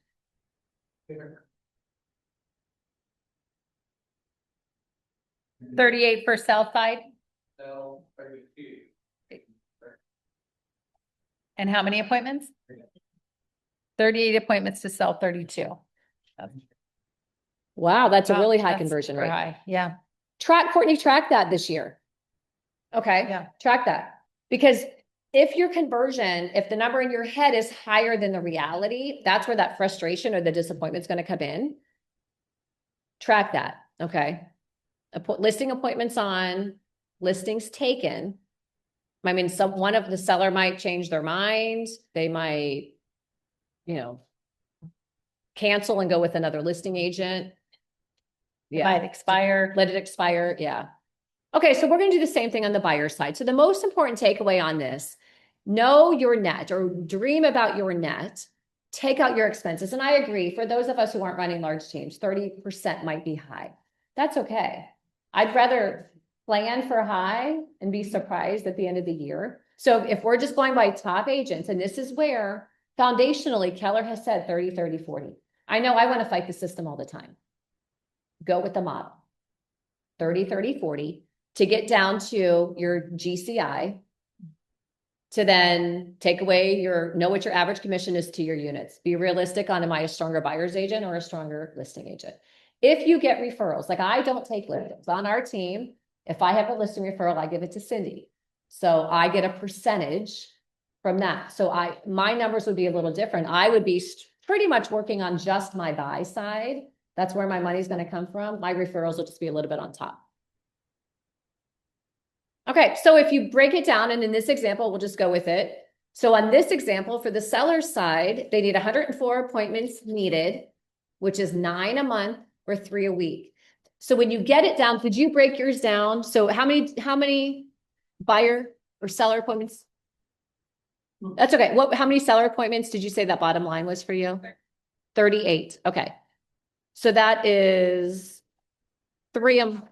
38 for south side. So, 32. And how many appointments? 38 appointments to sell 32. Wow, that's a Wow, really high that's conversion super rate. high. Yeah, Courtney, track that this year. Okay. yeah. Track that. Because if your conversion, if the number in your head is higher than the reality, that's where that frustration or the disappointment is going to come in. Track that. Okay. Listing appointments on, listings taken. I mean, one of the seller might change their mind. They might, cancel and go with another listing agent. It might expire. Let it expire. Yeah. Okay. So we're going to do the same thing on the buyer side. So the most important takeaway on this, know your net or dream about your net, take out your expenses. And I agree, for those of us who aren't running large teams, 30% might be high. That's okay. I'd rather plan for high and be surprised at the end of the year. So if we're just going by top agents, and this is where foundationally Keller has said 30, 30, 40. I know I want to fight the system all the time. Go with the model. 30, 30, 40 to get down to your GCI, to then take away know what your average commission is to your units. Be realistic on, am I a stronger buyer's agent or a stronger listing agent? If you get referrals, like I don't take listings on our team. If I have a listing referral, I give it to Cindy. So I get a percentage from that. So my numbers would be a little different. I would be pretty much working on just my buy side. That's where my money's going to come from. My referrals will just be a little bit on top. Okay, so if you break it down, and in this example, we'll just go with it. So on this example, for the seller's side, they need 104 appointments needed, which is 9 a month or 3 a week. So when you get it down, could you break yours down? So how many buyer or seller appointments? That's okay. How many seller appointments did you say that bottom line was for you? 38. Okay. So that is 3 a month.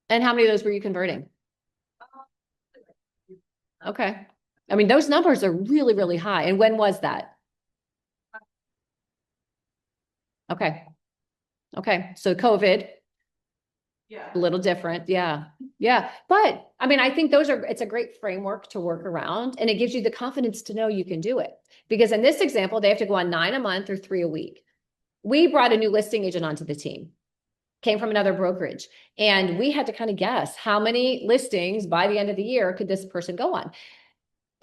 And how many of those were you converting? Okay. I mean, those numbers are really, really high. And when was that? Okay. Okay, so COVID, Yeah. a little different, yeah, yeah. But I mean, I think it's a great framework to work around and it gives you the confidence to know you can do it. Because in this example, they have to go on 9 a month or 3 a week. We brought a new listing agent onto the team, came from another brokerage, and we had to kind of guess how many listings by the end of the year could this person go on.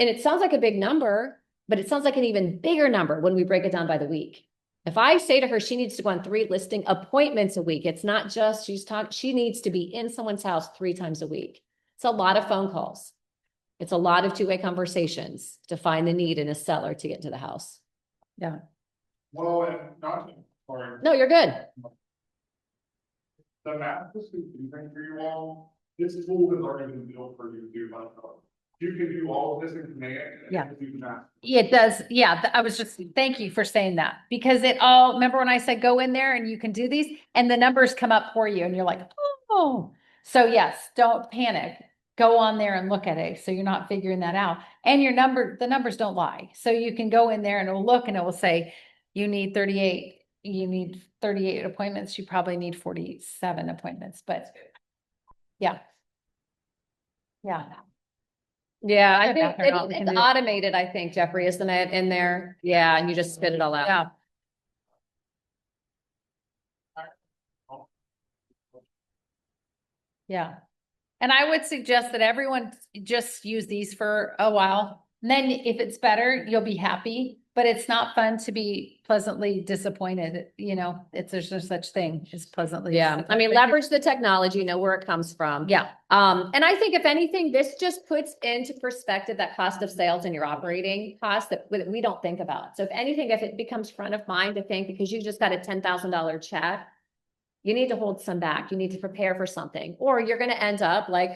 And it sounds like a big number, but it sounds like an even bigger number when we break it down by the week. If I say to her, she needs to go on 3 listing appointments a week, it's not just she needs to be in someone's house 3 times a week. It's a lot of phone calls. It's a lot of 2-way conversations to find the need in a seller to get into the house. Yeah. Well, and not, or No, you're good. the math is confusing for you all. This tool is already been built for you to do, but you can do all of this in command. And Yeah. do the math. It does. Yeah. I was just, thank you for saying that because it all, remember when I said go in there and you can do these and the numbers come up for you and you're like, oh, so yes, don't panic. Go on there and look at it. So you're not figuring that out. And the numbers don't lie. So you can go in there and it'll look and it will say, you need 38 appointments. You probably need 47 appointments, but yeah. Yeah. Yeah, I Yeah, think they're not- it's automated, I think, Jeffrey, isn't it, in there? Yeah, and you just spit it all out. Yeah. Yeah. And I would suggest that everyone just use these for a while. And then if it's better, you'll be happy, but it's not fun to be pleasantly disappointed. There's no such thing as pleasantly. Yeah, I mean, disappointed. leverage the technology, know where it comes from. Yeah. And I think if anything, this just puts into perspective that cost of sales and your operating costs that we don't think about. So if anything, if it becomes front of mind to think because you just got a $10,000 check, you need to hold some back. You need to prepare for something, or you're going to end up like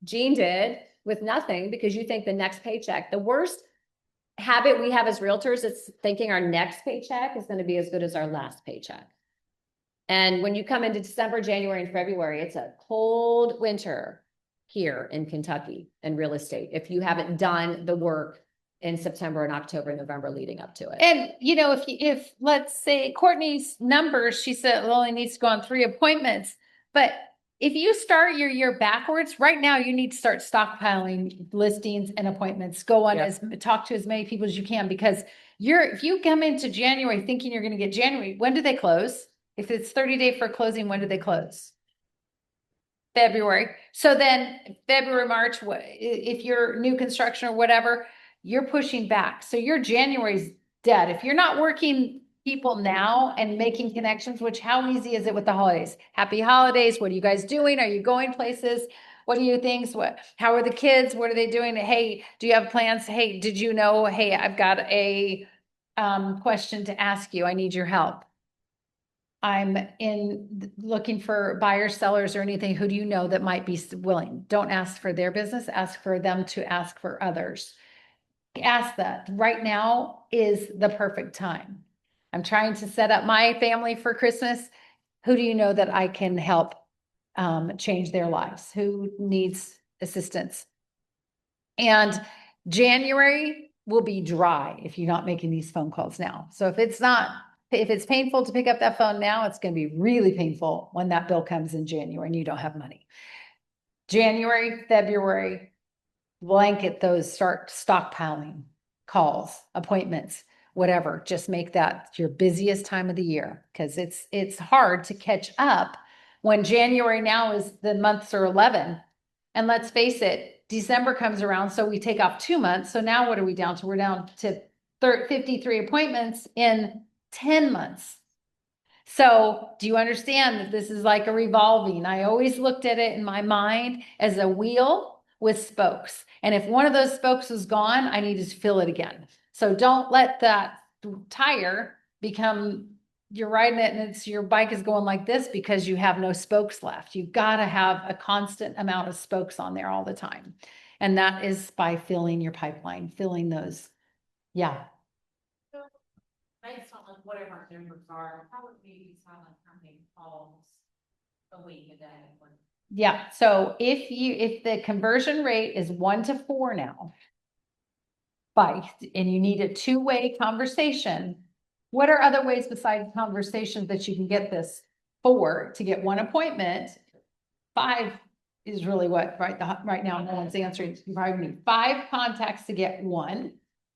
Jean did with nothing because you think the next paycheck, the worst habit we have as realtors is thinking our next paycheck is going to be as good as our last paycheck. And when you come into December, January, and February, it's a cold winter here in Kentucky in real estate. If you haven't done the work in September and October and November leading up to it. And if let's say Courtney's numbers, she said it only needs to go on 3 appointments, but if you start your year backwards, right now you need to start stockpiling listings and appointments. Go on talk to as many people as you can because if you come into January thinking you're going to get January, when do they close? If it's 30-day for closing, when do they close? February. So then February, March, if you're new construction or whatever, you're pushing back. So your January's dead. If you're not working people now and making connections, which how easy is it with the holidays? Happy holidays. What are you guys doing? Are you going places? What do you think? How are the kids? What are they doing? Hey, do you have plans? Hey, did you know? Hey, I've got a question to ask you. I need your help. I'm looking for buyers, sellers, or anything. Who do you know that might be willing? Don't ask for their business. Ask for them to ask for others. Ask that. Right now is the perfect time. I'm trying to set up my family for Christmas. Who do you know that I can help change their lives? Who needs assistance? And January will be dry if you're not making these phone calls now. So if it's painful to pick up that phone now, it's going to be really painful when that bill comes in January and you don't have money. January, February, blanket those, start stockpiling calls, appointments, whatever. Just make that your busiest time of the year because it's hard to catch up when January now is the months are 11. And let's face it, December comes around, so we take off 2 months. So now what are we down to? We're down to 53 appointments in 10 months. So do you understand that this is like a revolving? I always looked at it in my mind as a wheel with spokes. And if one of those spokes is gone, I need to fill it again. So don't let that tire become, you're riding it and your bike is going like this because you have no spokes left. You've got to have a constant amount of spokes on there all the time. And that is by filling your pipeline, filling those. Yeah. Based on whatever our numbers are, how would we decide on how many calls a week, a day? Yeah, so if the conversion rate is 1 to 4 now, and you need a two-way conversation, what are other ways besides conversations that you can get this 4 to get 1 appointment? 5 is really what, right now, no one's answering. You probably need 5 contacts to get 1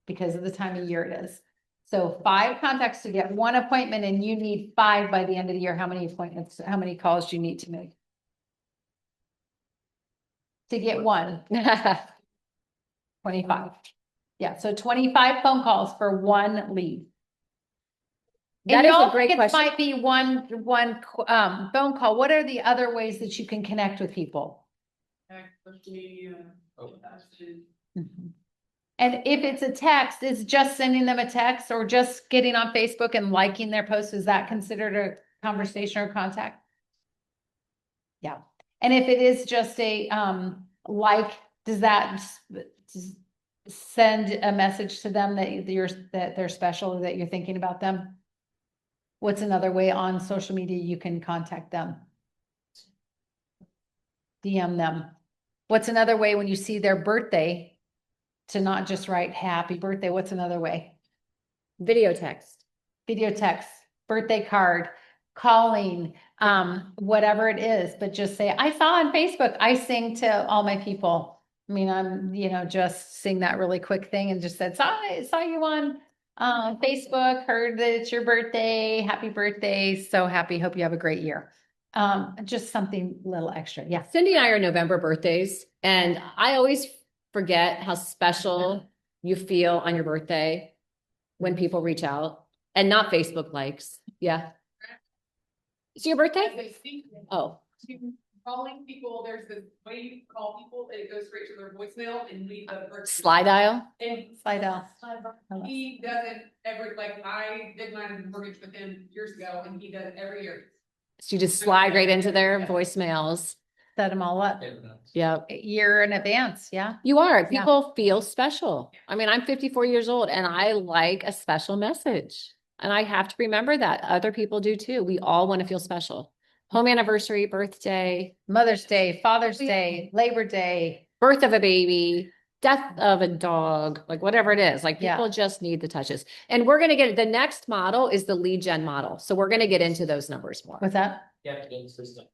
because of the time of year it is. So 5 contacts to get 1 appointment, and you need 5 by the end of the year. How many appointments, how many calls do you need to make? To get 1, 25. Yeah, so 25 phone calls for 1 lead. That And is a y'all great think it question. might be one phone call. What are the other ways that you can connect with people? Social media. Mhm. And if it's a text, is just sending them a text or just getting on Facebook and liking their posts, is that considered a conversation or contact? Yeah. And if it is just a does that send a message to them that they're special, or that you're thinking about them? What's another way on social media you can contact them? DM them. What's another way when you see their birthday to not just write happy birthday? What's another way? Video text. Video text, birthday card, calling, whatever it is, but just say, I saw on Facebook, I sing to all my people. I mean, I'm, just sing that really quick thing and just said, saw you on Facebook, heard that it's your birthday. Happy birthday. So happy. Hope you have a great year. Just something little extra. Yeah. Cindy and I are November birthdays, and I always forget how special you feel on your birthday when people reach out, and not Facebook likes. Yeah. It's your As birthday? they speak. Oh, Calling people, there's this way you call people, and it goes straight to their voicemail and leave the person. slide dial. And Slide out. he does it I did my mortgage with him years ago, and he does it every year. So you just slide right into their voicemails. Set them all up Yep. a year in advance. Yeah. You are. Yeah. People feel special. I mean, I'm 54 years old and I like a special message. And I have to remember that other people do too. We all want to feel special. Home anniversary, birthday, Mother's Day, Father's Day, Labor Day. birth of a baby, death of a dog, like whatever it is. Like Yeah. people just need the touches. And we're going to get the next model is the lead gen model. So we're going to get into those numbers more. What's that? You have to get consistent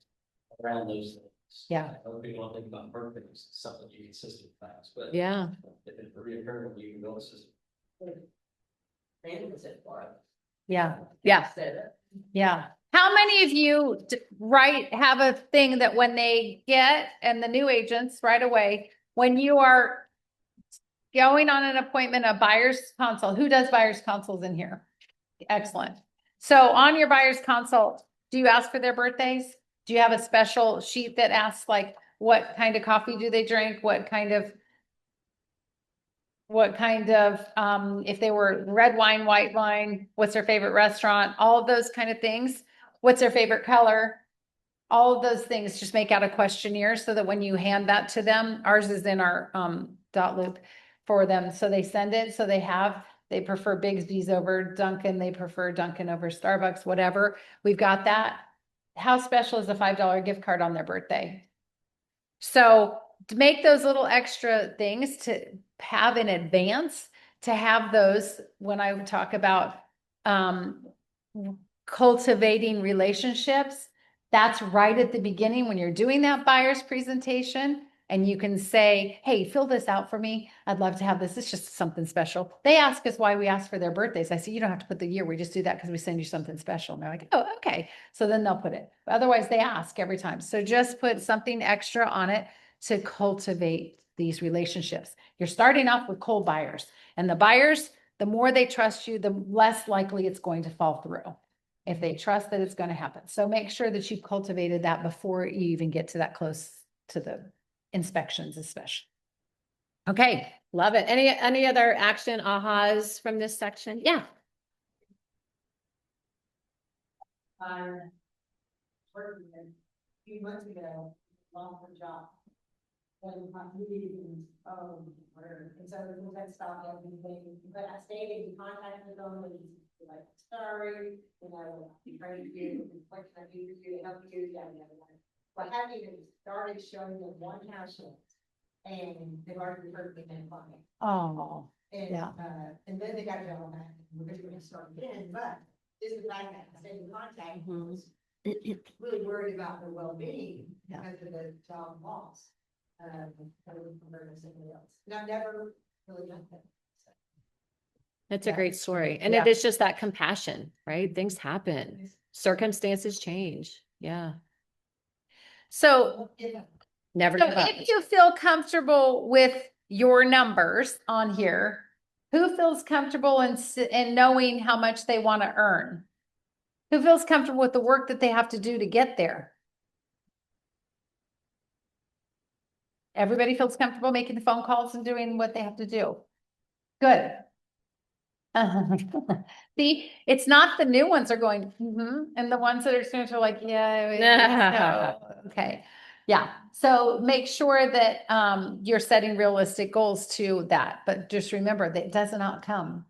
around those things. Yeah. Other people don't think about birthdays, it's something you consistent fast, but. Yeah. If it's reoccurring, you can go assist. Yeah. Yeah. Yeah. How many of you have a thing that when they get, and the new agents right away, when you are going on an appointment, a buyer's consult, who does buyer's consults in here? Excellent. So on your buyer's consult, do you ask for their birthdays? Do you have a special sheet that asks like, what kind of coffee do they drink? What kind of, if they were red wine, white wine, what's their favorite restaurant? All of those kind of things. What's their favorite color? All of those things, just make out a questionnaire so that when you hand that to them, ours is in our dot loop for them. So they send it, so they prefer Bigsby's over Dunkin', they prefer Dunkin' over Starbucks, whatever. We've got that. How special is a $5 gift card on their birthday? So to make those little extra things to have in advance, to have those when I talk about cultivating relationships, that's right at the beginning when you're doing that buyer's presentation. And you can say, hey, fill this out for me. I'd love to have this. It's just something special. They ask us why we ask for their birthdays. I say, you don't have to put the year. We just do that because we send you something special. And they're like, oh, okay. So then they'll put it. But otherwise, they ask every time. So just put something extra on it to cultivate these relationships. You're starting off with cold buyers. And the buyers, the more they trust you, the less likely it's going to fall through if they trust that it's going to happen. So make sure that you've cultivated that before you even get to that close to the inspections especially. Okay. Love it. Any other action ahas from this section? Yeah. Working a few months ago, long-term job. When meetings, where instead of the text stop everything, but I stayed in contact with them and like, sorry, you know, be trying to do, what can I do for you to help you, yeah. But having even started showing them one house and they've already referred me in fine. Oh, And, Yeah. And then they got it all back, we're gonna start again, but this is like that, staying in contact, was really worried about their well-being Yeah. because of the job loss. From somebody else, and I've never really done that. That's a Yeah. great story. And Yeah. it is just that compassion, right? Things happen. Circumstances change. Yeah. so, Never so give up. if you feel comfortable with your numbers on here, who feels comfortable in knowing how much they want to earn? Who feels comfortable with the work that they have to do to get there? Everybody feels comfortable making the phone calls and doing what they have to do. Good. See, it's not the new ones are going, and the ones that are students are like, yeah, okay. Yeah, so make sure that you're setting realistic goals to that, but just remember that it does not come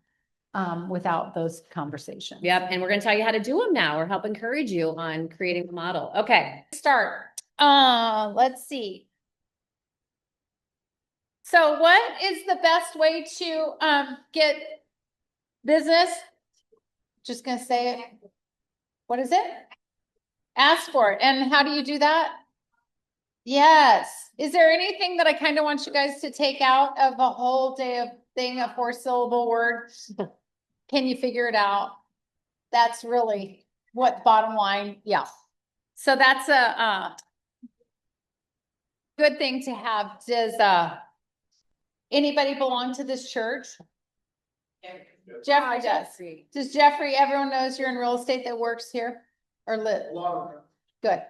without those conversations. Yep. And we're going to tell you how to do them now or help encourage you on creating the model. Okay. Start. Let's see. So what is the best way to get business? Just gonna say it. What is it? Ask for it. And how do you do that? Yes. Is there anything that I kind of want you guys to take out of a whole day of thing, a 4-syllable word? Can you figure it out? That's really what bottom line. Yeah. So that's a good thing to have. Does anybody belong to this church? Jeffrey does. Does Jeffrey, everyone knows you're in real estate that works here or live? A lot of them. Good.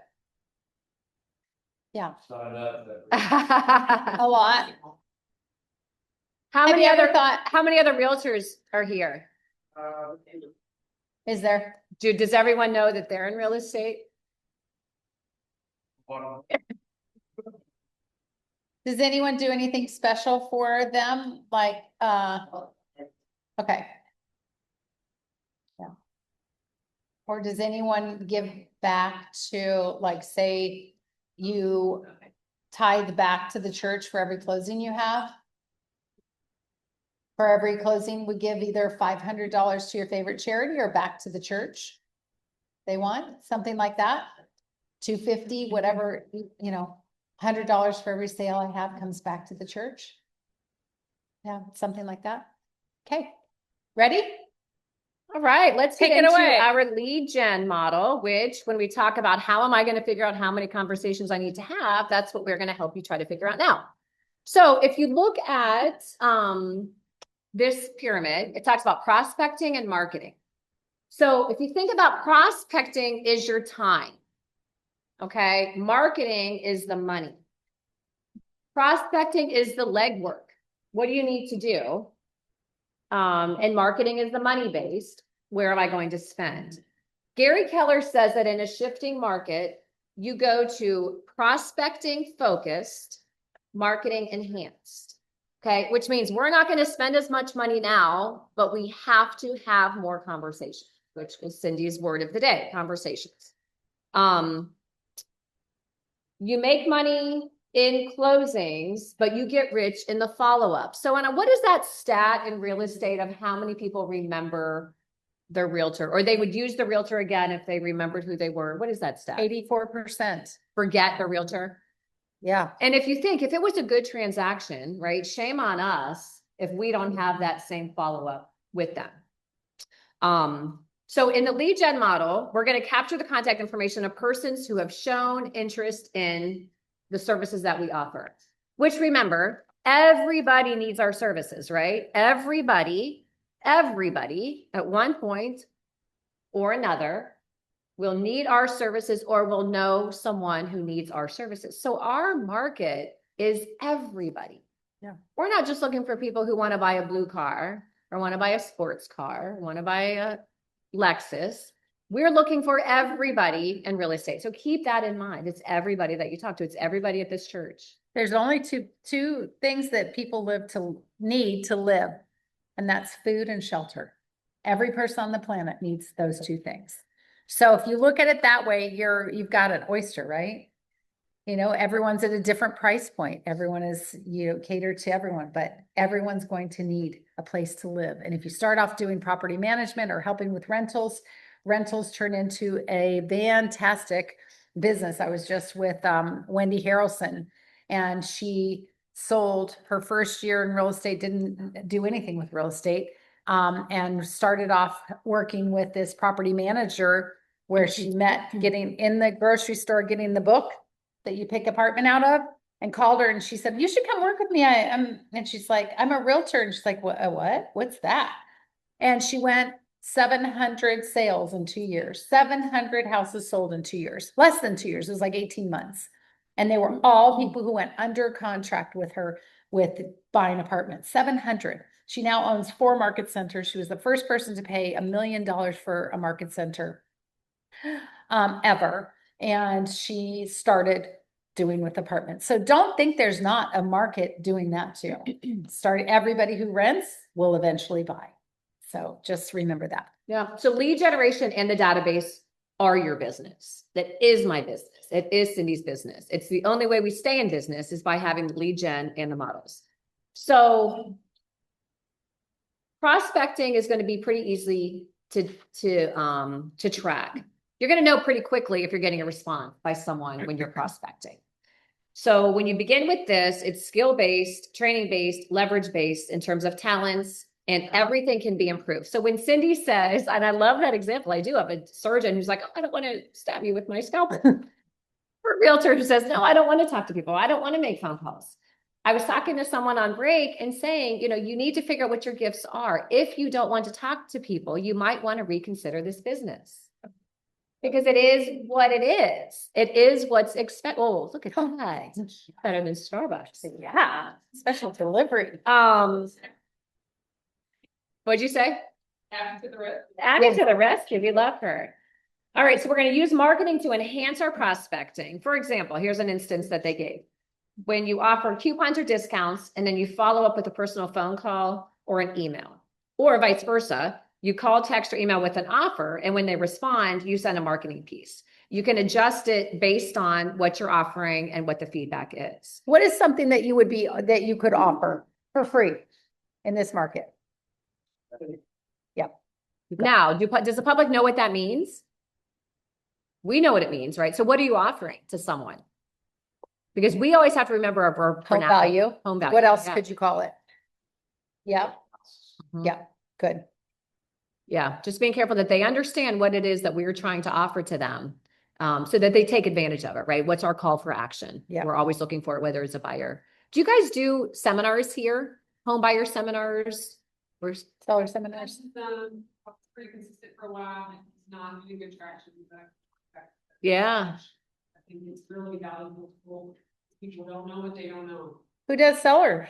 Yeah. Sign up that. A lot. How Have many you ever other thought, how many other realtors are here? is there? Does everyone know that they're in real estate? Does anyone do anything special for them? Like, okay. Yeah. Or does anyone give back to, like, say you tithe back to the church for every closing you have? For every closing, we give either $500 to your favorite charity or back to the church. They want something like that. $250, whatever, $100 for every sale I have comes back to the church. Yeah, something like that. Okay, ready? All right, let's Take get it into away. our lead gen model, which when we talk about how am I going to figure out how many conversations I need to have, that's what we're going to help you try to figure out now. So if you look at this pyramid, it talks about prospecting and marketing. So if you think about prospecting is your time, okay? Marketing is the money. Prospecting is the legwork. What do you need to do? And marketing is the money based. Where am I going to spend? Gary Keller says that in a shifting market, you go to prospecting focused, marketing enhanced. Okay, which means we're not going to spend as much money now, but we have to have more conversations, which is Cindy's word of the day, conversations. You make money in closings, but you get rich in the follow-up. So Anna, what is that stat in real estate of how many people remember their realtor, or they would use the realtor again if they remembered who they were? What is that stat? 84%. Forget the realtor. Yeah. And if you think, if it was a good transaction, right, shame on us if we don't have that same follow-up with them. So in the lead gen model, we're going to capture the contact information of persons who have shown interest in the services that we offer, which remember, everybody needs our services, right? Everybody at one point or another will need our services or will know someone who needs our services. So our market is everybody. Yeah. We're not just looking for people who want to buy a blue car or want to buy a sports car, want to buy a Lexus. We're looking for everybody in real estate. So keep that in mind. It's everybody that you talk to. It's everybody at this church. There's only two things that people need to live, and that's food and shelter. Every person on the planet needs those two things. So if you look at it that way, you've got an oyster, right? You know, everyone's at a different price point. Everyone is, you know, catered to everyone, but everyone's going to need a place to live. And if you start off doing property management or helping with rentals, rentals turn into a fantastic business. I was just with Wendy Harrelson, and she sold her first year in real estate, didn't do anything with real estate, and started off working with this property manager where she met getting in the grocery store, getting the book that you pick apartment out of, and called her, and she said, you should come work with me. And she's like, I'm a realtor. And she's like, what? What's that? And she went 700 sales in 2 years, 700 houses sold in 2 years, less than 2 years. It was like 18 months. And they were all people who went under contract with her with buying apartments, 700. She now owns 4 market centers. She was the first person to pay $1 million for a market center ever. And she started doing with apartments. So don't think there's not a market doing that too. Everybody who rents will eventually buy. So just remember that. Yeah. So lead generation and the database are your business. That is my business. It is Cindy's business. It's the only way we stay in business is by having the lead gen and the models. So prospecting is going to be pretty easy to track. You're going to know pretty quickly if you're getting a response by someone when you're prospecting. So when you begin with this, it's skill-based, training-based, leverage-based in terms of talents, and everything can be improved. So when Cindy says, and I love that example, I do have a surgeon who's like, oh, I don't want to stab you with my scalpel. Or a realtor who says, no, I don't want to talk to people. I don't want to make phone calls. I was talking to someone on break and saying, you know, you need to figure out what your gifts are. If you don't want to talk to people, you might want to reconsider this business. Because it is what it is. It is what's expected. Oh, look at that. Better than Starbucks. Yeah. Special delivery. What'd you say? Add to the rest. Adding to the rescue. We love her. All right. So we're going to use marketing to enhance our prospecting. For example, here's an instance that they gave. When you offer coupons or discounts, and then you follow up with a personal phone call or an email, or vice versa. You call, text, or email with an offer, and when they respond, you send a marketing piece. You can adjust it based on what you're offering and what the feedback is. What is something that you could offer for free in this market? Yep. Now, does the public know what that means? We know what it means, right? So what are you offering to someone? Because we always have to remember our Home value. Home value. What else Yeah. could you call it? Yep. Mhm. Yep. Good. Yeah, just being careful that they understand what it is that we're trying to offer to them, so that they take advantage of it, right? What's our call for action? Yeah. We're always looking for it, whether it's a buyer. Do you guys do seminars here? Home buyer seminars? Or Seller seminars. Pretty consistent for a while, and it's not getting good traction. Yeah. I think it's really valuable for people who don't know what they don't know. Who does seller?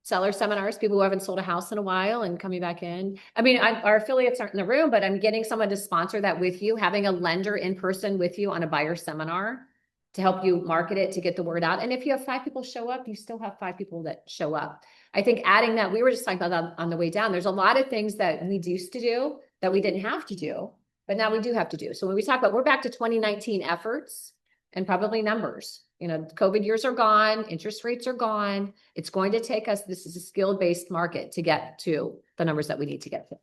seller seminars, people who haven't sold a house in a while and coming back in. I mean, our affiliates aren't in the room, but I'm getting someone to sponsor that with you, having a lender in person with you on a buyer seminar to help you market it, to get the word out. And if you have 5 people show up, you still have 5 people that show up. I think adding that, we were just talking about that on the way down. There's a lot of things that we used to do that we didn't have to do, but now we do have to do. So when we talk about, we're back to 2019 efforts and probably numbers. You know, COVID years are gone, interest rates are gone. It's going to take us, this is a skill-based market to get to the numbers that we need to get to.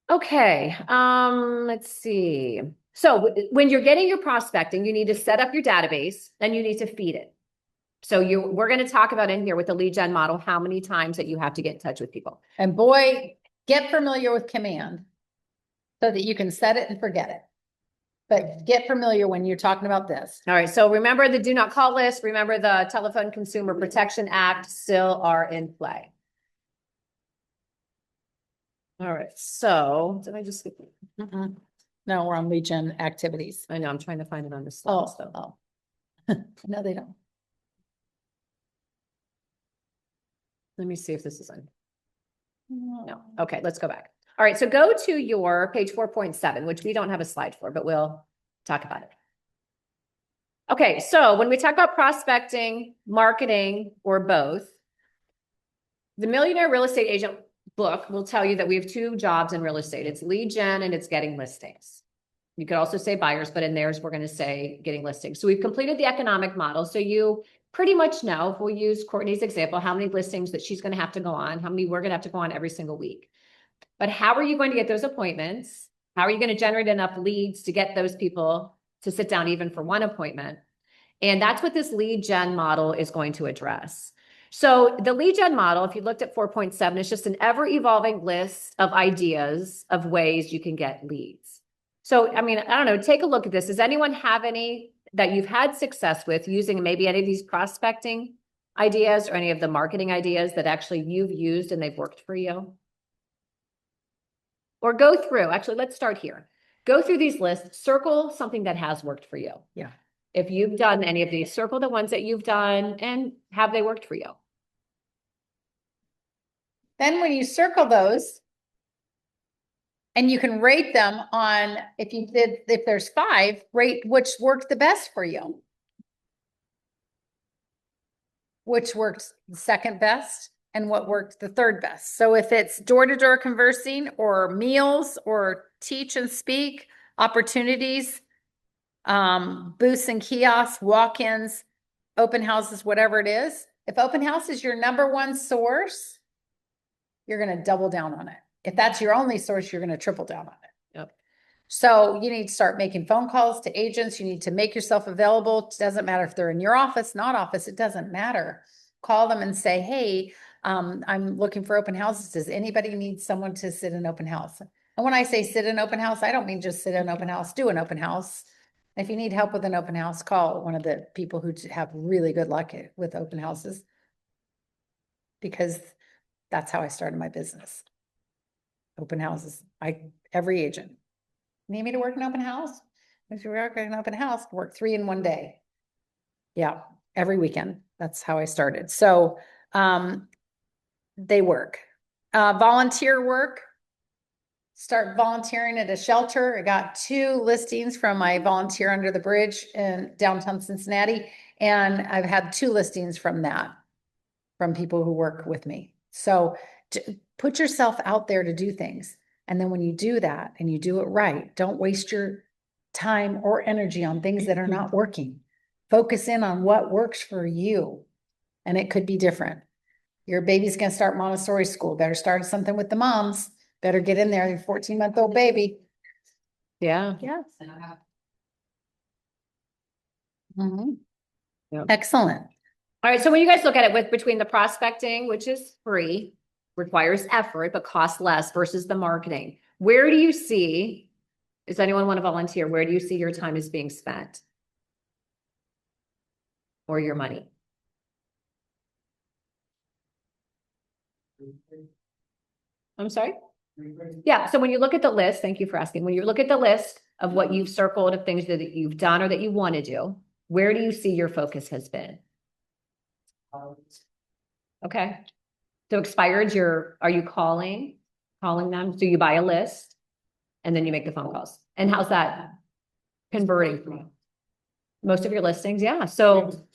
Okay, let's see. So when you're getting your prospecting, you need to set up your database, then you need to feed it. So we're going to talk about in here with the lead gen model, how many times that you have to get in touch with people. And boy, get familiar with command so that you can set it and forget it. But get familiar when you're talking about this. All right. So remember the do not call list. Remember the Telephone Consumer Protection Act still are in play. All right. So did I just skip? No, we're on lead gen activities. I know. I'm trying to find it on this slide. Oh. No, they don't. Let me see if this is on. No. Okay. Let's go back. All right. So go to your page 4.7, which we don't have a slide for, but we'll talk about it. Okay. So when we talk about prospecting, marketing, or both, the Millionaire Real Estate Agent book will tell you that we have 2 jobs in real estate. It's lead gen and it's getting listings. You could also say buyers, but in theirs, we're going to say getting listings. So we've completed the economic model. So you pretty much know, if we'll use Courtney's example, how many listings that she's going to have to go on, how many we're going to have to go on every single week. But how are you going to get those appointments? How are you going to generate enough leads to get those people to sit down even for one appointment? And that's what this lead gen model is going to address. So the lead gen model, if you looked at 4.7, it's just an ever evolving list of ideas of ways you can get leads. So, I mean, I don't know, take a look at this. Does anyone have any that you've had success with using maybe any of these prospecting ideas or any of the marketing ideas that actually you've used and they've worked for you? Or go through, actually, let's start here. Go through these lists, circle something that has worked for you. Yeah. If you've done any of these, circle the ones that you've done and have they worked for you? Then when you circle those, and you can rate them on, if there's 5, rate which worked the best for you. Which worked the second best and what worked the third best. So if it's door-to-door conversing or meals or teach and speak, opportunities, booths and kiosks, walk-ins, open houses, whatever it is. If open house is your number one source, you're going to double down on it. If that's your only source, you're going to triple down on it. Yep. So you need to start making phone calls to agents. You need to make yourself available. It doesn't matter if they're in your office, not office. It doesn't matter. Call them and say, hey, I'm looking for open houses. Does anybody need someone to sit in open house? And when I say sit in open house, I don't mean just sit in open house, do an open house. If you need help with an open house, call one of the people who have really good luck with open houses. Because that's how I started my business. Open houses. Every agent. Need me to work an open house? If you work an open house, work 3 in one day. Yeah, every weekend. That's how I started. So they work. Volunteer work. Start volunteering at a shelter. I got 2 listings from my volunteer under the bridge in downtown Cincinnati. And I've had 2 listings from that, from people who work with me. So put yourself out there to do things. And then when you do that and you do it right, don't waste your time or energy on things that are not working. Focus in on what works for you. And it could be different. Your baby's going to start Montessori school. Better start something with the moms. Better get in there, your 14-month-old baby. Yeah. Yes. Yep. Excellent. All right. So when you guys look at it between the prospecting, which is free, requires effort, but costs less versus the marketing, where do you see, does anyone want to volunteer? Where do you see your time is being spent? Or your money? I'm sorry? Yeah. So when you look at the list, thank you for asking. When you look at the list of what you've circled of things that you've done or that you want to do, where do you see your focus has been? Okay. So expireds, are you calling them? So you buy a list and then you make the phone calls. And how's that converting for you? Most of your listings? Yeah. So,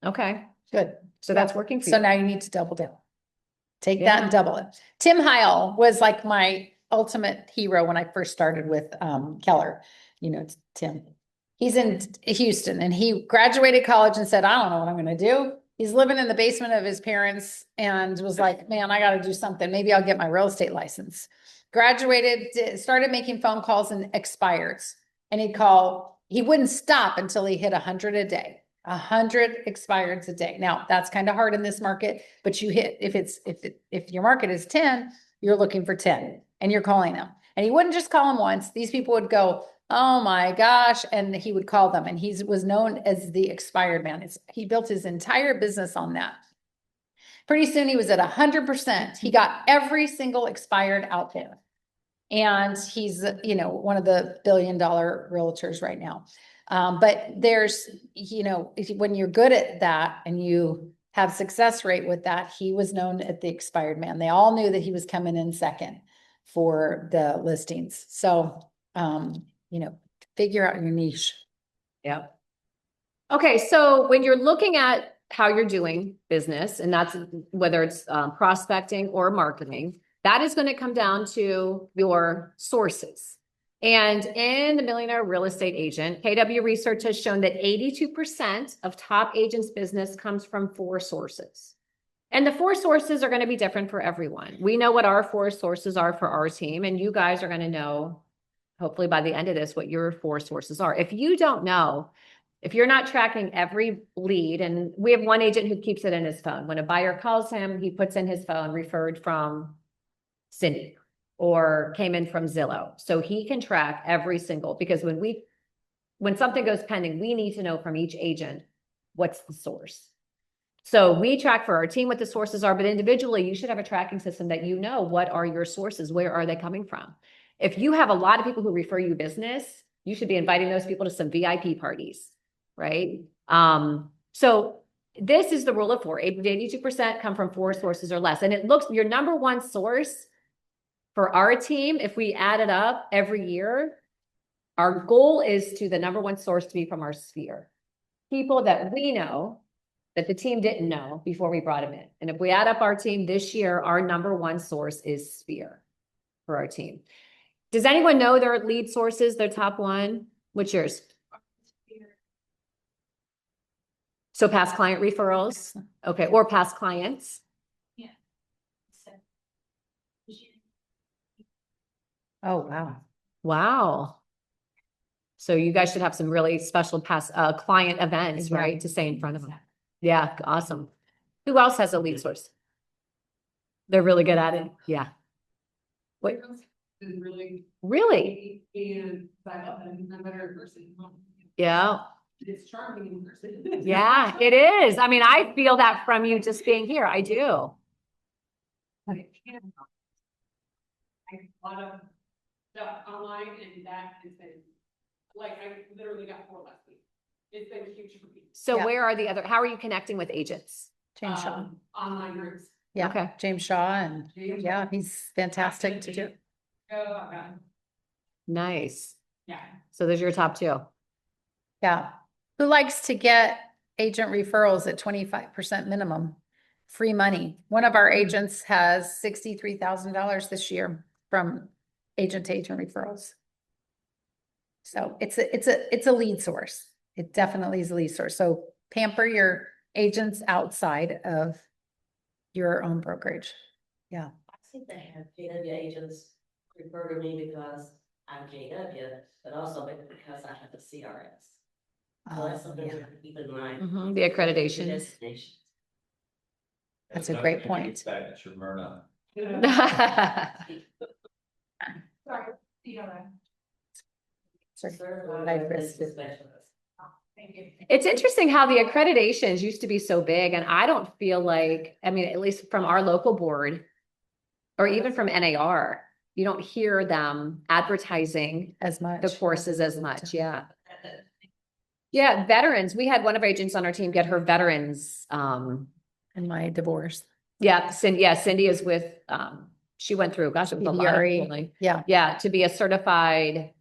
okay. Good. So that's working for you. So now you need to double down. Take that and double it. Tim Heil was like my ultimate hero when I first started with Keller. You know, it's Tim. He's in Houston and he graduated college and said, I don't know what I'm going to do. He's living in the basement of his parents and was like, man, I got to do something. Maybe I'll get my real estate license. Graduated, started making phone calls and expireds. And he wouldn't stop until he hit 100 a day. 100 expireds a day. Now that's kind of hard in this market, but you hit, if your market is 10, you're looking for 10 and you're calling them. And he wouldn't just call them once. These people would go, oh my gosh. And he would call them and he was known as the expired man. He built his entire business on that. Pretty soon he was at 100%. He got every single expired out there. And he's, one of the $1 billion realtors right now. But there's, when you're good at that and you have success rate with that, he was known as the expired man. They all knew that he was coming in second for the listings. So, figure out your niche. Yeah. Okay. So when you're looking at how you're doing business, and that's whether it's prospecting or marketing, that is going to come down to your sources. And in the Millionaire Real Estate Agent, KW research has shown that 82% of top agents' business comes from 4 sources. And the 4 sources are going to be different for everyone. We know what our 4 sources are for our team, and you guys are going to know, hopefully by the end of this, what your 4 sources are. If you don't know, if you're not tracking every lead, and we have one agent who keeps it in his phone. When a buyer calls him, he puts in his phone, referred from Cindy or came in from Zillow. So he can track every single, because when something goes pending, we need to know from each agent, what's the source. So we track for our team what the sources are, but individually, you should have a tracking system that you know what are your sources, where are they coming from? If you have a lot of people who refer you business, you should be inviting those people to some VIP parties, right? So this is the rule of 4. 82% come from 4 sources or less. And it looks, your number 1 source for our team, if we add it up every year, our goal is to the number 1 source to be from our sphere. People that we know that the team didn't know before we brought them in. And if we add up our team this year, our number 1 source is sphere for our team. Does anyone know their lead sources, their top 1? What's yours? So past client referrals, okay, or past clients. Yeah. Oh, wow. Wow. So you guys should have some really special past client events, Yeah. right? To stay in front of them. Yeah, awesome. Who else has a lead source? They're really good at it. Yeah. What? Is really. Really? And I love them, I'm better in person. Yeah. It's charming in person. Yeah, it is. I mean, I feel that from you just being here. I do. I can't. I a lot of stuff online and that has been, like, I literally got 4 last week. It's been huge for me. So Yeah. where are the other, how are you connecting with agents? James Shaw. Online groups. Yeah, Okay. James Shaw, and James yeah, Shaw. he's fantastic to do. Oh, I got, Nice. yeah. So there's your top 2. Yeah. Who likes to get agent referrals at 25% minimum? Free money. One of our agents has $63,000 this year from agent to agent referrals. So it's a lead source. It definitely is a lead source. So pamper your agents outside of your own brokerage. Yeah. I think they have JW agents refer to me because I'm JW, but also because I have a CRS. So that's something to keep in mind. The accreditations. Designations. That's a great point. That's your Myrna. Sorry, you know that. Certified risk specialist. Thank you. It's interesting how the accreditations used to be so big, and I don't feel like, I mean, at least from our local board or even from NAR, you don't hear them advertising As much. the courses as much. Yeah. Yeah, veterans. We had one of our agents on our team get her veterans. In my divorce. Yeah, Cindy is with, she went through, gosh, it was a lot of CDRE. schooling. Yeah. Yeah, to be a certified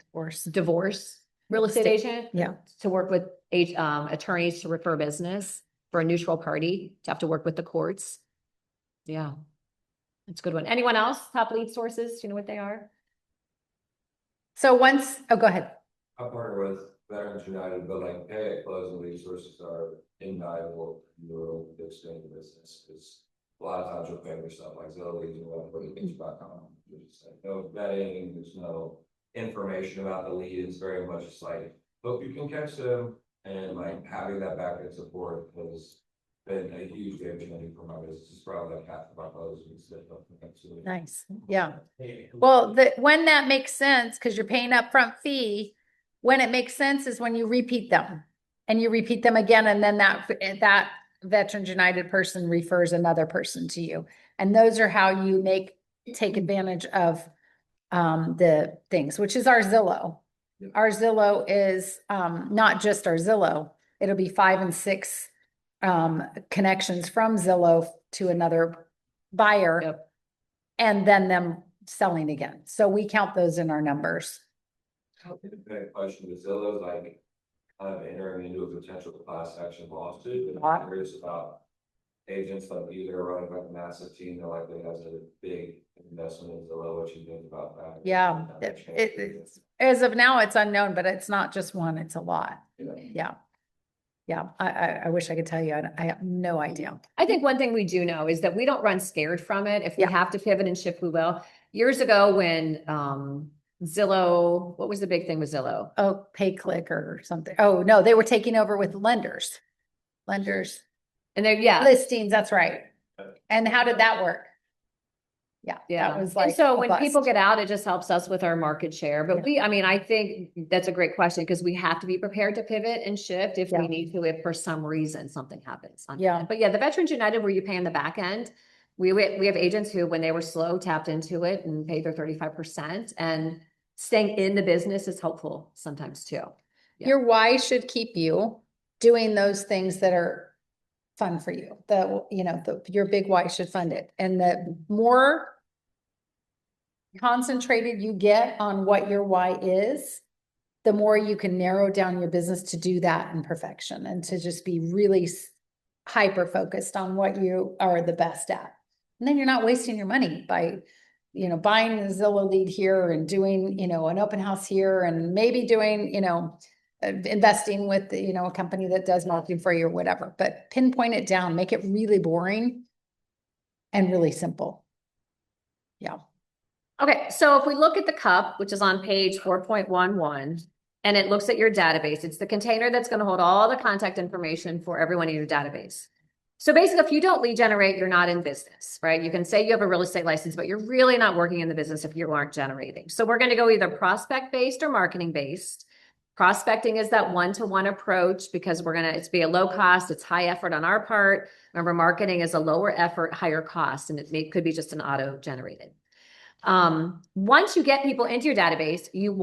divorce real estate agent. Yeah. To work with attorneys to refer business for a neutral party, to have to work with the courts. Yeah. It's a good one. Anyone else? Top lead sources? Do you know what they are? So oh, go ahead. I partner with Veterans United, but like pay at closing resources are invaluable in the real estate business, because a lot of times you'll pay for stuff like Zillow leads and whatever, things back on. There's like no vetting, there's no information about the lead. It's very much just like, hope you can catch them, and like having that back-end support has been a huge game changer for my business. It's probably like half of my closings. Nice. Yeah. Well, when that makes sense, because you're paying upfront fee, when it makes sense is when you repeat them and you repeat them again. And then that Veterans United person refers another person to you. And those are how you take advantage of the things, which is our Zillow. Yeah. Our Zillow is not just our Zillow. It'll be 5 and 6 connections from Zillow to another buyer. Yep. And then them selling again. So we count those in our numbers. The question with Zillow is like, I'm entering into a potential class action lawsuit, and Wow. I'm curious about agents, like either running like a massive team, or like it has a big investment in Zillow, what you think about that? Yeah, it's, as of now, it's unknown, but it's not just one, it's a lot. Yeah. Yeah, I wish I could tell you. I have no idea. I think one thing we do know is that we don't run scared from it. If we Yeah. have to pivot and shift, we will. Years ago when Zillow, what was the big thing with Zillow? Oh, pay click or something. Oh, no, they were taking over with lenders. Lenders, And then, yeah. listings, that's right. And how did that work? Yeah, Yeah. that was And like. so a when people bust. get out, it just helps us with our market share. But Yeah. I mean, I think that's a great question because we have to be prepared to pivot and shift if Yeah. we need to, if for some reason something happens. Yeah. But yeah, the Veterans United where you pay on the back end, we have agents who, when they were slow, tapped into it and paid their 35%, and staying in the business is helpful sometimes too. Yeah. Your why should keep you doing those things that are fun for you. Your big why should fund it. And the more concentrated you get on what your why is, the more you can narrow down your business to do that in perfection and to just be really hyper focused on what you are the best at. And then you're not wasting your money by, buying a Zillow lead here and doing, an open house here and maybe doing, investing with, a company that does marketing for you or whatever, but pinpoint it down, make it really boring and really simple. Yeah. Okay, so if we look at the cup, which is on page 4.11, and it looks at your database, it's the container that's going to hold all the contact information for everyone in your database. So basically, if you don't lead generate, you're not in business, right? You can say you have a real estate license, but you're really not working in the business if you aren't generating. So we're going to go either prospect-based or marketing-based. Prospecting is that one-to-one approach because it's be a low cost, it's high effort on our part. Remember, marketing is a lower effort, higher cost, and could be just an auto-generated. Once you get people into your database, you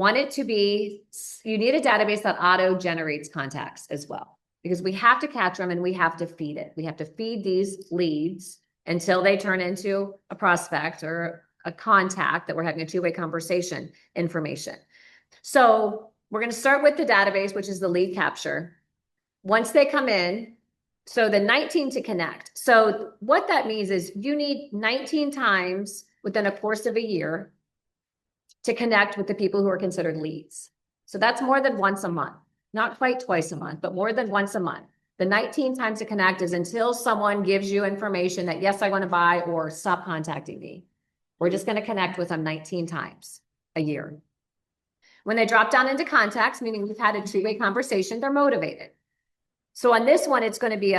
need a database that auto generates contacts as well, because we have to catch them and we have to feed it. We have to feed these leads until they turn into a prospect or a contact that we're having a two-way conversation information. So we're going to start with the database, which is the lead capture. Once they come in, so the 19 to connect. So what that means is you need 19 times within a course of a year to connect with the people who are considered leads. So that's more than once a month, not quite twice a month, but more than once a month. The 19 times to connect is until someone gives you information that, yes, I want to buy, or stop contacting me. We're just going to connect with them 19 times a year. When they drop down into contacts, meaning we've had a two-way conversation, they're motivated. So on this one, it's going to be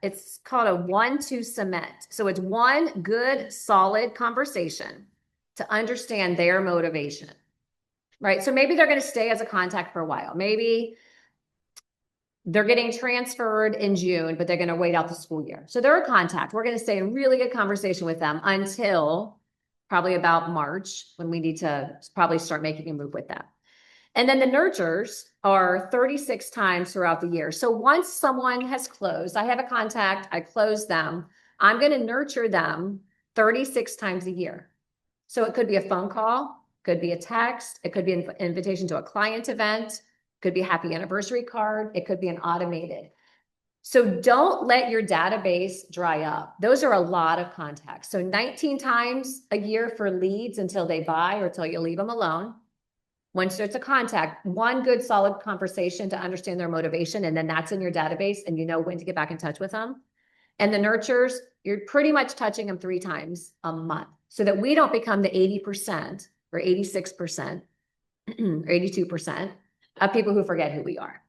it's called a 1-2 cement. So it's one good, solid conversation to understand their motivation, right? So maybe they're going to stay as a contact for a while. Maybe they're getting transferred in June, but they're going to wait out the school year. So they're a contact. We're going to stay in really good conversation with them until probably about March, when we need to probably start making a move with them. And then the nurtures are 36 times throughout the year. So once someone has closed, I have a contact, I close them, I'm going to nurture them 36 times a year. So it could be a phone call, could be a text, it could be an invitation to a client event, could be a happy anniversary card, it could be an automated. So don't let your database dry up. Those are a lot of contacts. So 19 times a year for leads until they buy or until you leave them alone. Once it's a contact, one good solid conversation to understand their motivation, and then that's in your database and you know when to get back in touch with them. And the nurtures, you're pretty much touching them 3 times a month so that we don't become the 80% or 86% or 82% of people who forget who we are.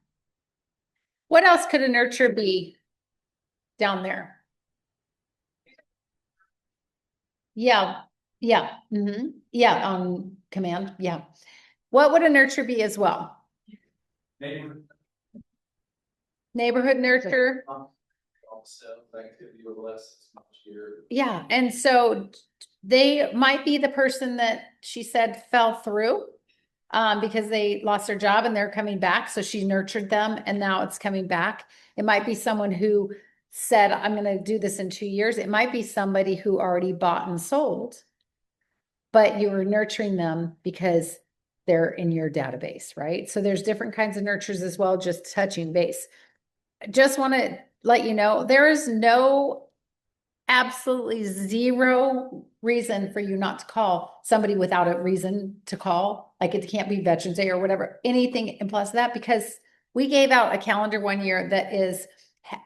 What else could a nurture be down there? Yeah. Yeah. Yeah. On command. Yeah. What would a nurture be as well? Neighborhood nurture. Yeah. And so they might be the person that she said fell through because they lost their job and they're coming back. So she nurtured them and now it's coming back. It might be someone who said, I'm going to do this in 2 years. It might be somebody who already bought and sold, but you were nurturing them because they're in your database, right? So there's different kinds of nurtures as well, just touching base. Just want to let you know, there is no absolutely zero reason for you not to call somebody without a reason to call. Like it can't be Veterans Day or whatever, anything and plus that, because we gave out a calendar one year that is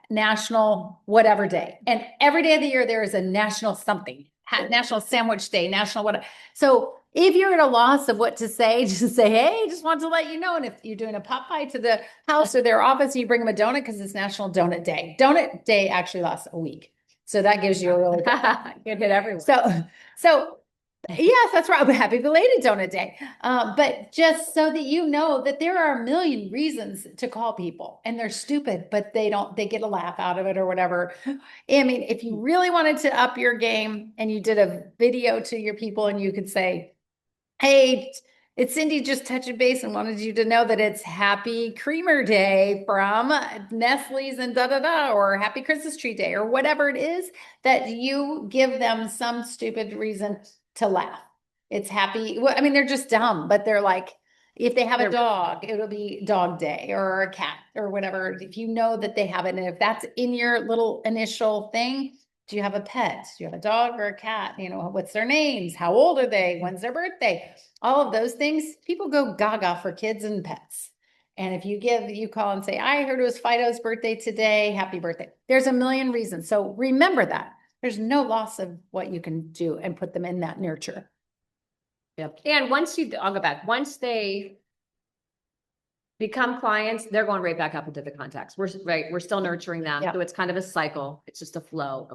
national whatever day. And every day of the year, there is a national something, national sandwich day, national whatever. So if you're at a loss of what to say, just say, hey, just want to let you know. And if you're doing a pop by to the house or their office, you bring them a donut because it's National Donut Day. Donut Day actually lasts a week. So that gives you a really Good hit everyone. So yes, that's right. Happy belated Donut Day. But just so that you know that there are a million reasons to call people and they're stupid, but they get a laugh out of it or whatever. I mean, if you really wanted to up your game and you did a video to your people and you could say, hey, it's Cindy just touching base and wanted you to know that it's Happy Creamer Day from Nestle's and da-da-da, or Happy Christmas Tree Day, or whatever it is, that you give them some stupid reason to laugh. It's happy. Well, I mean, they're just dumb, but they're like, if they have a dog, it'll be Dog Day, or a cat or whatever. If you know that they have it, and if that's in your little initial thing, do you have a pet? Do you have a dog or a cat? You know, what's their names? How old are they? When's their birthday? All of those things, people go gaga for kids and pets. And if you call and say, I heard it was Fido's birthday today. Happy birthday. There's a million reasons. So remember that. There's no loss of what you can do and put them in that nurture. Yep. And I'll go back. Once they become clients, they're going right back up into the contacts. We're still nurturing them. Yep. So it's kind of a cycle. It's just a flow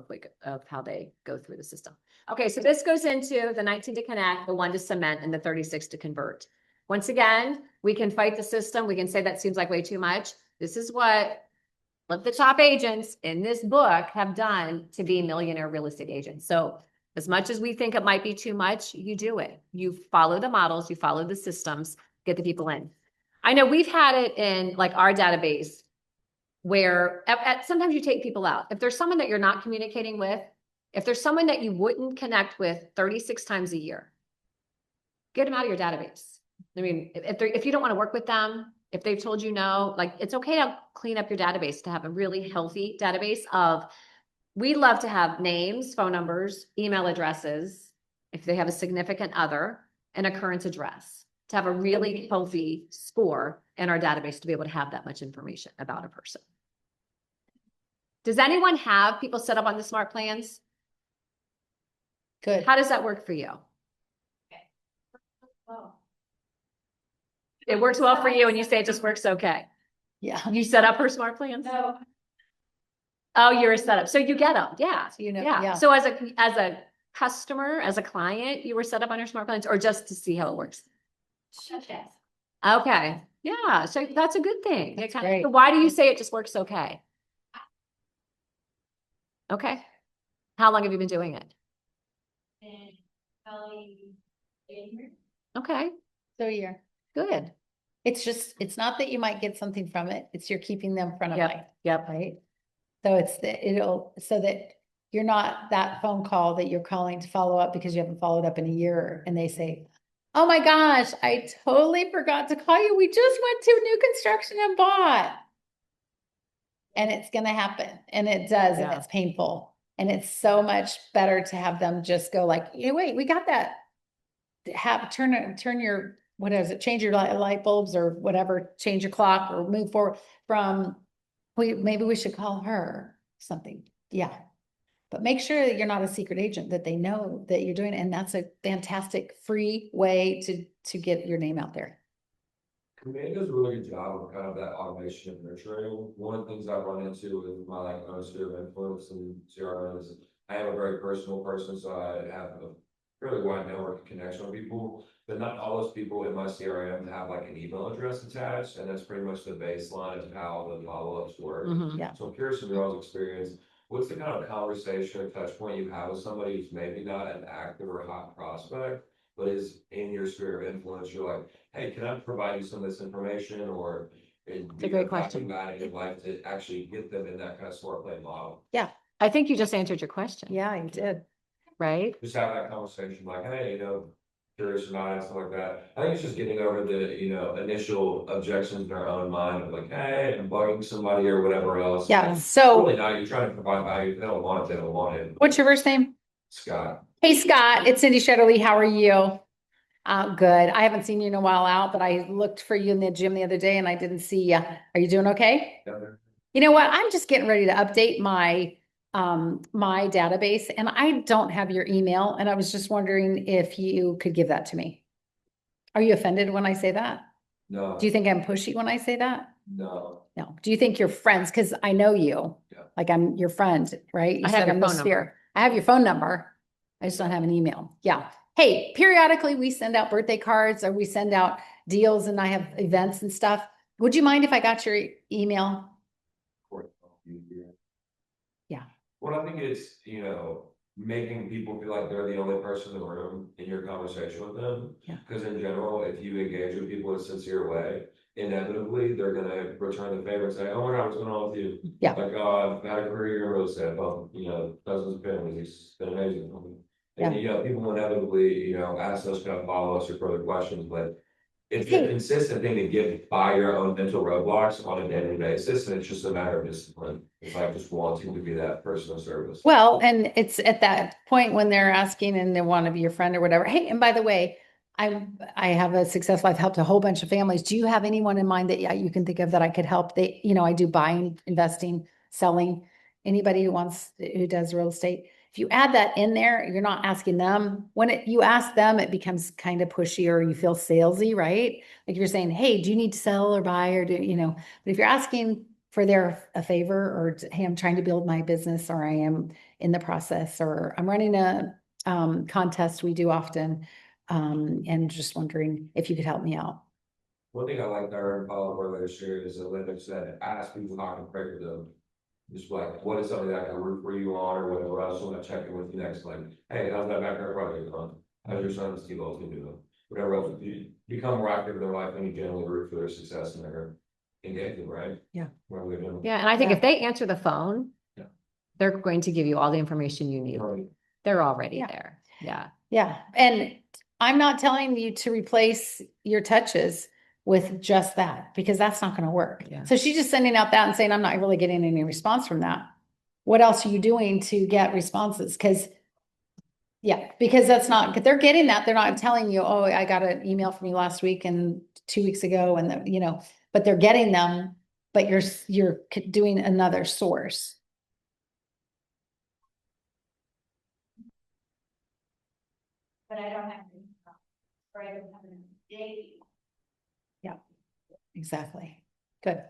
of how they go through the system. Okay. So this goes into the 19 to connect, the 1 to cement, and the 36 to convert. Once again, we can fight the system. We can say that seems like way too much. This is what the top agents in this book have done to be millionaire real estate agents. So as much as we think it might be too much, you do it. You follow the models, you follow the systems, get the people in. I know we've had it in like our database where sometimes you take people out. If there's someone that you're not communicating with, if there's someone that you wouldn't connect with 36 times a year, get them out of your database. I mean, if you don't want to work with them, if they've told you no, like it's okay to clean up your database, to have a really healthy database of, we love to have names, phone numbers, email addresses, if they have a significant other, and a current address, to have a really healthy score in our database to be able to have that much information about a person. Does anyone have people set up on the smart plans? Good. How does that work for you? Well, It works well for you and you say it just works okay. Yeah. You set up her smart plans? no, Oh, you're a setup. So you get them. Yeah. So you know, Yeah. yeah. So as a customer, as a client, you were set up on your smart plans, or just to see how it works? yes. Okay. Yeah. So that's a good thing. That's So great. why do you say it just works okay? Okay. How long have you been doing it? And Kelly, January. Okay. So you're Good. it's not that you might get something from it. It's you're keeping them front of Yep. mind, Yep. right? So so that you're not that phone call that you're calling to follow up because you haven't followed up in a year and they say, oh my gosh, I totally forgot to call you. We just went to new construction and bought. And it's going to happen. And it does. And Yeah. it's painful. And it's so much better to have them just go like, hey, wait, we got that. Turn your, what is it? Change your light bulbs or whatever, change your clock or move forward from, maybe we should call her something. Yeah. But make sure that you're not a secret agent, that they know that you're doing it. And that's a fantastic free way to get your name out there. Command does a really good job of kind of that automation and nurturing. One of the things I've run into with my like own sphere of influence and CRM is I am a very personal person, so I have a really wide network of connection with people, but not all those people in my CRM have like an email address attached, and that's pretty much the baseline of how the follow-ups work. Mhm. Yeah. So I'm curious from your all's experience, what's the kind of conversation or touch point you have with somebody who's maybe not an active or hot prospect, but is in your sphere of influence? You're like, hey, can I provide you some of this information, or It's a great question. in your life to actually get them in that kind of smart play model? I think you just answered your question. Yeah, you did. Right? Just have that conversation like, hey, curious or not and stuff like that. I think it's just getting over the, you know, initial objections in our own mind of like, hey, I'm bugging somebody or whatever else. Yeah, It's so really not, you're trying to provide value. If they don't want it, they don't want it. what's your first name? Scott. Hey, Scott, it's Cindy Shetterly. How are you? Good. I haven't seen you in a while out, but I looked for you in the gym the other day and I didn't see you. Are you doing okay? You know what? I'm just getting ready to update my my database and I don't have your email and I was just wondering if you could give that to me. Are you offended when I say that? No. Do you think I'm pushy when I say that? No. No. Do you think you're friends? Because I know you. Yeah. Like I'm your friend, right? You I have said your I'm the phone number. sphere. I have your phone number. I just don't have an email. Yeah. Hey, periodically we send out birthday cards or we send out deals and I have events and stuff. Would you mind if I got your email? Yeah. Well, I think it's, you know, making people feel like they're the only person in the room in your conversation with them. Yeah. Because in general, if you engage with people in a sincere way, inevitably they're gonna return the favor and say, oh my God, what's going on with you? Yeah. Like, oh, I've had a career in real estate, well, you know, dozens of families, it's been amazing. And, you know, people inevitably, you know, ask those kind of follow-ups or further questions, but it's a consistent thing to get by your own mental roadblocks on a daily basis, and it's just a matter of discipline. It's like just wanting to be that person of service. Well, and it's at that point when they're asking and they want to be your friend or whatever. Hey, and by the way, I have a successful, I've helped a whole bunch of families. Do you have anyone in mind that you can think of that I could help? They, you know, I do buying, investing, selling, anybody who does real estate. If you add that in there, you're not asking them. When you ask them, it becomes kind of pushy or you feel salesy, right? Like if you're saying, hey, do you need to sell or buy or do, you know, but if you're asking for a favor or, hey, I'm trying to build my business or I am in the process or I'm running a contest we do often and just wondering if you could help me out. One thing I liked our follow earlier shared is that Linda said, ask people how I can pray for them. Just like, what is something that I can root for you on or whatever else, want to check in with you next, like, hey, how's that backyard project going? How's your son's T-ball's gonna do? Whatever else, you become more active in their life and you generally root for their success and their engagement, right? Yeah. Whatever they're doing. Yeah, and I think Yeah. if they answer the phone, Yeah. they're going to give you all the information you need. Right. They're already Yeah. there. Yeah. Yeah. And I'm not telling you to replace your touches with just that because that's not going to work. Yeah. So she's just sending out that and saying, I'm not really getting any response from that. What else are you doing to get responses? Because that's not, they're getting that. They're not telling you, oh, I got an email from you last week and 2 weeks ago and you know, but they're getting them, but you're doing another source. But I don't have to, or I don't have a date. Exactly. Good.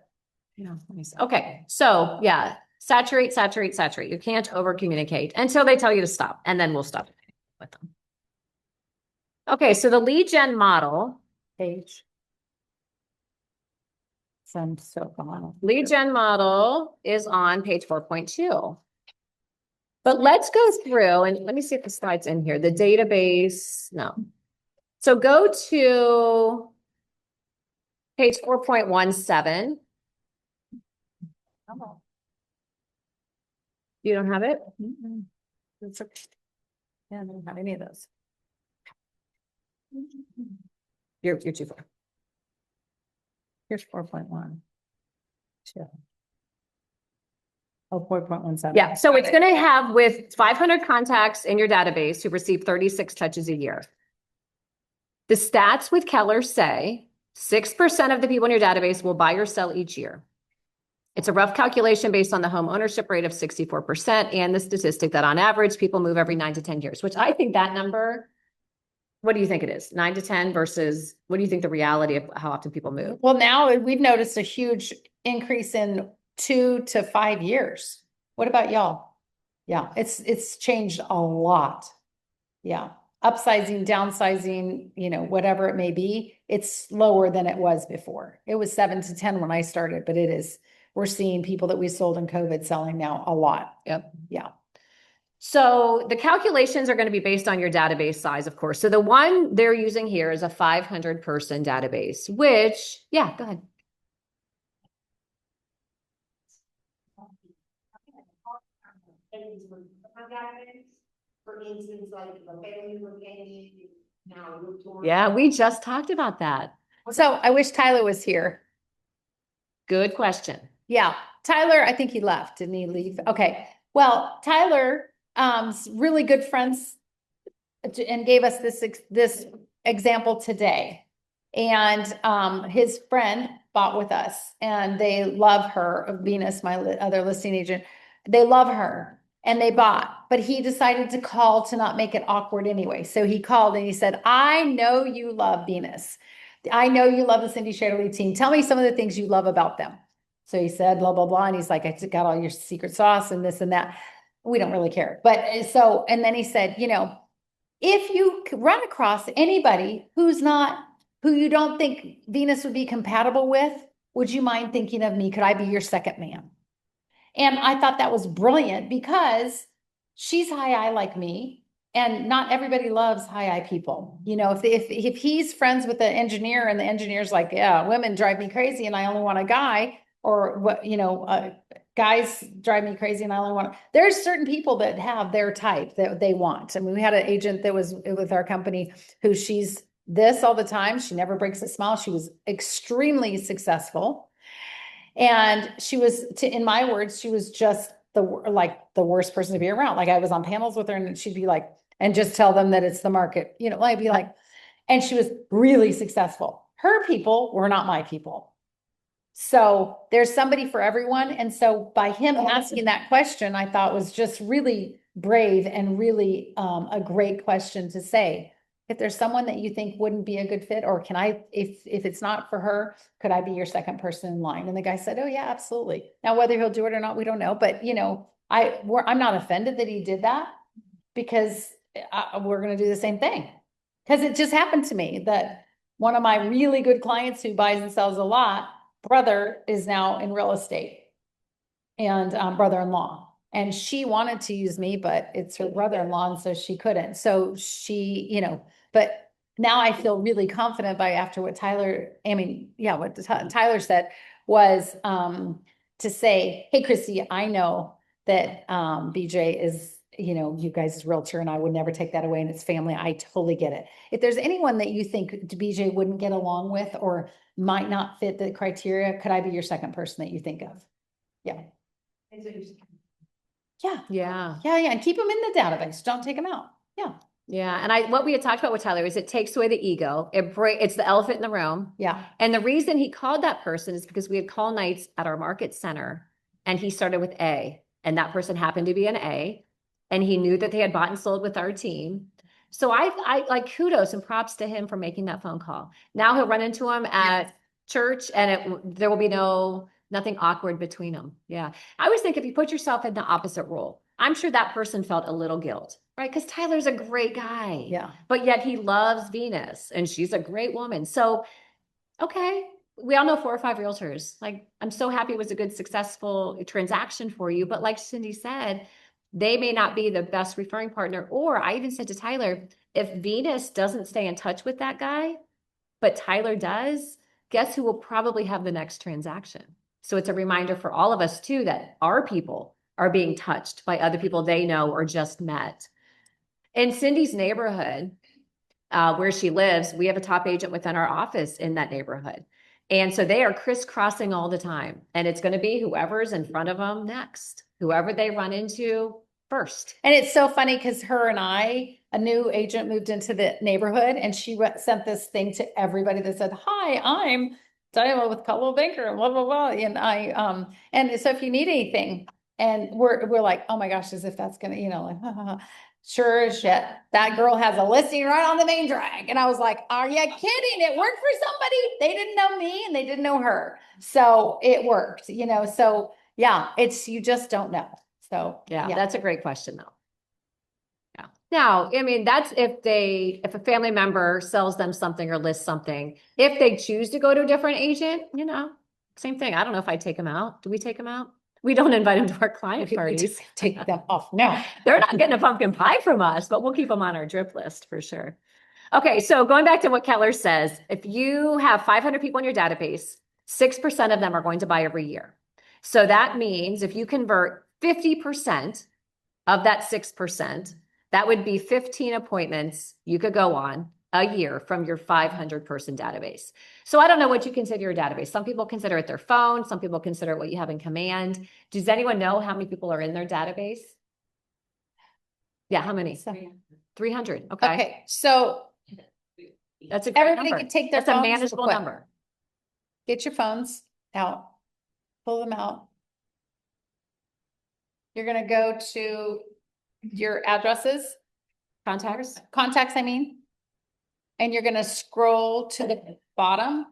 Yeah. Okay. So yeah, saturate. You can't over communicate until they tell you to stop and then we'll stop with them. Okay. So the lead gen model Page. Some so on. lead gen model is on page 4.2. But let's go through and let me see if the slide's in here. The database, no. So go to page 4.17. You don't have it? That's okay. Yeah, I don't have any of those. You're too far. Here's 4.1. Sure. Oh, 4.17. Yeah, so it's going to have with 500 contacts in your database who receive 36 touches a year. The stats with Keller say 6% of the people in your database will buy or sell each year. It's a rough calculation based on the home ownership rate of 64% and the statistic that on average people move every 9 to 10 years, which I think that number, what do you think it is? 9 to 10 versus what do you think the reality of how often people move? Well, now we've noticed a huge increase in 2 to 5 years. What about y'all? Yeah, it's changed a lot. Yeah. Upsizing, downsizing, you know, whatever it may be, it's lower than it was before. It was 7 to 10 when I started, but we're seeing people that we sold in COVID selling now a lot. Yep. Yeah. So the calculations are going to be based on your database size, of course. So the one they're using here is a 500 person database, which, yeah, go ahead. For instance, like the family we're paying, now look towards. Yeah, we just talked about that. So I wish Tyler was here. Good question. Yeah, Tyler, I think he left. Didn't he leave? Okay. Well, Tyler, really good friends and gave us this example today. And his friend bought with us and they love her, Venus, my other listing agent. They love her and they bought, but he decided to call to not make it awkward anyway. So he called and he said, I know you love Venus. I know you love the Cindy Shetterly team. Tell me some of the things you love about them. So he said, blah, blah, blah. And he's like, I got all your secret sauce and this and that. We don't really care. But so, and then he said, you know, if you run across anybody who you don't think Venus would be compatible with, would you mind thinking of me? Could I be your second man? And I thought that was brilliant because she's high eye like me. And not everybody loves high eye people. You know, if he's friends with the engineer and the engineer's like, yeah, women drive me crazy and I only want a guy, or what, you know, guys drive me crazy and I only want, there's certain people that have their type that they want. I mean, we had an agent that was with our company who she's this all the time. She never breaks a smile. She was extremely successful. And she was, in my words, she was just the worst person to be around. Like I was on panels with her and she'd be like, and just tell them that it's the market, you know, I'd be like, and she was really successful. Her people were not my people. So there's somebody for everyone. And so by him asking that question, I thought was just really brave and really a great question to say. If there's someone that you think wouldn't be a good fit, or can I, if it's not for her, could I be your second person in line? And the guy said, oh yeah, absolutely. Now, whether he'll do it or not, we don't know. But you know, I'm not offended that he did that because we're going to do the same thing. Because it just happened to me that one of my really good clients who buys and sells a lot, brother is now in real estate and brother-in-law. And she wanted to use me, but it's her brother-in-law, and so she couldn't. So she, you know, but now I feel really confident after what Tyler, what Tyler said was to say, hey, Christy, I know that BJ is, you know, you guys' realtor, and I would never take that away, and it's family. I totally get it. If there's anyone that you think BJ wouldn't get along with or might not fit the criteria, could I be your second person that you think of? Yeah. Yeah. And keep them in the database. Don't take them out. Yeah. Yeah. And what we had talked about with Tyler is it takes away the ego. It's the elephant in the room. Yeah. And the reason he called that person is because we had call nights at our market center and he started with A, and that person happened to be an A, and he knew that they had bought and sold with our team. So I like kudos and props to him for making that phone call. Now he'll run into him at church and there will be nothing awkward between them. Yeah. I always think if you put yourself in the opposite role, I'm sure that person felt a little guilt, right? Because Tyler's a great guy. Yeah. But yet he loves Venus and she's a great woman. So, okay. We all know 4 or 5 realtors. Like, I'm so happy it was a good, successful transaction for you. But like Cindy said, they may not be the best referring partner. Or I even said to Tyler, if Venus doesn't stay in touch with that guy, but Tyler does, guess who will probably have the next transaction? So it's a reminder for all of us too, that our people are being touched by other people they know or just met. In Cindy's neighborhood, where she lives, we have a top agent within our office in that neighborhood. And so they are crisscrossing all the time. And it's going to be whoever's in front of them next, whoever they run into first. And it's so funny because her and I, a new agent moved into the neighborhood and she sent this thing to everybody that said, hi, I'm Diana with Keller Banker and blah, blah, blah. And and so if you need anything, and we're like, oh my gosh, as if that's going to, you know, like, sure as shit, that girl has a listing right on the main drag. And I was like, are you kidding? It worked for somebody. They didn't know me and they didn't know her. So it worked, you know? So yeah, you just don't know. So yeah, that's a great question though. Yeah. Now, I mean, that's if a family member sells them something or lists something, if they choose to go to a different agent, you know, same thing. I don't know if I take them out. Do we take them out? We don't invite them to our client parties. Take them off. No, they're not getting a pumpkin pie from us, but we'll keep them on our drip list for sure. Okay. So going back to what Keller says, if you have 500 people in your database, 6% of them are going to buy every year. So that means if you convert 50% of that 6%, that would be 15 appointments you could go on a year from your 500-person database. So I don't know what you consider your database. Some people consider it their phone. Some people consider it what you have in command. Does anyone know how many people are in their database? Yeah, how many? 300. Okay. Okay, so That's a great everybody number. can take their That's a phones real manageable quick. number. Get your phones out, pull them out. You're gonna go to your addresses, contacts, I mean. And you're gonna scroll to the bottom.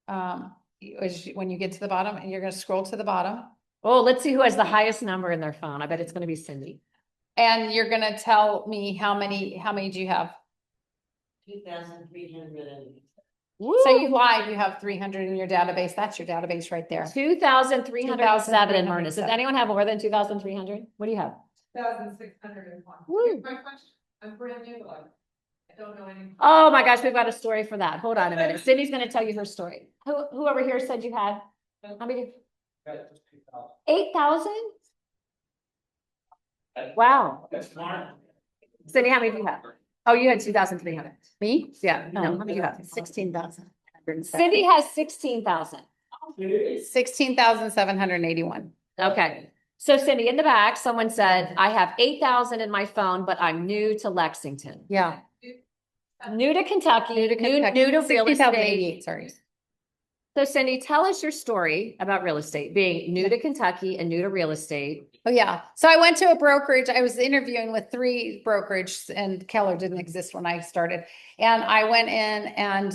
When you get to the bottom, and you're gonna scroll to the bottom. Oh, let's see who has the highest number in their phone. I bet it's gonna be Cindy. And you're gonna tell me how many do you have? 2,300 and. So you lied, you have 300 in your database. That's your database right there. 2,307 in Myrna. Does anyone have more than 2,300? What do you have? 1,601. Woo. Here's my question. I'm brand new, I don't know any. Oh my gosh, we've got a story for that. Hold on a minute. Cindy's gonna tell you her story. Who over here said you had? How many? 8,000? Wow. That's smart. Cindy, how many do you have? Oh, you had 2,300. Me? Yeah. No, how many do you have? 16,000. Cindy has 16,000. 16,781. Okay. So Cindy, in the back, someone said, I have 8,000 in my phone, but I'm new to Lexington. Yeah. New to Kentucky, new to real 16,088, estate. sorry. So Cindy, tell us your story about real estate, being new to Kentucky and new to real estate. Oh, yeah. So I went to a brokerage. I was interviewing with 3 brokerages, and Keller didn't exist when I started. And I went in, and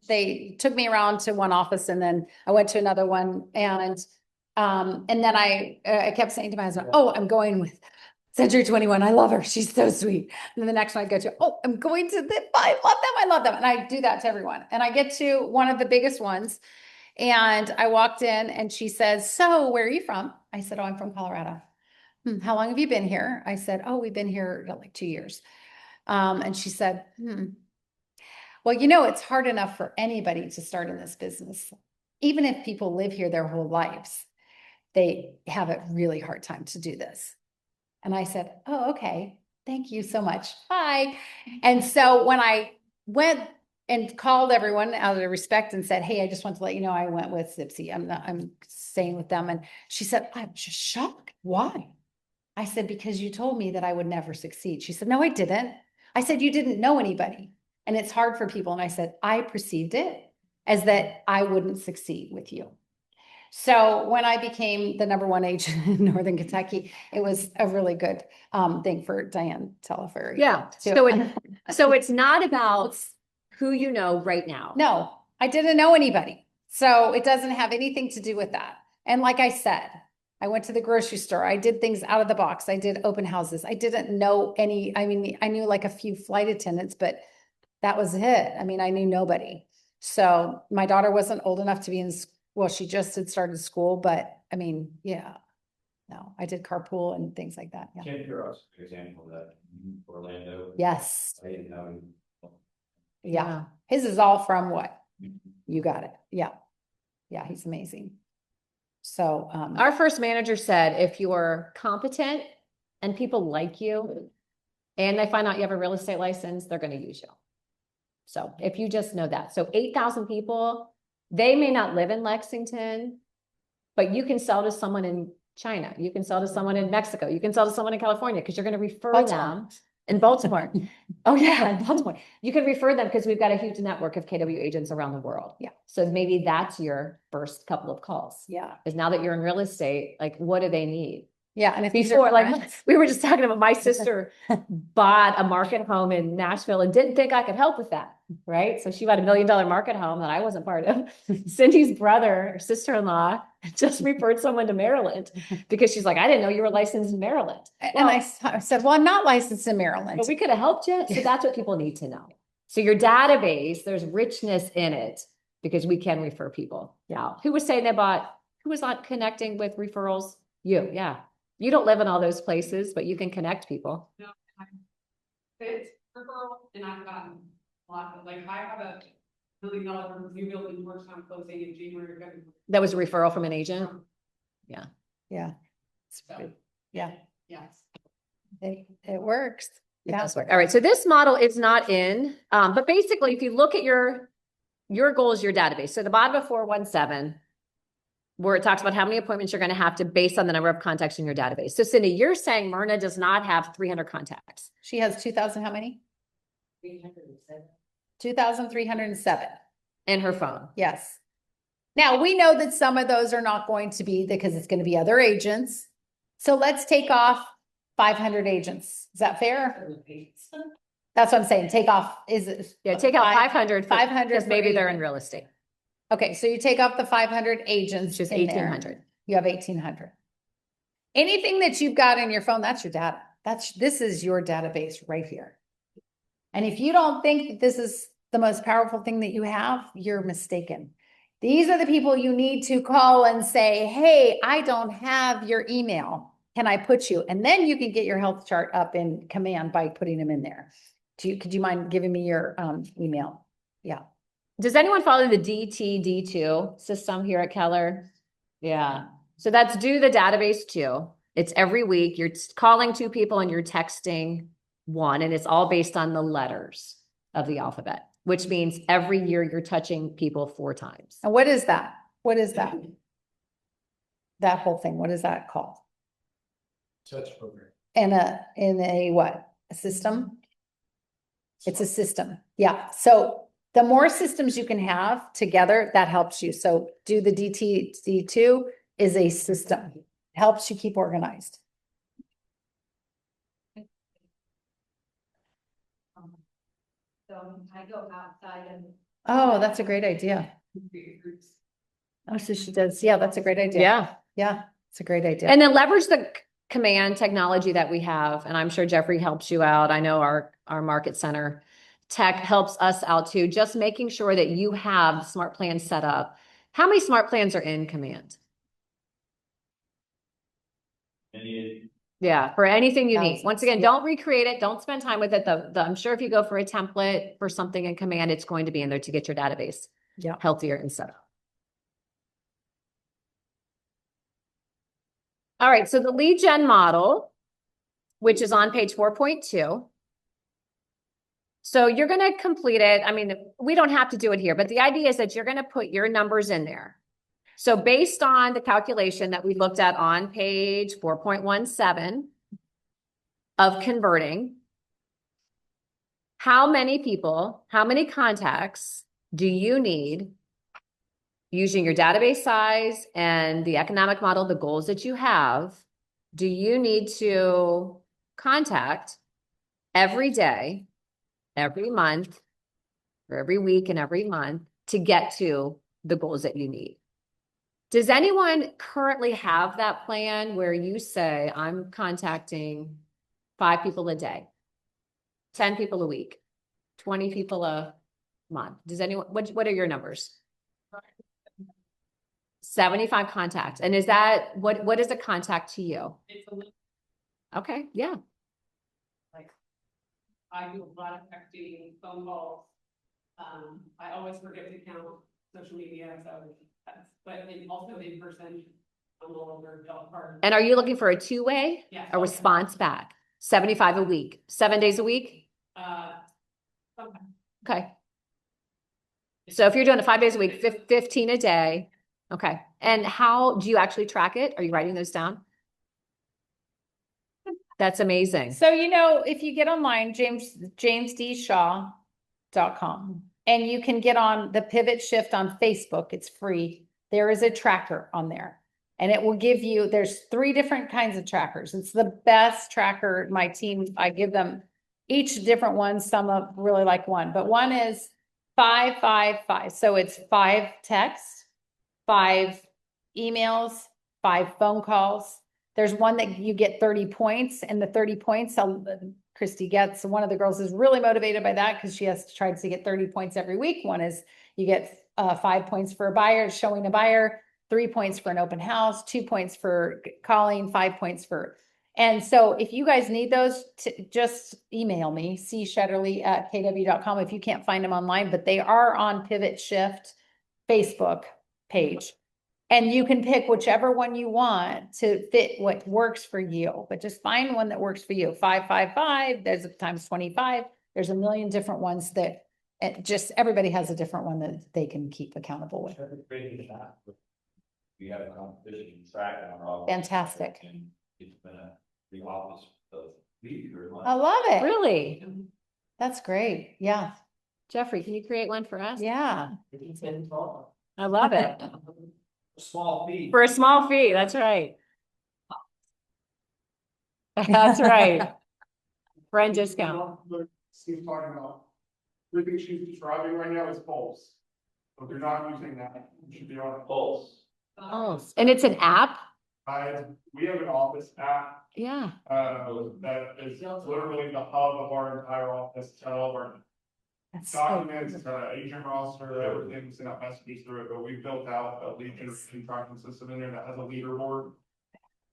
they took me around to one office, and then I went to another one. And then I kept saying to my husband, oh, I'm going with Century 21. I love her. She's so sweet. And then the next one I go to, oh, I'm going to this. I love them. I love them. And I do that to everyone. And I get to one of the biggest ones. And I walked in, and she says, so where are you from? I said, oh, I'm from Colorado. How long have you been here? I said, oh, we've been here like 2 years. And she said, well, it's hard enough for anybody to start in this business. Even if people live here their whole lives, they have a really hard time to do this. And I said, oh, okay. Thank you so much. Bye. And so when I went and called everyone out of respect and said, hey, I just want to let you know I went with Zipsy. I'm staying with them. And she said, I'm just shocked. Why? I said, because you told me that I would never succeed. She said, no, I didn't. I said, you didn't know anybody. And it's hard for people. And I said, I perceived it as that I wouldn't succeed with you. So when I became the #1 agent in Northern Kentucky, it was a really good thing for Diane Teleferry. Yeah. too. So it's not about who you know right now. No, I didn't know anybody. So it doesn't have anything to do with that. And like I said, I went to the grocery store. I did things out of the box. I did open houses. I didn't know I knew like a few flight attendants, but that was it. I knew nobody. So my daughter wasn't old enough to be in school. Well, she just had started school, but yeah, no, I did carpool and things like that. Yeah. Can you hear us? Example of that Orlando. Yes. I didn't know. Yeah. His is all from what? You got it. Yeah. Yeah. He's amazing. So, Our first manager said, if you're competent and people like you and they find out you have a real estate license, they're going to use you. So if you just know that. So 8,000 people, they may not live in Lexington, but you can sell to someone in China. You can sell to someone in Mexico. You can sell to someone in California because you're going to refer them in Baltimore. Oh yeah, in Baltimore. You can refer them because we've got a huge network of KW agents around the world. Yeah. So maybe that's your first couple of calls. Yeah. Because now that you're in real estate, like what do they need? Yeah. And if Before, like we were just talking about, my sister bought a market home in Nashville and didn't think I could help with that. Right. So she bought $1 million market home that I wasn't part of. Cindy's brother or sister-in-law just referred someone to Maryland because she's like, I didn't know you were licensed in Maryland. And I said, well, I'm not licensed in Maryland. But we could have helped you. So that's what people need to know. So your database, there's richness in it because we can refer people. Yeah. Who was saying who was not connecting with referrals? You. Yeah. You don't live in all those places, but you can connect people. No, it's referral, and I've gotten a lot of, like, I have a $1 million new building Georgetown closing in January. That was a referral from an agent? Yeah. Yeah. So, Yeah. yes. It works. It Yeah. does work. All right. So this model is not in, but basically if you look at your goals, your database. So the bottom of 417, where it talks about how many appointments you're going to have to based on the number of contacts in your database. So Cindy, you're saying Myrna does not have 300 contacts. She has 2,000, how many? 307. 2,307. In her phone. Yes. Now, we know that some of those are not going to be because it's going to be other agents. So let's take off 500 agents. Is that fair? That's what I'm saying. Take off, is it? Yeah, take out 500. 500 because for maybe they're in agent. real estate. Okay, so you take off the 500 agents. Which is in there. 1,800. You have 1,800. Anything that you've got in your phone, that's your data. This is your database right here. And if you don't think that this is the most powerful thing that you have, you're mistaken. These are the people you need to call and say, hey, I don't have your email. Can I put you? And then you can get your health chart up in Command by putting them in there. Could you mind giving me your email? Yeah. Does anyone follow the DTD2 system here at Keller? Yeah. So that's do the database 2. It's every week. You're calling 2 people and you're texting 1, and it's all based on the letters of the alphabet, which means every year you're touching people 4 times. And what is that? What is that? That whole thing, what is that called? Touch program. In a what? A system? It's a system. Yeah. So the more systems you can have together, that helps you. So do the DTD2 is a system. Helps you keep organized. So I go outside and. Oh, that's a great idea. Oh, so she does. Yeah, that's a great idea. Yeah. Yeah, it's a great idea. And then leverage the command technology that we have. And I'm sure Jeffrey helps you out. I know our market center tech helps us out too. Just making sure that you have smart plans set up. How many smart plans are in command? Yeah, for anything you need. Once again, don't recreate it. Don't spend time with it. I'm sure if you go for a template for something in command, it's going to be in there to get your database healthier and set up. All right, so the lead gen model, which is on page 4.2. So you're going to complete it. I mean, we don't have to do it here, but the idea is that you're going to put your numbers in there. So based on the calculation that we looked at on page 4.17 of converting, how many people, how many contacts do you need using your database size and the economic model, the goals that you have, do you need to contact every day, every month, or every week and every month to get to the goals that you need? Does anyone currently have that plan where you say, I'm contacting 5 people a day, 10 people a week, 20 people a month? Does anyone, what are your numbers? 75 contacts. And is that, what is a contact to you? It's a little, Okay, yeah. like, I do a lot of texting, phone calls. I always forget to count social media, so that's, but then also in person, I'm a little over hard. And are you looking for a 2-way? Yeah. A response back? 75 a week, 7 days a week? Sometimes. Okay. So if you're doing it 5 days a week, 15 a day. Okay. And how do you actually track it? Are you writing those down? That's amazing. So, if you get online, jamesdshaw.com, and you can get on the Pivot Shift on Facebook, it's free. There is a tracker on there, and it will give you, there's 3 different kinds of trackers. It's the best tracker. My team, I give them each different one. Some of really like one, but one is 555. So it's 5 texts, 5 emails, 5 phone calls. There's one that you get 30 points, and the 30 points, Christy gets, one of the girls is really motivated by that because she has to try to get 30 points every week. One is you get 5 points for a buyer, showing a buyer, 3 points for an open house, 2 points for calling, 5 points for, and so if you guys need those, just email me, Shetterly@kw.com if you can't find them online, but they are on Pivot Shift Facebook page. And you can pick whichever one you want to fit what works for you, but just find one that works for you. 555, there's times 25. There's a million different ones that just everybody has a different one that they can keep accountable with. We have a competition track on our office. Fantastic. And it's been the office of leader. I love it. Really? That's great. Yeah. Jeffrey, can you create one for us? Yeah. I love it. Small fee. For a small fee, that's right. That's right. Friend discount. Steve's talking about. Everything she's describing right now is false. But they're not using that, it should be on Pulse. Oh, and it's an app? We have an office app, Yeah. that is literally the hub of our entire office, all of our That's so documents, agent roster, everything's in a message through it, but we built out a lead generation tracking system in there that has a leaderboard.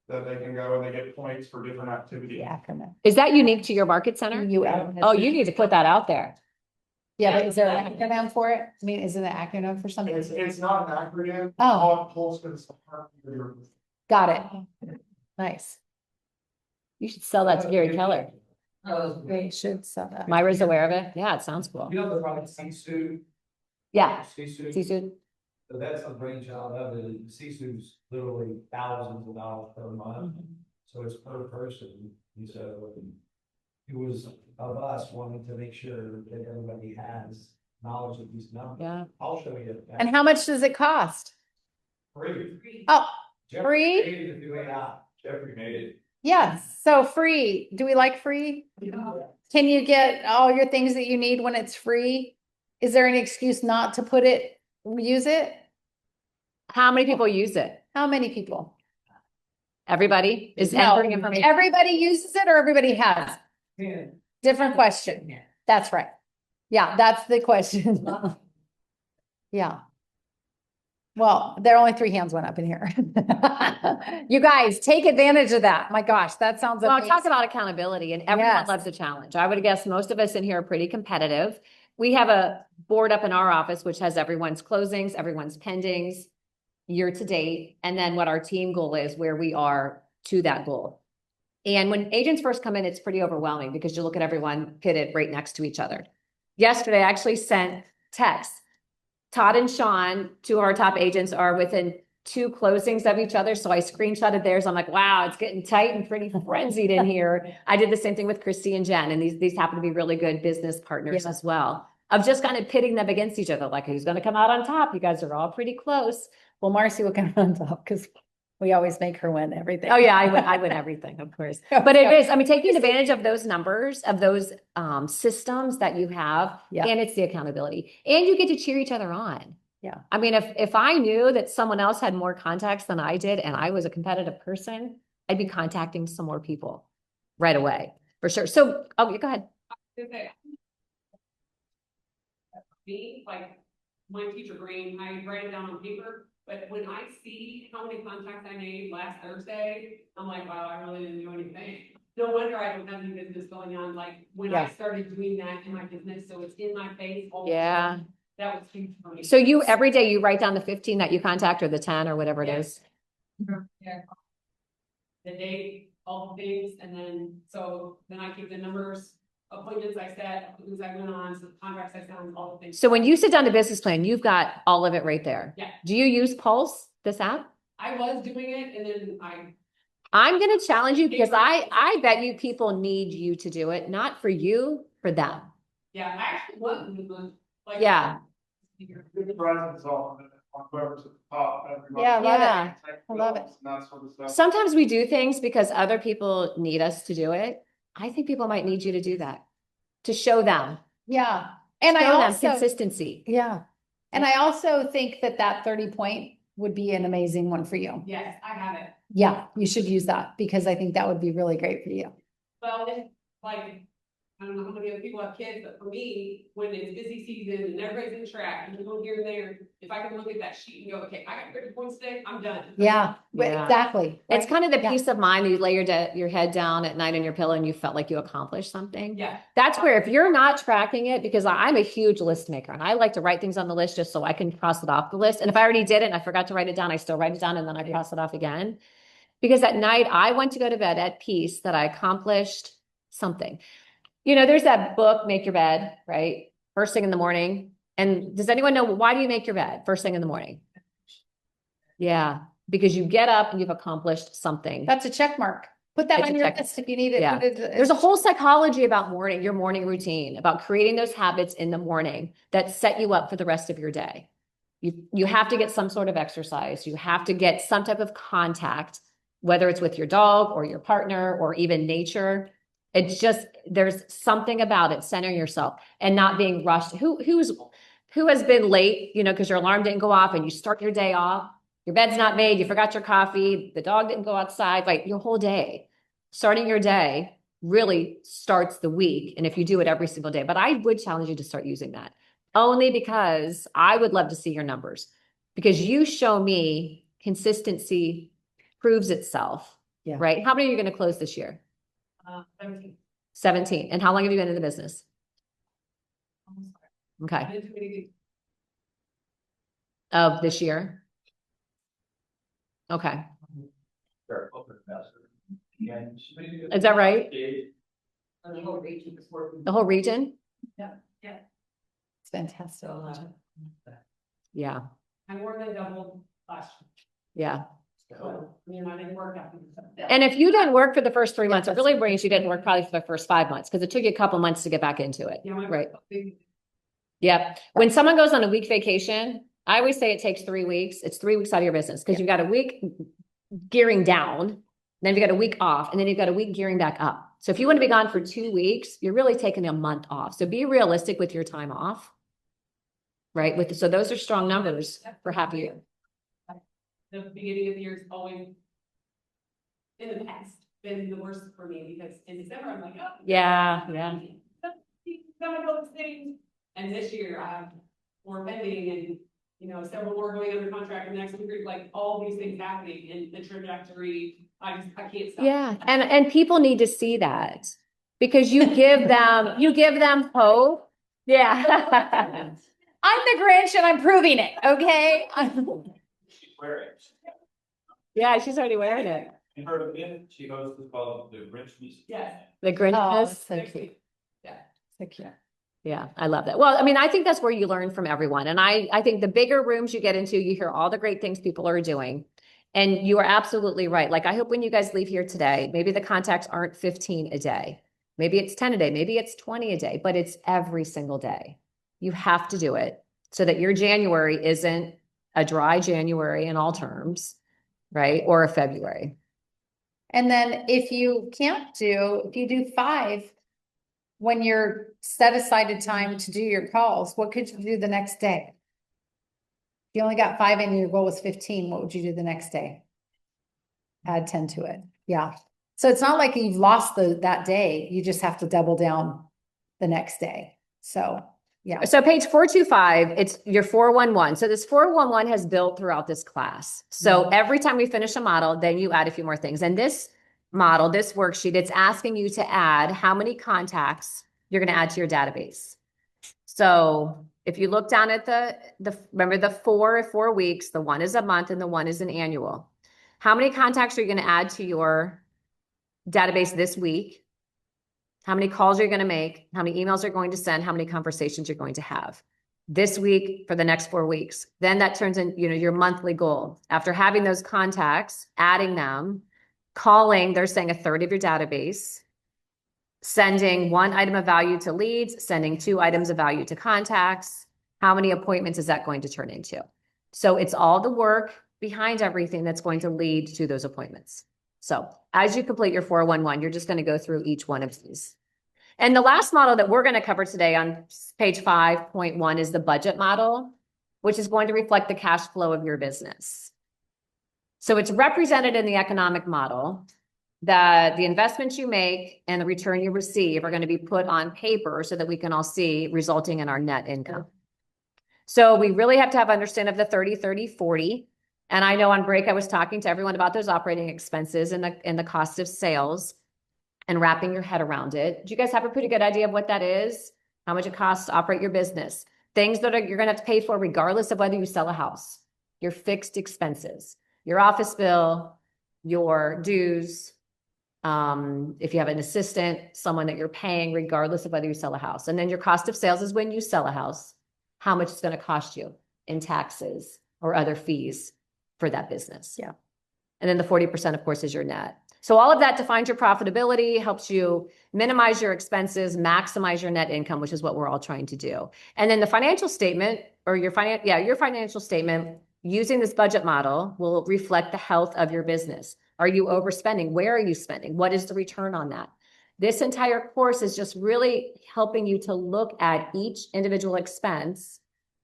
That they can go and they get points for different the activities. acronym. Is that unique to your market center? Oh, you need to put that out there. Yeah, but is there an acronym for it? I mean, is it an acronym for something? It's not an acronym. Oh. All Pulse is Got it. Nice. You should sell that to Gary Keller. They should sell that. Myra's aware of it. Yeah, it sounds cool. You know, the product C-Suit. Yeah. C-Suit. Seafood. So that's the brainchild of it. C-Suit's literally thousands of dollars per month. So it's per person. And so it was of us wanting to make sure that everybody has knowledge of these numbers. Yeah. I'll show you. And how much does it cost? Free. Oh, Jeffrey free? made it through AI. Jeffrey made it. yes. So free. Do we like free? Can you get all your things that you need when it's free? Is there any excuse not to use it? How many people use it? How many people? Everybody is No, entering information. everybody uses it or everybody has? Yeah. Different question. That's right. Yeah, that's the question. Yeah. Well, there are only 3 hands went up in here. You guys take advantage of that. My gosh, that sounds Well, amazing. talk about accountability and everyone Yes. loves a challenge. I would guess most of us in here are pretty competitive. We have a board up in our office, which has everyone's closings, everyone's pendings, year to date, and then what our team goal is, where we are to that goal. And when agents first come in, it's pretty overwhelming because you look at everyone pitted right next to each other. Yesterday, I actually sent texts. Todd and Sean, 2 of our top agents, are within 2 closings of each other. So I screenshotted theirs. I'm like, wow, it's getting tight and pretty frenzied in here. I did the same thing with Christy and Jen. And these happen to be really good business partners as well. Of just kind of pitting them against each other. Like, who's going to come out on top? You guys are all pretty close. Well, Marcie will come on top because we always make her win everything. Oh yeah, I win everything, of course. But it is, I mean, taking advantage of those numbers, of those systems that you have, Yeah. and it's the accountability. And you get to cheer each other on. Yeah. I mean, if I knew that someone else had more contacts than I did and I was a competitive person, I'd be contacting some more people right away, for sure. So, oh, go ahead. Me, like, my teacher brain, I write it down on paper, but when I see how many contacts I made last Thursday, I'm like, wow, I really didn't do anything. No wonder I don't have any business going on, like, when I Yeah. started doing that in my business, so it's in my face all the Yeah. time. That was huge for me. So you, every day you write down the 15 that you contact or the 10 or whatever it Yeah. is. Yeah. The date, all the things, and then, so then I keep the numbers, appointments I set, appointments I went on, so contracts I signed, all the things. So when you sit down to business plan, you've got all of it right there. Yeah. Do you use Pulse, this app? I was doing it, and then I'm going to challenge you because I bet you people need you to do it, not for you, for them. yeah, I actually wasn't with the, like. Yeah. Good presence on whoever's at the top. everybody. Yeah, I love it. Yeah. I love it. And that sort of stuff. Sometimes we do things because other people need us to do it. I think people might need you to do that, to show them, Yeah. And I show them also, consistency. yeah. And I also think that 30 point would be an amazing one for you. Yes, I have it. Yeah, you should use that because I think that would be really great for you. Well, if, like, I don't know how many other people have kids, but for me, when it's busy season and everybody's in track and you're going here and there, if I can look at that sheet and go, okay, I got 30 points today, I'm done. Yeah, Yeah. exactly. It's right? kind of the Yeah. peace of mind. You lay your head down at night on your pillow and you felt like you accomplished something. Yeah. That's where if you're not tracking it, because I'm a huge list maker and I like to write things on the list just so I can cross it off the list. And if I already did it and I forgot to write it down, I still write it down and then I cross it off again. Because at night I want to go to bed at peace that I accomplished something. You know, there's that book, Make Your Bed, right? First thing in the morning. And does anyone know why do you make your bed first thing in the morning? Yeah, because you get up and you've accomplished something. That's a check mark. Put that It's on a your check. list if you need it. Yeah. Put it- There's a whole psychology about your morning routine, about creating those habits in the morning that set you up for the rest of your day. You have to get some sort of exercise. You have to get some type of contact, whether it's with your dog or your partner or even nature. It's just, there's something about it, centering yourself and not being rushed. Who has been late, you know, because your alarm didn't go off and you start your day off, your bed's not made, you forgot your coffee, the dog didn't go outside, like your whole day. Starting your day really starts the week. And if you do it every single day, but I would challenge you to start using that only because I would love to see your numbers because you show me consistency proves itself, Yeah. right? How many are you going to close this year? 17. 17. And how long have you been in the business? Okay. I didn't do anything. Of this year? Okay. Is that right? And the whole region is working. The whole region? It's fantastic. Yeah. I more than doubled last Yeah. year. So, you know, I didn't work out. And if you didn't work for the first 3 months, it really brings you didn't work probably for the first 5 months because it took you a couple months to get back into it. Yeah, my Right. big- Yep. When someone goes on a week vacation, I always say it takes 3 weeks. It's 3 weeks out of your business because you've got a week gearing down, then you've got a week off, and then you've got a week gearing back up. So if you want to be gone for 2 weeks, you're really taking a month off. So be realistic with your time off. Right? So those are strong numbers for half a year. The beginning of the year is always, in the past, been the worst for me because in December, I'm like, oh. Yeah. Some of those things, and this year I have more pending and, you know, several more going under contract in the next week, like all these things happening and the trajectory, I can't stop. Yeah. And people need to see that because you give them hope. Yeah. I'm the Grinch and I'm proving it. Okay. She's wearing. Yeah. She's already wearing it. You heard of it? She goes to the Grinch music. Yes. The Grinch. Oh, that's so cute. Yeah. So cute. Yeah, I love that. Well, I mean, I think that's where you learn from everyone. And I think the bigger rooms you get into, you hear all the great things people are doing. And you are absolutely right. Like, I hope when you guys leave here today, maybe the contacts aren't 15 a day. Maybe it's 10 a day. Maybe it's 20 a day, but it's every single day. You have to do it so that your January isn't a dry January in all terms, right? Or a February. And then if you do 5, when you're set aside a time to do your calls, what could you do the next day? If you only got 5 and your goal was 15, what would you do the next day? Add 10 to it. Yeah. So it's not like you've lost that day. You just have to double down the next day. So, yeah. So page 425, it's your 411. So this 411 has built throughout this class. So every time we finish a model, then you add a few more things. And this model, this worksheet, it's asking you to add how many contacts you're going to add to your database. So if you look down at remember the 4 weeks, the one is a month and the one is an annual. How many contacts are you going to add to your database this week? How many calls you're going to make? How many emails you're going to send? How many conversations you're going to have this week for the next 4 weeks? Then that turns in, your monthly goal. After having those contacts, adding them, calling, they're saying 1/3 of your database, sending 1 item of value to leads, sending 2 items of value to contacts. How many appointments is that going to turn into? So it's all the work behind everything that's going to lead to those appointments. So as you complete your 411, you're just going to go through each one of these. And the last model that we're going to cover today on page 5.1 is the budget model, which is going to reflect the cash flow of your business. So it's represented in the economic model. that the investments you make and the return you receive are going to be put on paper so that we can all see, resulting in our net income. So we really have to have understanding of the 30, 30, 40. And I know on break, I was talking to everyone about those operating expenses and the cost of sales and wrapping your head around it. Do you guys have a pretty good idea of what that is? How much it costs to operate your business? Things that you're going to have to pay for regardless of whether you sell a house, your fixed expenses, your office bill, your dues, if you have an assistant, someone that you're paying regardless of whether you sell a house. And then your cost of sales is when you sell a house, how much it's going to cost you in taxes or other fees for that business. Yeah. And then the 40%, of course, is your net. So all of that defines your profitability, helps you minimize your expenses, maximize your net income, which is what we're all trying to do. And then the financial statement or your financial statement using this budget model will reflect the health of your business. Are you overspending? Where are you spending? What is the return on that? This entire course is just really helping you to look at each individual expense,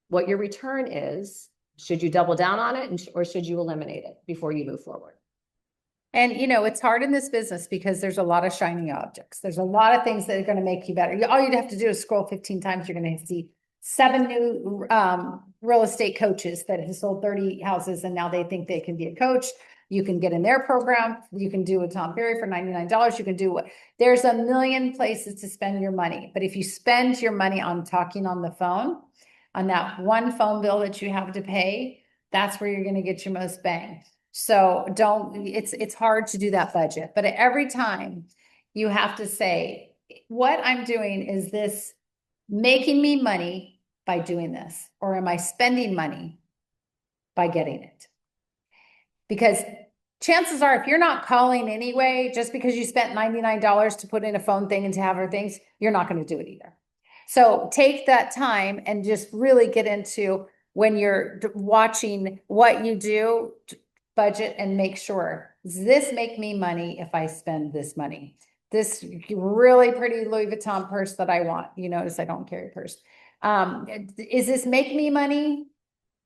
what your return is. Should you double down on it or should you eliminate it before you move forward? And it's hard in this business because there's a lot of shiny objects. There's a lot of things that are going to make you better. All you'd have to do is scroll 15 times. You're going to see 7 new real estate coaches that have sold 30 houses and now they think they can be a coach. You can get in their program. You can do a Tom Ferry for $99. You can do there's a million places to spend your money. But if you spend your money on talking on the phone, on that one phone bill that you have to pay, that's where you're going to get your most bang. So it's hard to do that budget, but every time you have to say, what I'm doing, is this making me money by doing this? Or am I spending money by getting it? Because chances are, if you're not calling anyway, just because you spent $99 to put in a phone thing and to have her things, you're not going to do it either. So take that time and just really get into, when you're watching what you do, budget and make sure, does this make me money if I spend this money? This really pretty Louis Vuitton purse that I want, you notice I don't carry a purse. Is this make me money?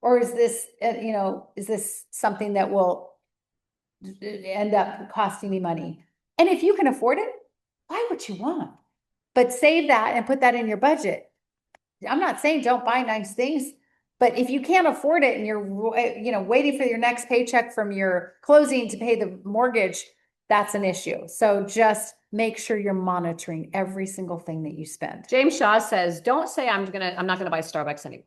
Or is this, is this something that will end up costing me money? And if you can afford it, buy what you want, but save that and put that in your budget. I'm not saying don't buy nice things, but if you can't afford it and you're, waiting for your next paycheck from your closing to pay the mortgage, that's an issue. So just make sure you're monitoring every single thing that you spend. James Shaw says, don't say I'm not going to buy Starbucks anymore.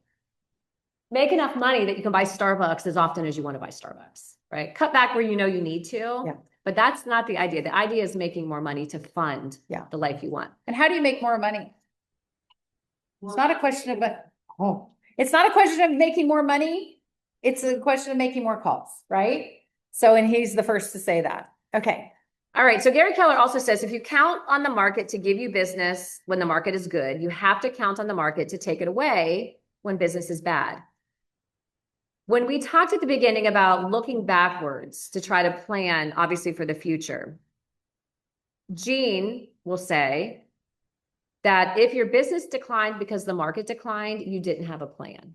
Make enough money that you can buy Starbucks as often as you want to buy Starbucks, right? Cut back where you know you need to, Yeah. But that's not the idea. The idea is making more money to fund the life you want. And how do you make more money? It's not a question of, it's not a question of making more money. It's a question of making more calls, right? So, and he's the first to say that. Okay. All right. So Gary Keller also says, if you count on the market to give you business when the market is good, you have to count on the market to take it away when business is bad. When we talked at the beginning about looking backwards to try to plan, obviously, for the future, Jean will say that if your business declined because the market declined, you didn't have a plan.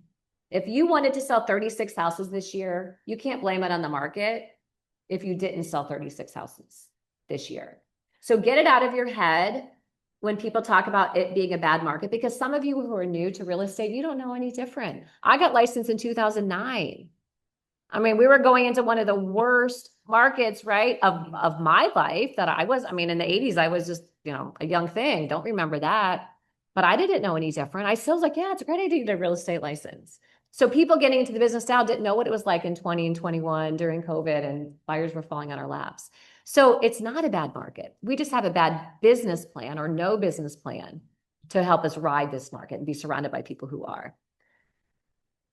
If you wanted to sell 36 houses this year, you can't blame it on the market if you didn't sell 36 houses this year. So get it out of your head when people talk about it being a bad market, because some of you who are new to real estate, you don't know any different. I got licensed in 2009. I mean, we were going into one of the worst markets, right, of my life that I was. I mean, in the 80s, I was just, a young thing. Don't remember that. But I didn't know any different. I still was like, yeah, it's a great idea to get a real estate license. So people getting into the business now didn't know what it was like in 20 and 21 during COVID, and buyers were falling on our laps. So it's not a bad market. We just have a bad business plan or no business plan to help us ride this market and be surrounded by people who are.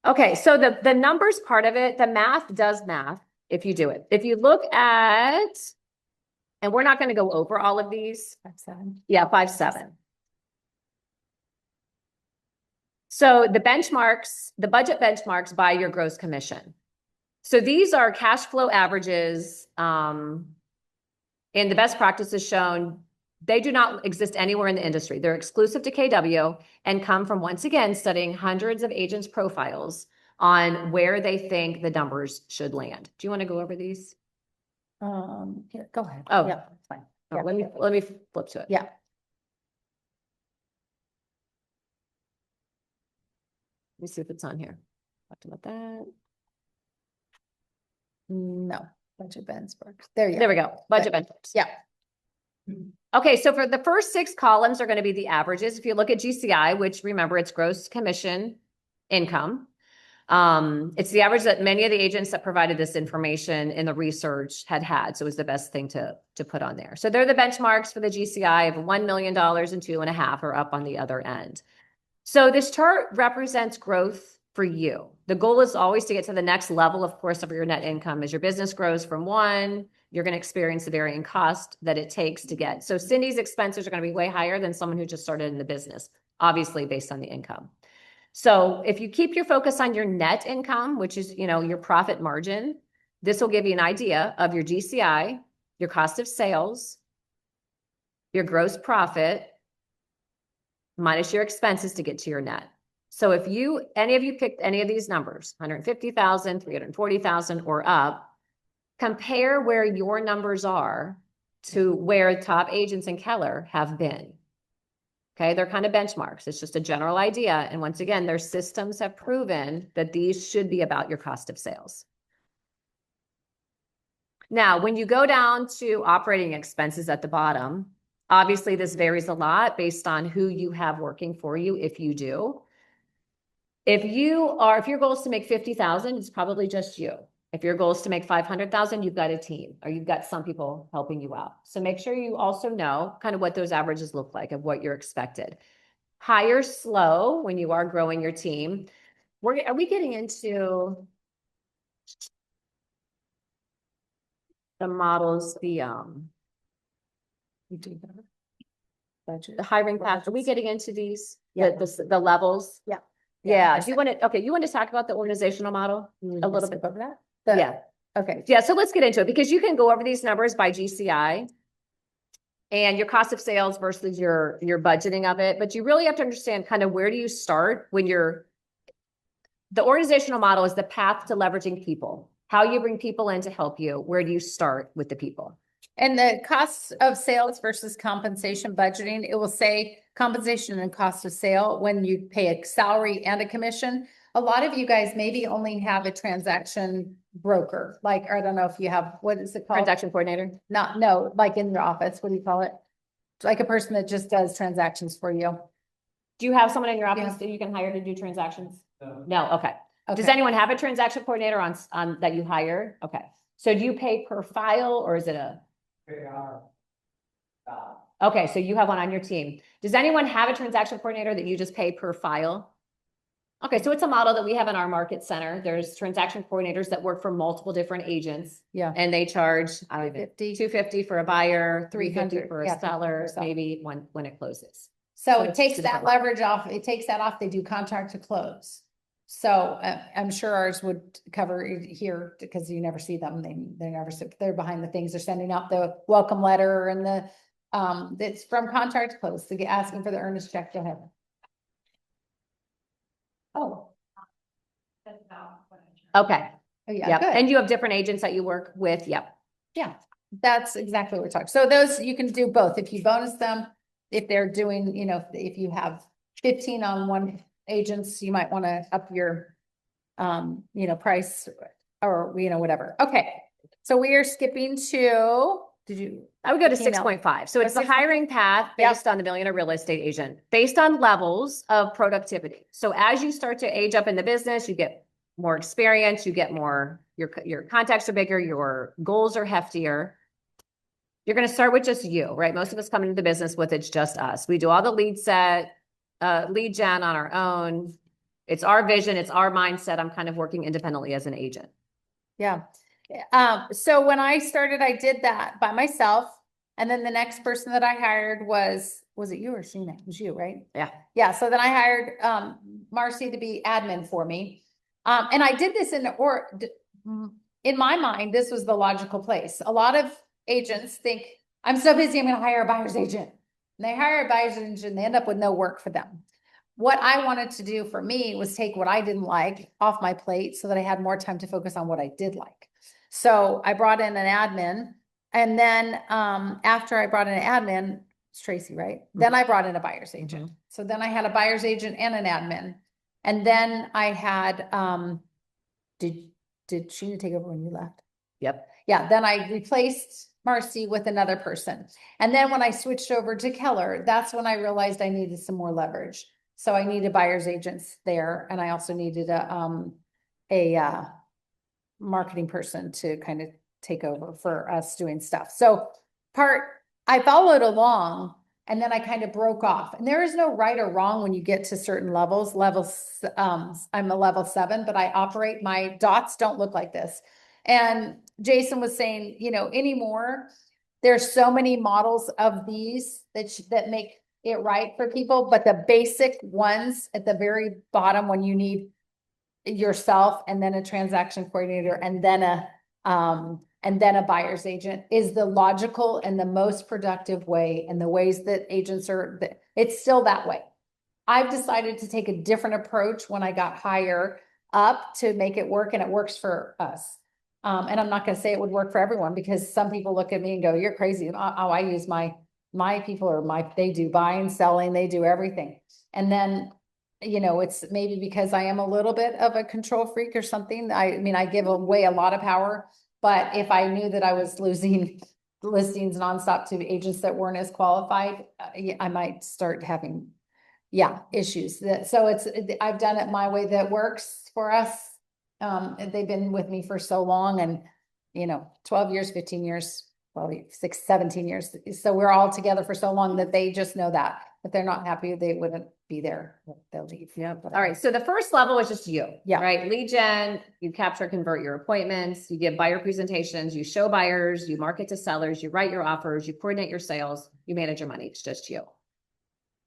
Okay, so the numbers part of it, the math does math if you do it. If you look at, and we're not going to go over all of these. 5-7. Yeah, 5-7. So the benchmarks, the budget benchmarks by your gross commission. So these are cash flow averages, and the best practices shown, they do not exist anywhere in the industry. They're exclusive to KW and come from, once again, studying hundreds of agents' profiles on where they think the numbers should land. Do you want to go over these? Here, go ahead. Oh. Yeah, it's fine. Oh, Yeah. let me flip to it. Yeah. Let me see if it's on here. Talked about that. No, budget benchmarks. There you There go. we go. Budget benchmarks. Yeah. Okay, so for the first 6 columns are going to be the averages. If you look at GCI, which remember it's gross commission income. It's the average that many of the agents that provided this information in the research had. So it was the best thing to put on there. So they're the benchmarks for the GCI of $1 million and 2.5 are up on the other end. So this chart represents growth for you. The goal is always to get to the next level, of course, of your net income. As your business grows from 1, you're going to experience the varying cost that it takes to get. So Cindy's expenses are going to be way higher than someone who just started in the business, obviously based on the income. So if you keep your focus on your net income, which is, your profit margin, this will give you an idea of your GCI, your cost of sales, your gross profit, minus your expenses to get to your net. So if any of you picked any of these numbers, 150,000, 340,000 or up, compare where your numbers are to where top agents in Keller have been. Okay, they're kind of benchmarks. It's just a general idea. And once again, their systems have proven that these should be about your cost of sales. Now, when you go down to operating expenses at the bottom, obviously this varies a lot based on who you have working for you, if you do. If your goal is to make 50,000, it's probably just you. If your goal is to make 500,000, you've got a team or you've got some people helping you out. So make sure you also know kind of what those averages look like of what you're expected. High or slow when you are growing your team. Are we getting into the models, the hiring path? Are we getting into these? Yeah. The levels? Yeah. Yeah. Do you want to talk about the organizational model a little bit? Over that? Yeah. Okay. Yeah. So let's get into it because you can go over these numbers by GCI and your cost of sales versus your budgeting of it. But you really have to understand kind of where do you start when the organizational model is the path to leveraging people, how you bring people in to help you. Where do you start with the people? And the cost of sales versus compensation budgeting, it will say compensation and cost of sale when you pay a salary and a commission. A lot of you guys maybe only have a transaction broker, like, I don't know if you have, what is it called? Transaction coordinator? No, like in your office, what do you call it? Like a person that just does transactions for you. Do you have someone in your office Yeah. that you can hire to do transactions? No. No. Okay. Does Okay. anyone have a transaction coordinator on that you hire? Okay. So do you pay per file or is it okay, so you have one on your team. Does anyone have a transaction coordinator that you just pay per file? Okay, so it's a model that we have in our market center. There's transaction coordinators that work for multiple different agents. Yeah. And they charge $250 for a buyer, $350 for a yeah, seller, for a maybe when it closes. So So it it's takes two that different- leverage off, it takes that off, they do contract to close. So I'm sure ours would cover it here because you never see them, they never sit, they're behind the things, they're sending out the welcome letter and the, it's from contract to close, to get asking for the earnest check, go ahead. Oh, That's about what I charge. Okay. oh, yeah, Yep. good. And you have different agents that you work with. Yep. Yeah, that's exactly what we're talking. So those, you can do both. If you bonus them, if they're doing, if you have 15 on one agents, you might want to up your, price or, whatever. Okay. So we are skipping to, I would go to Email. 6.5. So it's the 6.5. hiring path Yep. based on the millionaire real estate agent, based on levels of productivity. So as you start to age up in the business, you get more experience, you get more, your contacts are bigger, your goals are heftier. You're going to start with just you, right? Most of us come into the business with it's just us. We do all the lead gen on our own. It's our vision, it's our mindset. I'm kind of working independently as an agent. yeah. So when I started, I did that by myself. And then the next person that I hired was it you or Sheena? It was you, right? Yeah. Yeah. So then I hired, Marcie to be admin for me. And I did this in my mind, this was the logical place. A lot of agents think, I'm so busy, I'm going to hire a buyer's agent. And they hire a buyer's agent and they end up with no work for them. What I wanted to do for me was take what I didn't like off my plate so that I had more time to focus on what I did like. So I brought in an admin, and then, after I brought in an admin, it's Tracy, right? Then I brought in a buyer's agent. So then I had a buyer's agent and an admin. And then I had, did Sheena take over when you left? Yep. Yeah, then I replaced Marcie with another person. And then when I switched over to Keller, that's when I realized I needed some more leverage. So I needed buyer's agents there, and I also needed a marketing person to kind of take over for us doing stuff. So I followed along, and then I kind of broke off. And there is no right or wrong when you get to certain levels. I'm a level 7, but I operate, my dots don't look like this. And Jason was saying, you know, anymore, there's so many models of these that make it right for people, but the basic ones at the very bottom, when you need yourself and then a transaction coordinator and then a buyer's agent, is the logical and the most productive way, and the ways that agents are, it's still that way. I've decided to take a different approach when I got higher up to make it work, and it works for us. And I'm not going to say it would work for everyone, because some people look at me and go, "You're crazy." Oh, I use my people, or they do buying, selling, they do everything. And then, you know, it's maybe because I am a little bit of a control freak or something. I mean, I give away a lot of power, but if I knew that I was losing listings nonstop to agents that weren't as qualified, I might start having, issues. I've done it my way that works for us. They've been with me for so long, and, 12 years, 15 years, well, 17 years. So we're all together for so long that they just know that if they're not happy, they wouldn't be there. They'll leave. Yeah. All right. So the first level is just you. Yeah. Right. Lead gen, you capture, convert your appointments, you give buyer presentations, you show buyers, you market to sellers, you write your offers, you coordinate your sales, you manage your money. It's just you.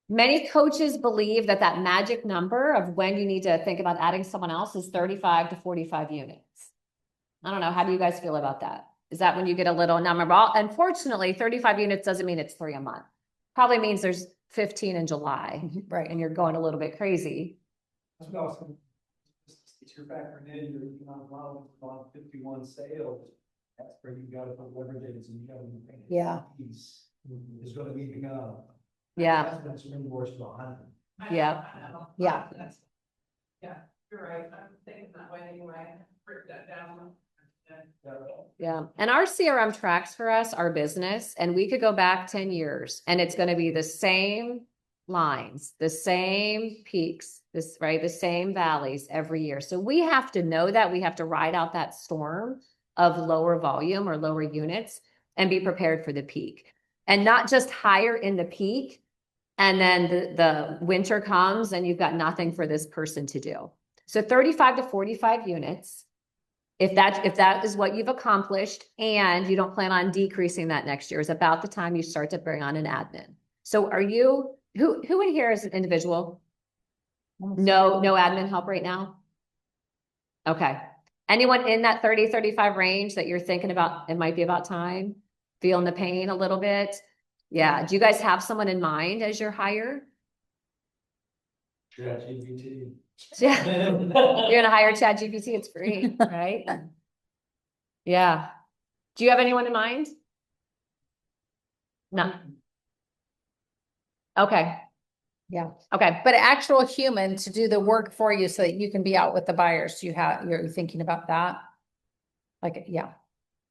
Many coaches believe that magic number of when you need to think about adding someone else is 35 to 45 units. I don't know. How do you guys feel about that? Is that when you get a little number? Well, unfortunately, 35 units doesn't mean it's 3 a month. Probably means there's 15 in July, right? And you're going a little bit crazy. That's what I was saying. You're factoring in your economic model on 51 sales. That's where you got to put leverages and you got to pay. Yeah. Is going to be Yeah. That's invoice to 100. Yeah. Yeah. Yeah, you're right. I'm thinking that way anyway. Break that down. Yeah. And our CRM tracks for us, our business, and we could go back 10 years and it's going to be the same lines, the same peaks, the same valleys every year. So we have to know that. We have to ride out that storm of lower volume or lower units and be prepared for the peak, and not just hire in the peak. And then the winter comes and you've got nothing for this person to do. So 35 to 45 units. If that is what you've accomplished and you don't plan on decreasing that next year, is about the time you start to bring on an admin. So are you, who in here is an individual? No admin help right now? Okay. Anyone in that 30, 35 range that you're thinking about, it might be about time, feeling the pain a little bit? Yeah. Do you guys have someone in mind as your hire? ChatGPT. Yeah. You're gonna hire ChatGPT, it's free, right? Yeah. Do you have anyone in mind? No. Okay. Yeah. Okay. But actual human to do the work for you so that you can be out with the buyers. You're thinking about that? Like, yeah.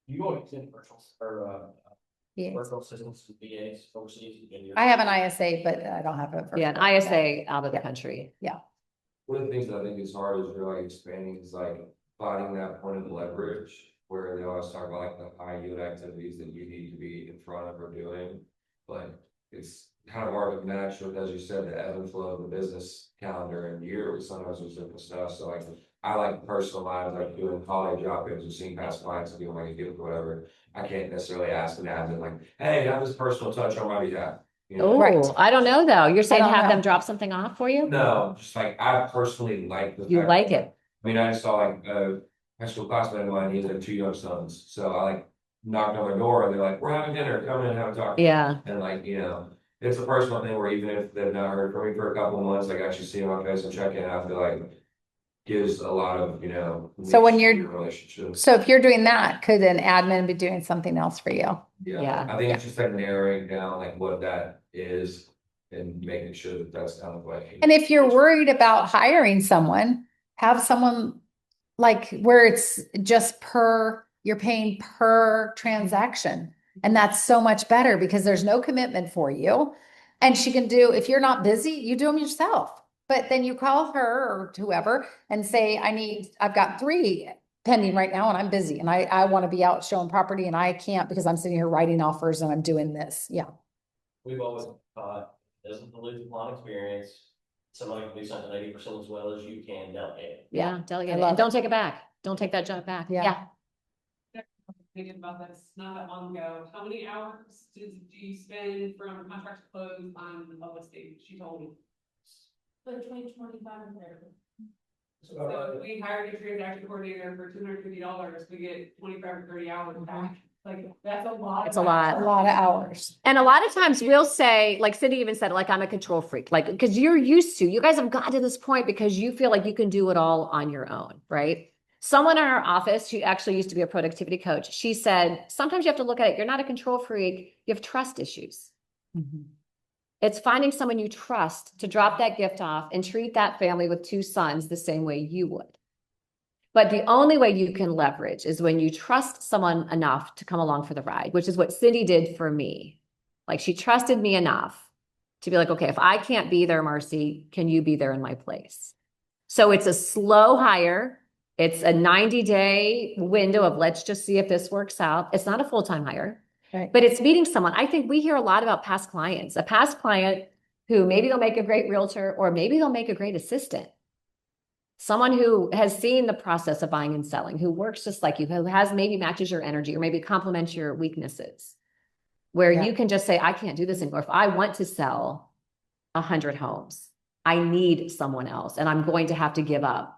You always in virtuals or Yeah. virtual assistants to VAs overseas. I have an ISA, but I don't have a. Yeah, an ISA out of the country. One of the things that I think is hard is really expanding is like finding that point of leverage where they always talk about like the high yield activities that you need to be in front of or doing. But it's kind of hard to match with, as you said, the ebb and flow of the business calendar and year with sometimes with different stuff. So like I like personalized, like doing holiday drop-ins or seeing past clients and doing like a gift or whatever. I can't necessarily ask an admin like, hey, have this personal touch on my behalf. You know? Oh, I don't know though. You're saying don't have know. them drop something off for you? No, just like I personally like the You fact like that- it? I mean, I just saw like a high school classmate of mine, he has like 2 young sons, so I like knocked on their door and they're like, we're having dinner, come in and have a talk. Yeah. And like, it's a personal thing where even if they've not heard from me for a couple of months, like actually see my face and check in, I feel like gives a lot of, So when meat to you're- your relationship. So if you're doing that, could an admin be doing something else for you? Yeah. I think it's just like narrowing down like what that is and making sure that that's kind of like. And if you're worried about hiring someone, have someone like where it's just you're paying per transaction. And that's so much better because there's no commitment for you. And she can do, if you're not busy, you do them yourself. But then you call her or whoever and say, I've got 3 pending right now and I'm busy and I want to be out showing property and I can't because I'm sitting here writing offers and I'm doing this. Yeah. We've always thought, doesn't dilute the client experience. Somebody can do something 80% as well as you can delegate. Yeah, delegate it. love And don't take it back. Don't take that jump back. Yeah. Thinking about this not that long ago, how many hours do you spend from contract to close on a listing? She told me. Between 25 and 30. So if we hired a transaction coordinator for $250, we get 25 or 30 hours back. Like, that's a lot. It's a lot. A lot of hours. And a lot of times we'll say, like Cindy even said, like, I'm a control freak, like, because you guys have gotten to this point because you feel like you can do it all on your own, right? Someone in our office, who actually used to be a productivity coach, she said, sometimes you have to look at it. You're not a control freak. You have trust issues. It's finding someone you trust to drop that gift off and treat that family with 2 sons the same way you would. But the only way you can leverage is when you trust someone enough to come along for the ride, which is what Cindy did for me. Like, she trusted me enough to be like, okay, if I can't be there, Marcie, can you be there in my place? So it's a slow hire. It's a 90-day window of let's just see if this works out. It's not a full-time hire, Right. but it's meeting someone. I think we hear a lot about past clients, a past client who maybe they'll make a great realtor or maybe they'll make a great assistant. Someone who has seen the process of buying and selling, who works just like you, who has maybe matches your energy or maybe complements your weaknesses, where Yeah. you can just say, I can't do this anymore. If I want to sell 100 homes, I need someone else and I'm going to have to give up.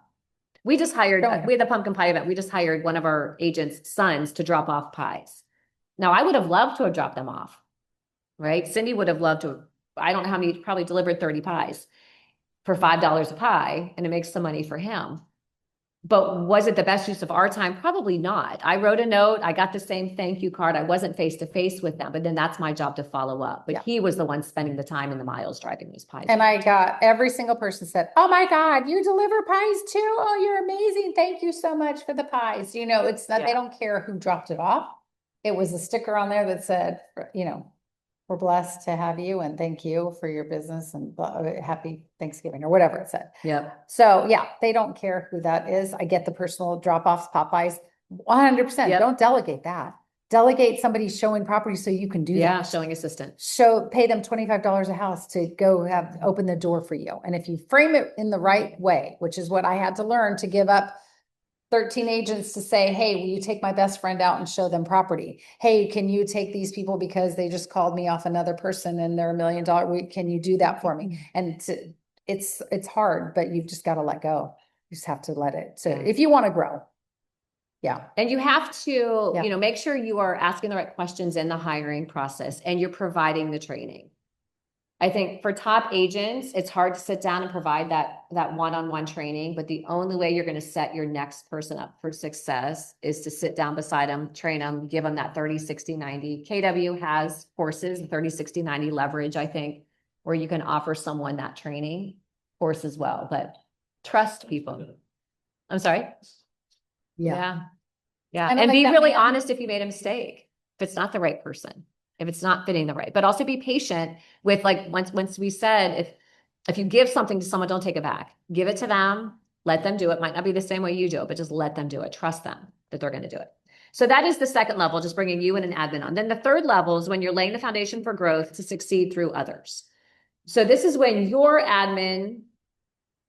We just hired, we had the pumpkin pie event. We just hired one of our agents' sons to drop off pies. Now, I would have loved to have dropped them off, right? Cindy would have loved to, I don't know how many, probably delivered 30 pies for $5 a pie, and it makes some money for him. But was it the best use of our time? Probably not. I wrote a note. I got the same thank you card. I wasn't face to face with them, but then that's my job to follow up. But he was the one spending the time and the miles driving those pies. And I got every single person said, oh my God, you deliver pies too? Oh, you're amazing. Thank you so much for the pies. It's not, they don't care who dropped it off. It was a sticker on there that said, we're blessed to have you and thank you for your business and happy Thanksgiving or whatever it said. Yep. So yeah, they don't care who that is. I get the personal drop-offs, Popeyes, 100%. Yep. Don't delegate that. Delegate somebody showing property so you can do that. Showing assistant. Pay them $25 a house to go open the door for you. And if you frame it in the right way, which is what I had to learn to give up 13 agents to say, hey, will you take my best friend out and show them property? Hey, can you take these people because they just called me off another person and they're $1 million? Can you do that for me? And it's hard, but you've just got to let go. You just have to let it. So if you want to grow. Yeah. And you have to, Yeah. make sure you are asking the right questions in the hiring process and you're providing the training. I think for top agents, it's hard to sit down and provide that one-on-one training, but the only way you're going to set your next person up for success is to sit down beside them, train them, give them that 30, 60, 90. KW has courses, 30, 60, 90 leverage, I think, where you can offer someone that training course as well, but trust people. I'm sorry? Yeah. I don't And think be that really man- honest if you made a mistake, if it's not the right person, if it's not fitting the right, but also be patient with, like, once we said, if you give something to someone, don't take it back. Give it to them, let them do it. Might not be the same way you do it, but just let them do it. Trust them that they're going to do it. So that is the second level, just bringing you and an admin on. Then the third level is when you're laying the foundation for growth to succeed through others. So this is when your admin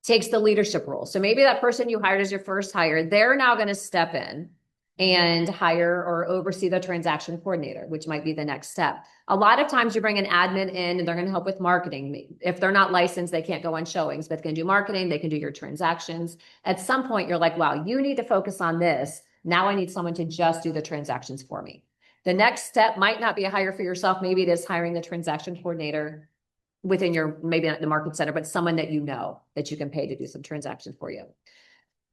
takes the leadership role. So maybe that person you hired as your first hire, they're now going to step in and hire or oversee the transaction coordinator, which might be the next step. A lot of times you bring an admin in and they're going to help with marketing. If they're not licensed, they can't go on showings, but they can do marketing, they can do your transactions. At some point, you're like, wow, you need to focus on this. Now I need someone to just do the transactions for me. The next step might not be a hire for yourself. Maybe it is hiring the transaction coordinator within your, maybe not the market center, but someone that you know that you can pay to do some transactions for you.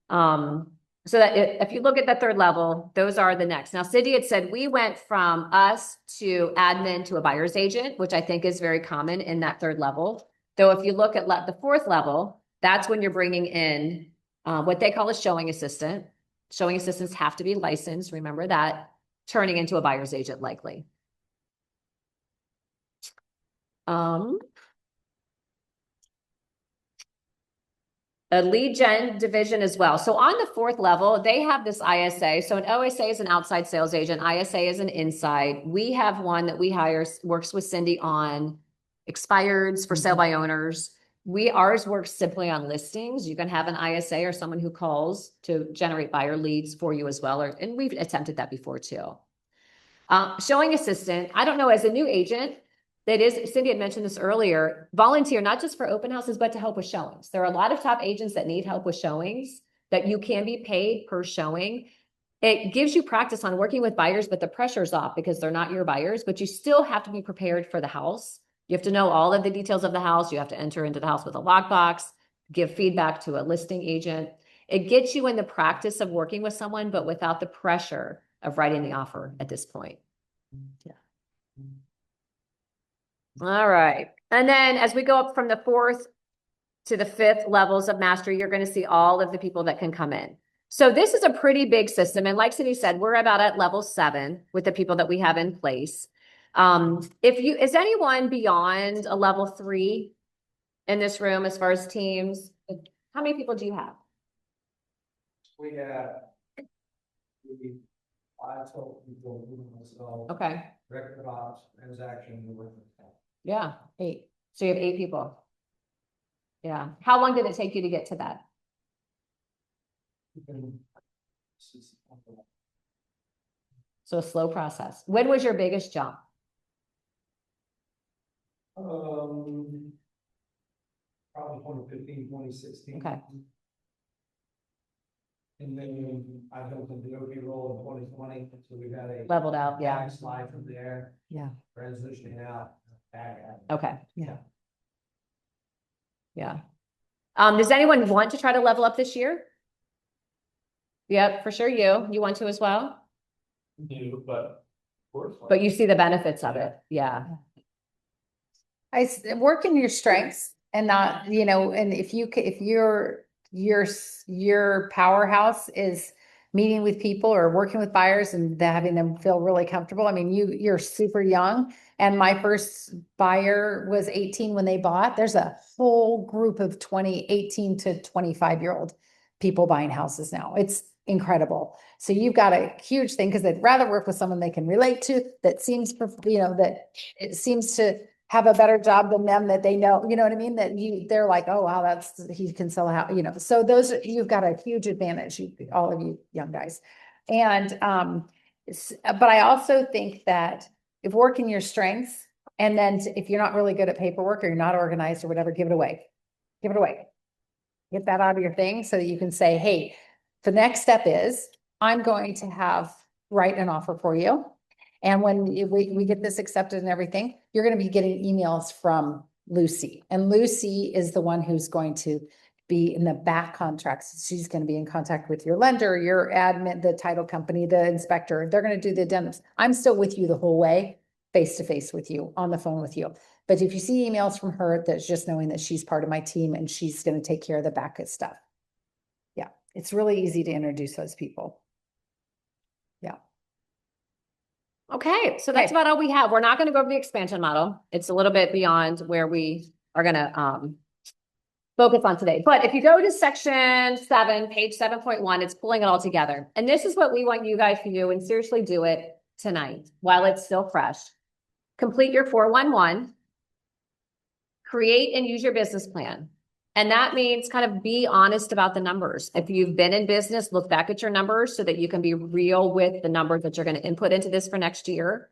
So that if you look at the third level, those are the next. Now, Cindy had said we went from us to admin to a buyer's agent, which I think is very common in that third level. Though if you look at the fourth level, that's when you're bringing in what they call a showing assistant. Showing assistants have to be licensed, remember that, turning into a buyer's agent likely. A lead gen division as well. So on the fourth level, they have this ISA. So an OSA is an outside sales agent. ISA is an inside. We have one that we hire, works with Cindy on expireds for sale by owners. Ours works simply on listings. You can have an ISA or someone who calls to generate buyer leads for you as well. And we've attempted that before too. Showing assistant, I don't know, as a new agent, that is, Cindy had mentioned this earlier, volunteer, not just for open houses, but to help with showings. There are a lot of top agents that need help with showings that you can be paid per showing. It gives you practice on working with buyers, but the pressure's off because they're not your buyers, but you still have to be prepared for the house. You have to know all of the details of the house. You have to enter into the house with a lockbox, give feedback to a listing agent. It gets you in the practice of working with someone, but without the pressure of writing the offer at this point. Yeah. All right. And then as we go up from the fourth to the fifth levels of mastery, you're going to see all of the people that can come in. So this is a pretty big system. And like Cindy said, we're about at level 7 with the people that we have in place. Is anyone beyond a level 3 in this room as far as teams? How many people do you have? We have 5 total people. Okay. Record ops, transaction, Yeah, 8. So you have 8 people. Yeah. How long did it take you to get to that? So a slow process. When was your biggest jump? Probably 2015, 2016. Okay. And then I built a DOP role in 2020, so we've had a Leveled out, yeah. slide from there. Yeah. Transitioning out, back out. Okay. Yeah. Yeah. Does anyone want to try to level up this year? Yep, for sure. You want to as well, Do, but of course. but you see the benefits of it. Yeah. Work in your strengths and not, and if your powerhouse is meeting with people or working with buyers and having them feel really comfortable. I mean, you're super young, and my first buyer was 18 when they bought. There's a whole group of 18 to 25-year-old people buying houses now. It's incredible. So you've got a huge thing because they'd rather work with someone they can relate to, that seems, that it seems to have a better job than them, that they know, you know what I mean? They're like, oh, wow, he can sell a house, so you've got a huge advantage, all of you young guys. And, but I also think that if working your strengths, and then if you're not really good at paperwork or you're not organized or whatever, give it away. Get that out of your thing so that you can say, hey, the next step is I'm going to write an offer for you. And when we get this accepted and everything, you're going to be getting emails from Lucy. And Lucy is the one who's going to be in the back contracts. She's going to be in contact with your lender, your admin, the title company, the inspector. They're going to do the addendums. I'm still with you the whole way, face to face with you, on the phone with you. But if you see emails from her, that's just knowing that she's part of my team and she's going to take care of the back of stuff. Yeah, it's really easy to introduce those people. Yeah. Okay, so that's about all we have. We're not going to go over the expansion model. It's a little bit beyond where we are going to focus on today. But if you go to section 7, page 7.1, it's pulling it all together. And this is what we want you guys to do, and seriously do it tonight while it's still fresh. Complete your 411. Create and use your business plan. And that means kind of be honest about the numbers. If you've been in business, look back at your numbers so that you can be real with the numbers that you're going to input into this for next year.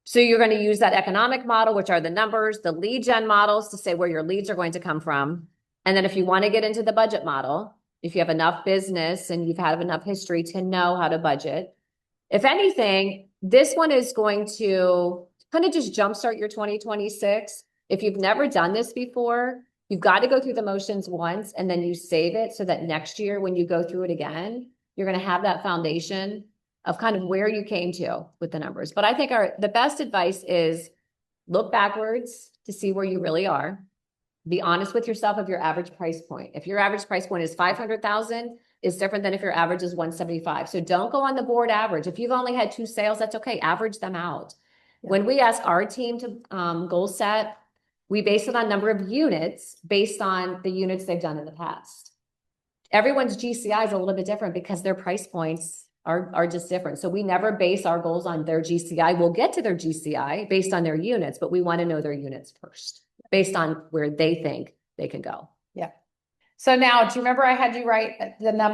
So you're going to use that economic model, which are the numbers, the lead gen models to say where your leads are going to come from. And then if you want to get into the budget model, if you have enough business and you've had enough history to know how to budget, if anything, this one is going to kind of just jumpstart your 2026. If you've never done this before, You've got to go through the motions once and then you save it so that next year when you go through it again, you're going to have that foundation of kind of where you came to with the numbers. But I think the best advice is look backwards to see where you really are. Be honest with yourself of your average price point. If your average price point is 500,000, it's different than if your average is 175. So don't go on the board average. If you've only had 2 sales, that's okay. Average them out. When we ask our team to goal set, we base it on number of units based on the units they've done in the past. Everyone's GCI is a little bit different because their price points are just different. So we never base our goals on their GCI. We'll get to their GCI based on their units, but we want to know their units first, based on where they think they can go. Yeah. So now, do you remember I had you write the number